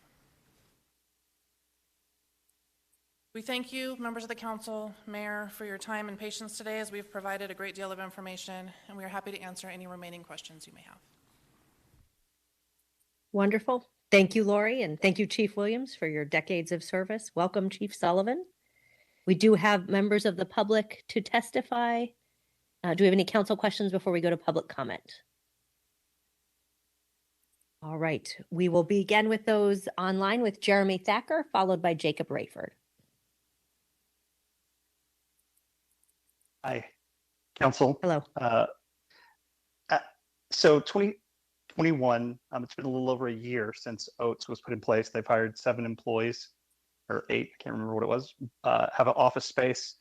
We thank you, members of the council, Mayor, for your time and patience today as we've provided a great deal of information, and we are happy to answer any remaining questions you may have. Wonderful. Thank you, Lori, and thank you, Chief Williams, for your decades of service. Welcome, Chief Sullivan. We do have members of the public to testify. Do we have any council questions before we go to public comment? All right, we will begin with those online with Jeremy Thacker, followed by Jacob Rayford. Hi, Council. Hello. So 2021, it's been a little over a year since OATS was put in place. They've hired 7 employees, or 8, I can't remember what it was, have an office space,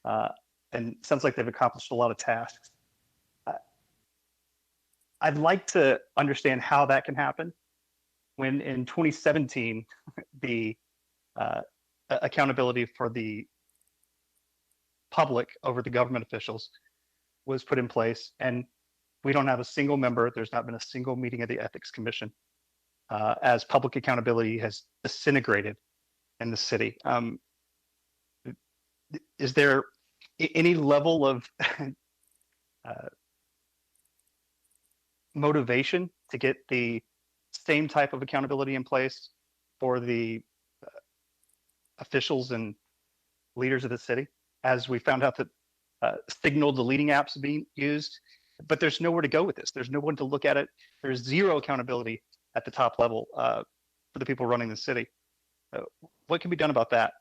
and it sounds like they've accomplished a lot of tasks. I'd like to understand how that can happen when in 2017, the accountability for the public over the government officials was put in place, and we don't have a single member. There's not been a single meeting of the Ethics Commission as public accountability has disintegrated in the city. Is there any level of motivation to get the same type of accountability in place for the officials and leaders of the city, as we found out that signal deleting apps are being used, but there's nowhere to go with this. There's no one to look at it. There's zero accountability at the top level for the people running the city. What can be done about that?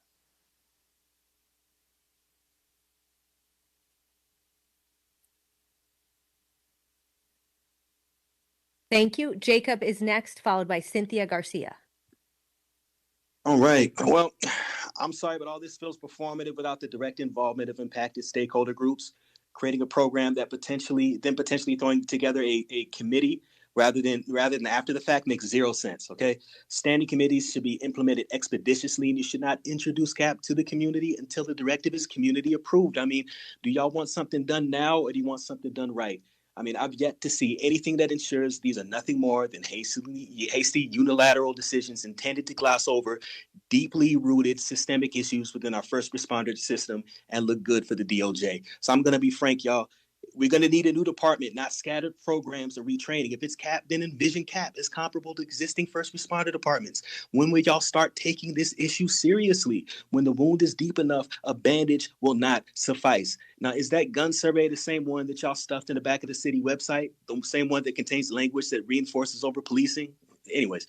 Thank you. Jacob is next, followed by Cynthia Garcia. All right. Well, I'm sorry, but all this feels performative without the direct involvement of impacted stakeholder groups. Creating a program that potentially throwing together a committee rather than after the fact makes zero sense. Okay, standing committees should be implemented expeditiously, and you should not introduce CAP to the community until the directive is community approved. I mean, do y'all want something done now, or do you want something done right? I mean, I've yet to see anything that ensures these are nothing more than hasty unilateral decisions intended to gloss over deeply rooted systemic issues within our first responder system and look good for the DOJ. So I'm going to be frank, y'all. We're going to need a new department, not scattered programs or retraining. If it's CAP, then envision CAP is comparable to existing first responder departments. When will y'all start taking this issue seriously? When the wound is deep enough, a bandage will not suffice. Now, is that gun survey the same one that y'all stuffed in the back of the city website? The same one that contains language that reinforces over policing? Anyways,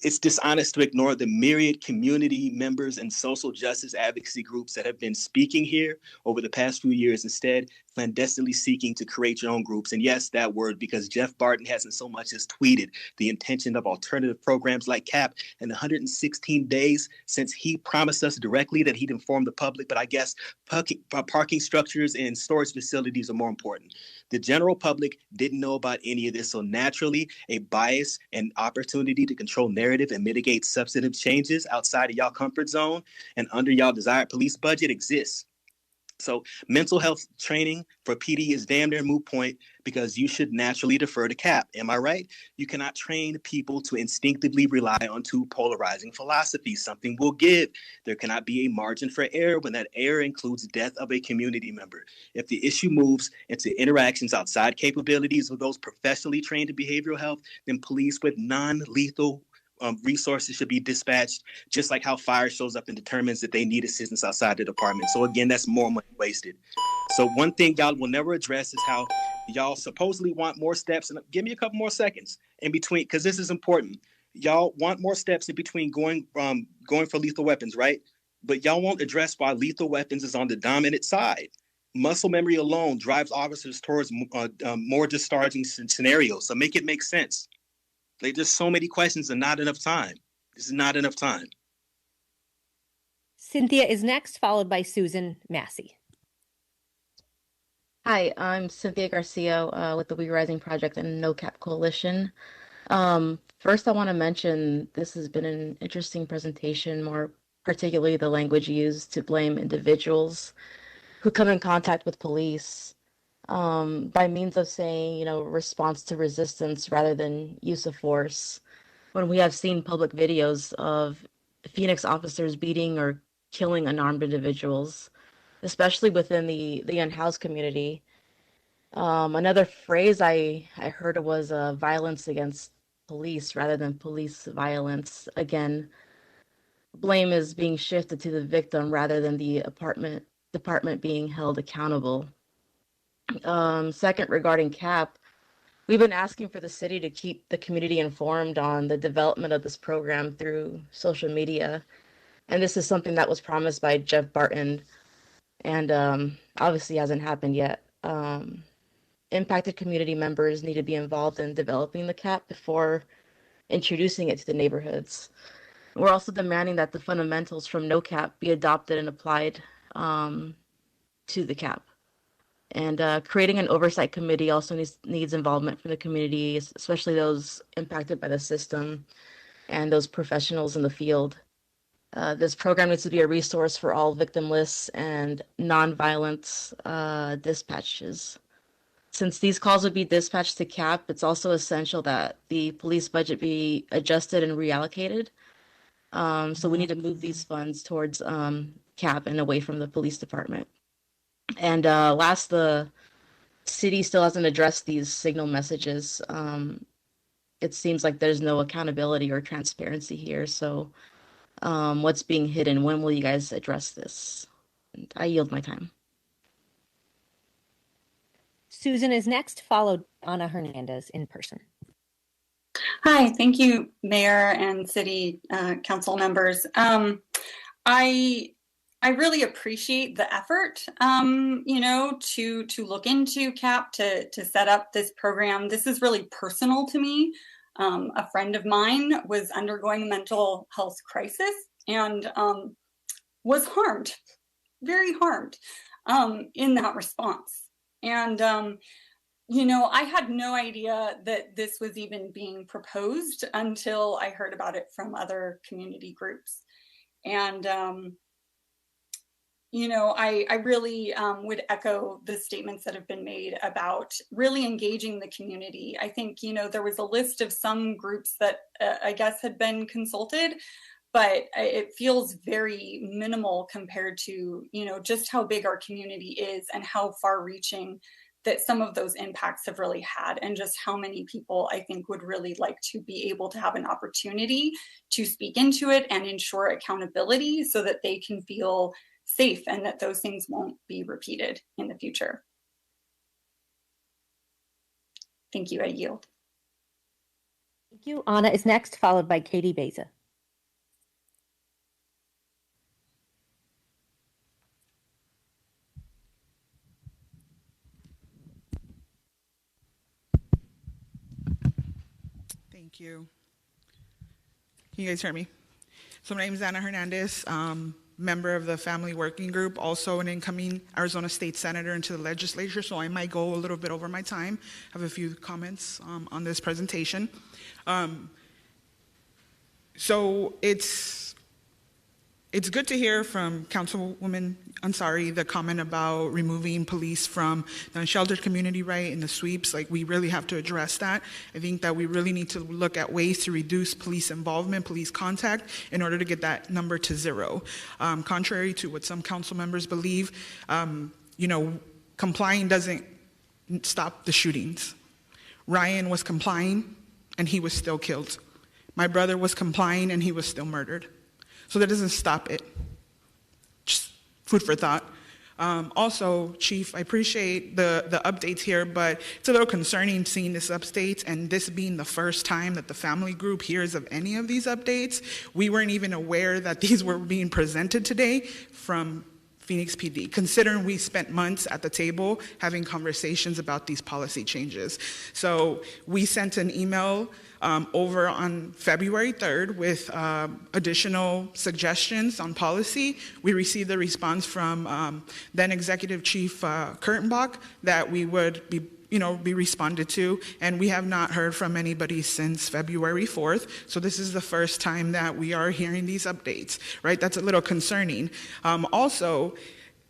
it's dishonest to ignore the myriad community members and social justice advocacy groups that have been speaking here over the past few years, instead clandestinely seeking to create your own groups. And yes, that word, because Jeff Barton hasn't so much as tweeted the intention of alternative programs like CAP in 116 days since he promised us directly that he'd inform the public. But I guess parking structures and storage facilities are more important. The general public didn't know about any of this, so naturally a bias and opportunity to control narrative and mitigate substantive changes outside of y'all comfort zone and under y'all desired police budget exists. So mental health training for PD is damn near moot point because you should naturally defer to CAP. Am I right? You cannot train people to instinctively rely on two polarizing philosophies. Something will give. There cannot be a margin for error when that error includes death of a community member. If the issue moves into interactions outside capabilities of those professionally trained in behavioral health, then police with non-lethal resources should be dispatched, just like how fire shows up and determines that they need assistance outside the department. So again, that's more money wasted. So one thing y'all will never address is how y'all supposedly want more steps. And give me a couple more seconds in between, because this is important. Y'all want more steps in between going for lethal weapons, right? But y'all won't address why lethal weapons is on the dominant side. Muscle memory alone drives officers towards more discharging scenarios. So make it make sense. Like, there's so many questions and not enough time. This is not enough time. Cynthia is next, followed by Susan Massey. Hi, I'm Cynthia Garcia with the We Rising Project and No Cap Coalition. First, I want to mention this has been an interesting presentation, more particularly the language used to blame individuals who come in contact with police by means of saying, response to resistance rather than use of force. When we have seen public videos of Phoenix officers beating or killing unarmed individuals, especially within the unhoused community. Another phrase I heard was violence against police rather than police violence. Again, blame is being shifted to the victim rather than the department being held accountable. Second, regarding CAP, we've been asking for the city to keep the community informed on the development of this program through social media. And this is something that was promised by Jeff Barton and obviously hasn't happened yet. Impacted community members need to be involved in developing the CAP before introducing it to the neighborhoods. We're also demanding that the fundamentals from no CAP be adopted and applied to the CAP. And creating an oversight committee also needs involvement from the community, especially those impacted by the system and those professionals in the field. This program needs to be a resource for all victim lists and nonviolence dispatches. Since these calls would be dispatched to CAP, it's also essential that the police budget be adjusted and reallocated. So we need to move these funds towards CAP and away from the police department. And last, the city still hasn't addressed these signal messages. It seems like there's no accountability or transparency here. So what's being hidden? When will you guys address this? And I yield my time. Susan is next, followed Ana Hernandez in person. Hi, thank you, Mayor and City Council members. I really appreciate the effort, to look into CAP, to set up this program. This is really personal to me. A friend of mine was undergoing a mental health crisis and was harmed, very harmed in that response. And, I had no idea that this was even being proposed until I heard about it from other community groups. And, I really would echo the statements that have been made about really engaging the community. I think, there was a list of some groups that I guess had been consulted, but it feels very minimal compared to, just how big our community is and how far reaching that some of those impacts have really had, and just how many people I think would really like to be able to have an opportunity to speak into it and ensure accountability so that they can feel safe and that those things won't be repeated in the future. Thank you. I yield. Thank you. Ana is next, followed by Katie Beza. Thank you. Can you guys hear me? So my name is Ana Hernandez, member of the Family Working Group, also an incoming Arizona State Senator into the legislature, so I might go a little bit over my time. I have a few comments on this presentation. So it's good to hear from Councilwoman Ansari the comment about removing police from the unsheltered community, right, and the sweeps. Like, we really have to address that. I think that we really need to look at ways to reduce police involvement, police contact, in order to get that number to zero. Contrary to what some council members believe, complying doesn't stop the shootings. Ryan was complying, and he was still killed. My brother was complying, and he was still murdered. So that doesn't stop it. Just food for thought. Also, Chief, I appreciate the updates here, but it's a little concerning seeing this updates and this being the first time that the family group hears of any of these updates. We weren't even aware that these were being presented today from Phoenix PD, considering we spent months at the table having conversations about these policy changes. So we sent an email over on February 3rd with additional suggestions on policy. We received a response from then Executive Chief Kurtenbach that we would be responded to, and we have not heard from anybody since February 4th. So this is the first time that we are hearing these updates, right? That's a little concerning. Also,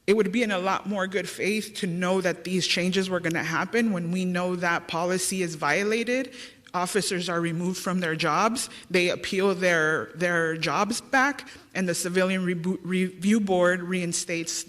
it would be in a lot more good faith to know that these changes were going to happen when we know that policy is violated. Officers are removed from their jobs, they appeal their jobs back, and the Civilian Review Board reinstates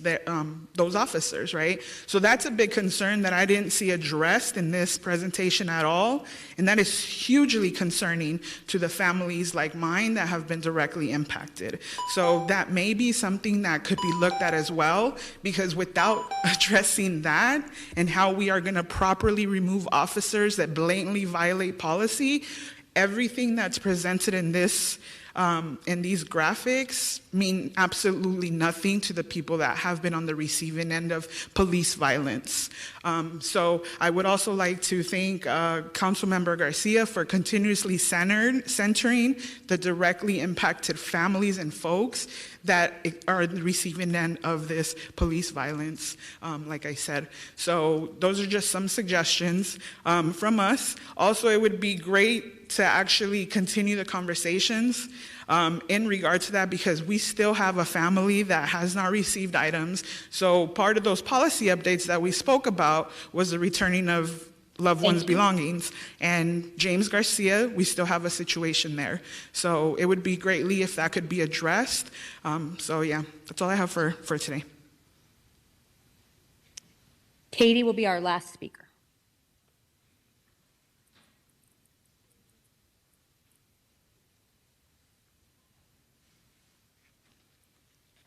those officers, right? So that's a big concern that I didn't see addressed in this presentation at all, and that is hugely concerning to the families like mine that have been directly impacted. So that may be something that could be looked at as well, because without addressing that and how we are going to properly remove officers that blatantly violate policy, everything that's presented in this and these graphics mean absolutely nothing to the people that have been on the receiving end of police violence. So I would also like to thank Councilmember Garcia for continuously centering the directly impacted families and folks that are the receiving end of this police violence, like I said. So those are just some suggestions from us. Also, it would be great to actually continue the conversations in regard to that, because we still have a family that has not received items. So part of those policy updates that we spoke about was the returning of loved ones' belongings. And James Garcia, we still have a situation there. So it would be greatly if that could be addressed. So yeah, that's all I have for today. Katie will be our last speaker.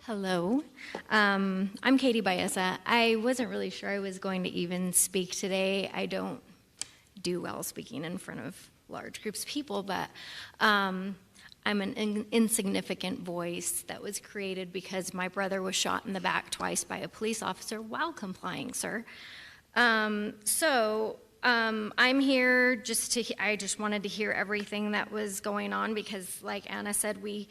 Hello, I'm Katie Baeza. I wasn't really sure I was going to even speak today. I don't do well speaking in front of large groups of people, but I'm an insignificant voice that was created because my brother was shot in the back twice by a police officer while complying, sir. I'm here I just wanted to hear everything that was going on because, like Anna said, we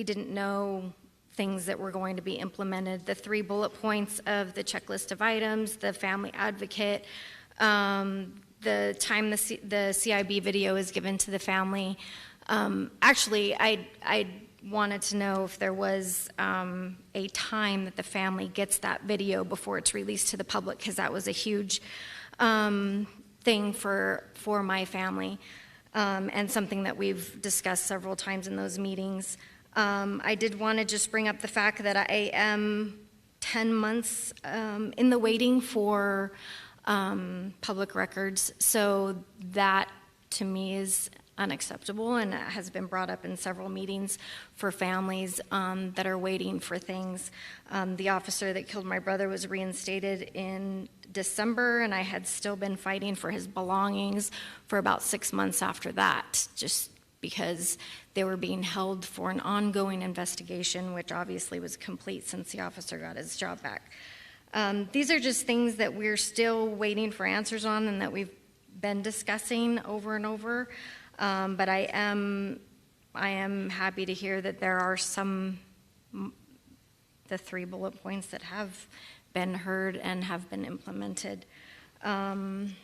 didn't know things that were going to be implemented. The 3 bullet points of the checklist of items, the family advocate, the time the CIB video is given to the family. Actually, I wanted to know if there was a time that the family gets that video before it's released to the public, because that was a huge thing for my family, and something that we've discussed several times in those meetings. I did want to just bring up the fact that I am 10 months in the waiting for public records, so that to me is unacceptable, and it has been brought up in several meetings for families that are waiting for things. The officer that killed my brother was reinstated in December, and I had still been fighting for his belongings for about 6 months after that, just because they were being held for an ongoing investigation, which obviously was complete since the officer got his job back. These are just things that we're still waiting for answers on and that we've been discussing over and over. But I am happy to hear that there are the 3 bullet points that have been heard and have been implemented. The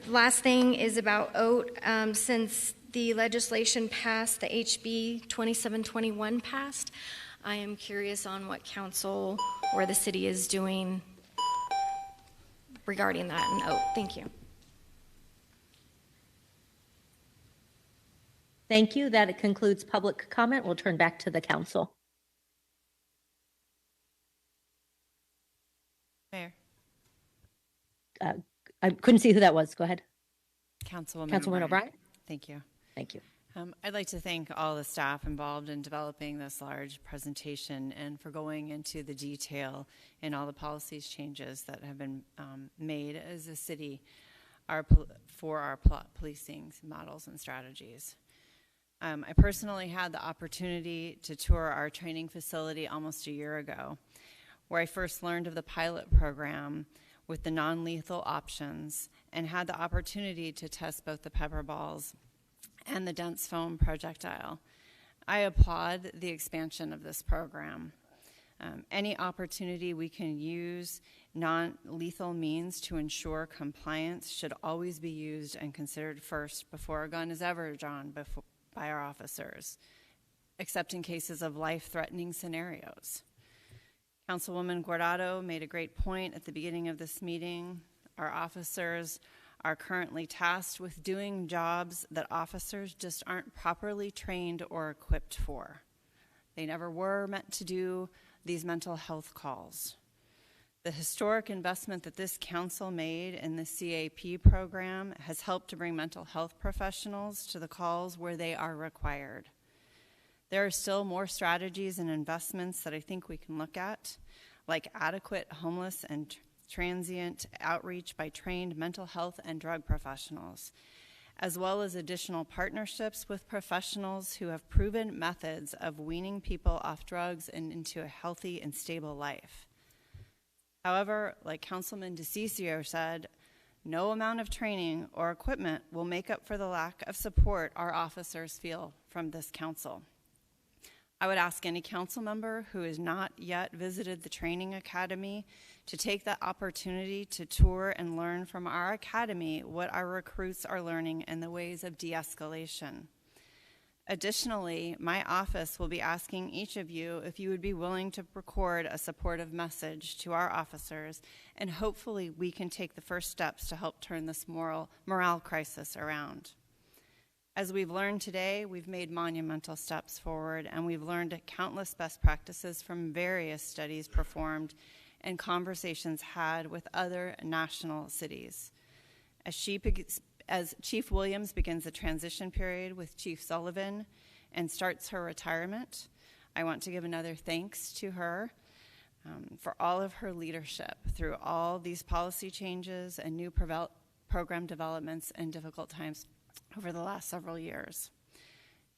last thing is about OAT. Since the legislation passed, the HB 2721 passed, I am curious on what council or the city is doing regarding that and OAT. Thank you. Thank you. That concludes public comment. We'll turn back to the council. Mayor. I couldn't see who that was. Go ahead. Councilwoman O'Brien. Thank you. Thank you. I'd like to thank all the staff involved in developing this large presentation and for going into the detail in all the policies changes that have been made as a city for our policing models and strategies. I personally had the opportunity to tour our training facility almost a year ago, where I first learned of the pilot program with the non-lethal options and had the opportunity to test both the pepper balls and the dense foam projectile. I applaud the expansion of this program. Any opportunity we can use non-lethal means to ensure compliance should always be used and considered first before a gun is ever drawn by our officers, except in cases of life-threatening scenarios. Councilwoman Guardado made a great point at the beginning of this meeting. Our officers are currently tasked with doing jobs that officers just aren't properly trained or equipped for. They never were meant to do these mental health calls. The historic investment that this council made in the CAP program has helped to bring mental health professionals to the calls where they are required. There are still more strategies and investments that I think we can look at, like adequate homeless and transient outreach by trained mental health and drug professionals, as well as additional partnerships with professionals who have proven methods of weaning people off drugs and into a healthy and stable life. However, like Councilman DeCiccio said, no amount of training or equipment will make up for the lack of support our officers feel from this council. I would ask any council member who has not yet visited the training academy to take the opportunity to tour and learn from our academy what our recruits are learning in the ways of de-escalation. Additionally, my office will be asking each of you if you would be willing to record a supportive message to our officers, and hopefully we can take the first steps to help turn this morale crisis around. As we've learned today, we've made monumental steps forward, and we've learned countless best practices from various studies performed and conversations had with other national cities. As Chief Williams begins the transition period with Chief Sullivan and starts her retirement, I want to give another thanks to her for all of her leadership through all these policy changes and new program developments in difficult times over the last several years.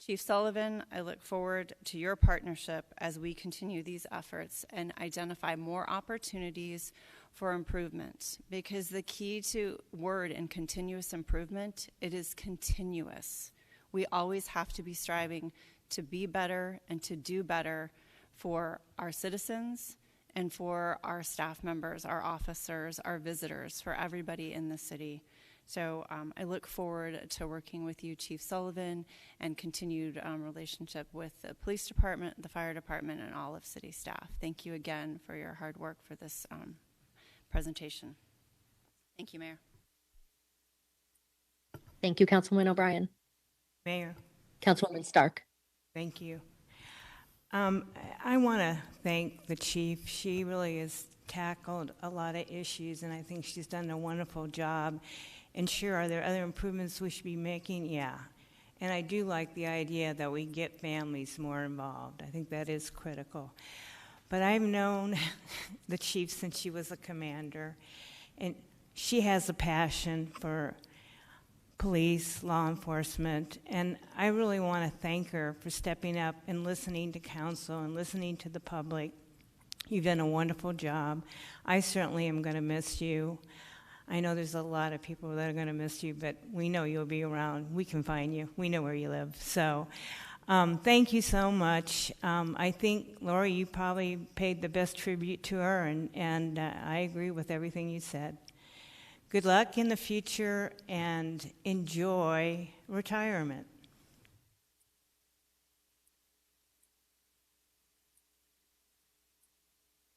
Chief Sullivan, I look forward to your partnership as we continue these efforts and identify more opportunities for improvement, because the key to word and continuous improvement, it is continuous. We always have to be striving to be better and to do better for our citizens and for our staff members, our officers, our visitors, for everybody in the city. So I look forward to working with you, Chief Sullivan, and continued relationship with the police department, the fire department, and all of city staff. Thank you again for your hard work for this presentation. Thank you, Mayor. Thank you, Councilwoman O'Brien. Mayor. Councilwoman Stark. Thank you. I want to thank the chief. She really has tackled a lot of issues, and I think she's done a wonderful job. And sure, are there other improvements we should be making? Yeah. And I do like the idea that we get families more involved. I think that is critical. But I've known the chief since she was a commander, and she has a passion for police, law enforcement, and I really want to thank her for stepping up and listening to council and listening to the public. You've done a wonderful job. I certainly am going to miss you. I know there's a lot of people that are going to miss you, but we know you'll be around. We can find you. We know where you live. So thank you so much. I think, Lori, you probably paid the best tribute to her, and I agree with everything you said. Good luck in the future, and enjoy retirement.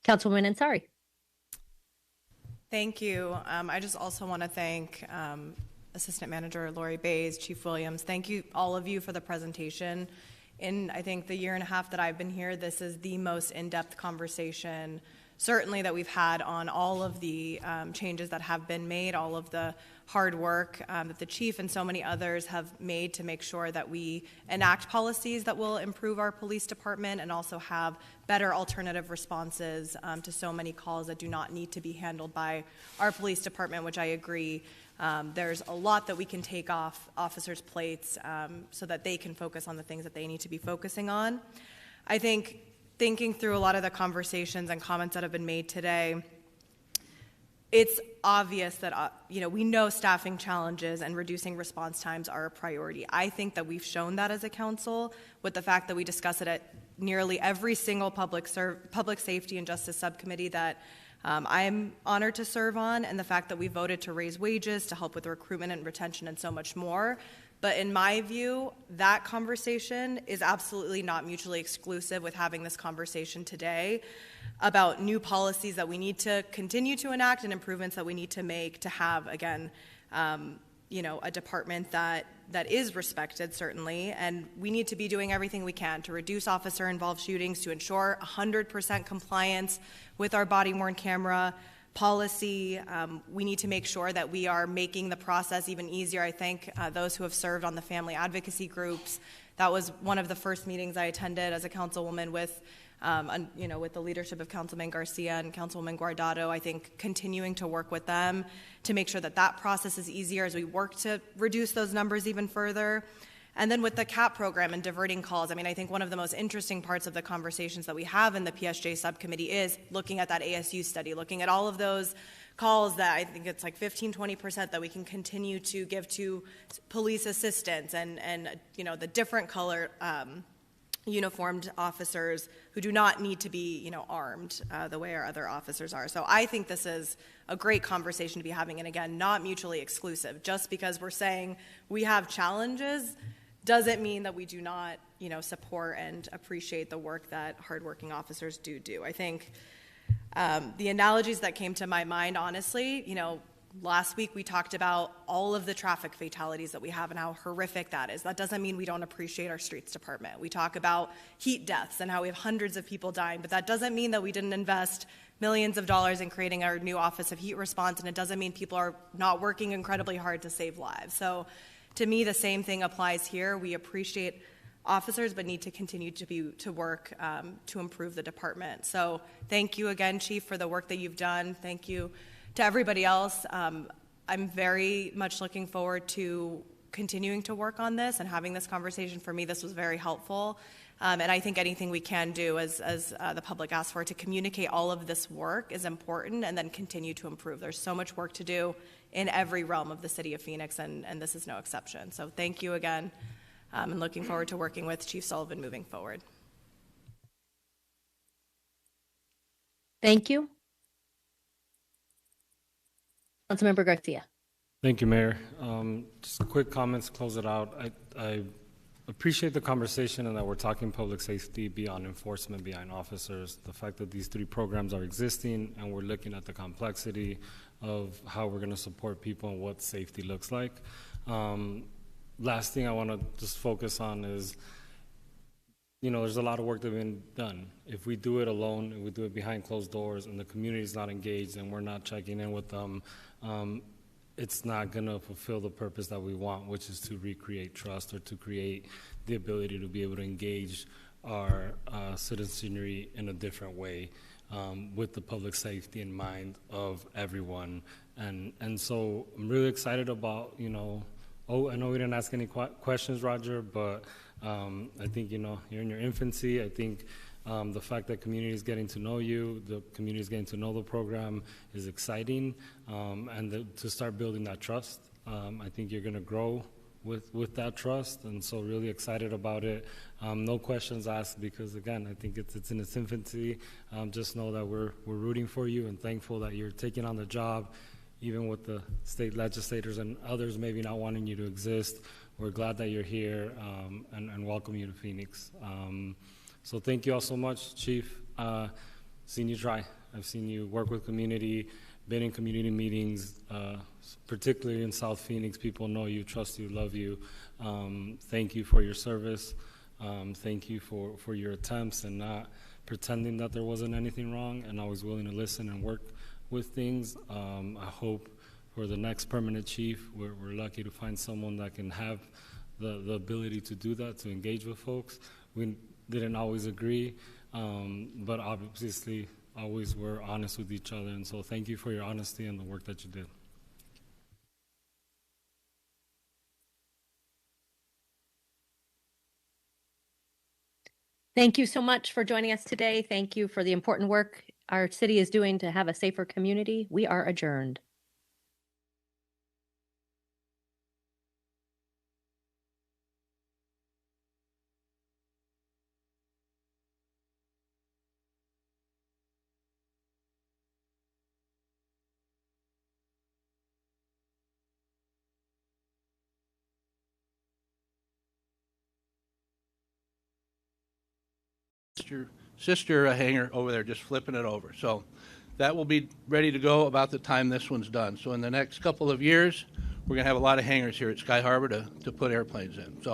Councilwoman Ansari. Thank you. I just also want to thank Assistant Manager Lori Bays, Chief Williams. Thank you, all of you, for the presentation. In, I think, the year and a half that I've been here, this is the most in-depth conversation, certainly, that we've had on all of the changes that have been made, all of the hard work that the chief and so many others have made to make sure that we enact policies that will improve our police department and also have better alternative responses to so many calls that do not need to be handled by our police department, which I agree There's a lot that we can take off officers' plates so that they can focus on the things that they need to be focusing on. I think thinking through a lot of the conversations and comments that have been made today, it's obvious that we know staffing challenges and reducing response times are a priority. I think that we've shown that as a council with the fact that we discuss it at nearly every single public safety and justice subcommittee that I'm honored to serve on, and the fact that we voted to raise wages to help with recruitment and retention and so much more. But in my view, that conversation is absolutely not mutually exclusive with having this conversation today about new policies that we need to continue to enact and improvements that we need to make to have, again, a department that is respected, certainly, and we need to be doing everything we can to reduce officer-involved shootings, to ensure 100% compliance with our body-worn camera policy. We need to make sure that we are making the process even easier. I thank those who have served on the family advocacy groups. That was one of the first meetings I attended as a councilwoman with the leadership of Councilman Garcia and Councilwoman Guardado. I think continuing to work with them to make sure that that process is easier as we work to reduce those numbers even further. And then with the CAP program and diverting calls, I think one of the most interesting parts of the conversations that we have in the PSJ subcommittee is looking at that ASU study, looking at all of those calls that I think it's like 15-20% that we can continue to give to police assistance and the different color uniformed officers who do not need to be armed the way our other officers are. So I think this is a great conversation to be having, and again, not mutually exclusive. Just because we're saying we have challenges doesn't mean that we do not support and appreciate the work that hardworking officers do. I think the analogies that came to my mind, honestly, last week we talked about all of the traffic fatalities that we have and how horrific that is. That doesn't mean we don't appreciate our streets department. We talk about heat deaths and how we have hundreds of people dying, but that doesn't mean that we didn't invest millions of dollars in creating our new Office of Heat Response, and it doesn't mean people are not working incredibly hard to save lives. So to me, the same thing applies here. We appreciate officers, but need to continue to work to improve the department. So thank you again, Chief, for the work that you've done. Thank you to everybody else. I'm very much looking forward to continuing to work on this and having this conversation. For me, this was very helpful. And I think anything we can do as the public asks for to communicate all of this work is important, and then continue to improve. There's so much work to do in every realm of the city of Phoenix, and this is no exception. So thank you again, and looking forward to working with Chief Sullivan moving forward. Thank you. Councilmember Garcia. Thank you, Mayor. Just quick comments to close it out. I appreciate the conversation and that we're talking public safety beyond enforcement, beyond officers. The fact that these three programs are existing and we're looking at the complexity of how we're going to support people and what safety looks like. Last thing I want to just focus on is, there's a lot of work that's been done. If we do it alone, if we do it behind closed doors and the community is not engaged and we're not checking in with them, it's not going to fulfill the purpose that we want, which is to recreate trust or to create the ability to be able to engage our citizenry in a different way with the public safety in mind of everyone. And so I'm really excited about, I know we didn't ask any questions, Roger, but I think, you're in your infancy. I think the fact that community is getting to know you, the community is getting to know the program is exciting, and to start building that trust. I think you're going to grow with that trust, and so really excited about it. No questions asked because, again, I think it's in its infancy. Just know that we're rooting for you and thankful that you're taking on the job, even with the state legislators and others maybe not wanting you to exist. We're glad that you're here and welcome you to Phoenix. So thank you all so much, Chief. Seen you try. I've seen you work with community, been in community meetings, particularly in South Phoenix. People know you, trust you, love you. Thank you for your service. Thank you for your attempts and not pretending that there wasn't anything wrong and always willing to listen and work with things. I hope for the next permanent chief, we're lucky to find someone that can have the ability to do that, to engage with folks. We didn't always agree, but obviously always were honest with each other. And so thank you for your honesty and the work that you did. Thank you so much for joining us today. Thank you for the important work our city is doing to have a safer community. We are adjourned. Sister hanger over there, just flipping it over. So that will be ready to go about the time this one's done. So in the next couple of years, we're going to have a lot of hangars here at Sky Harbor to put airplanes in. So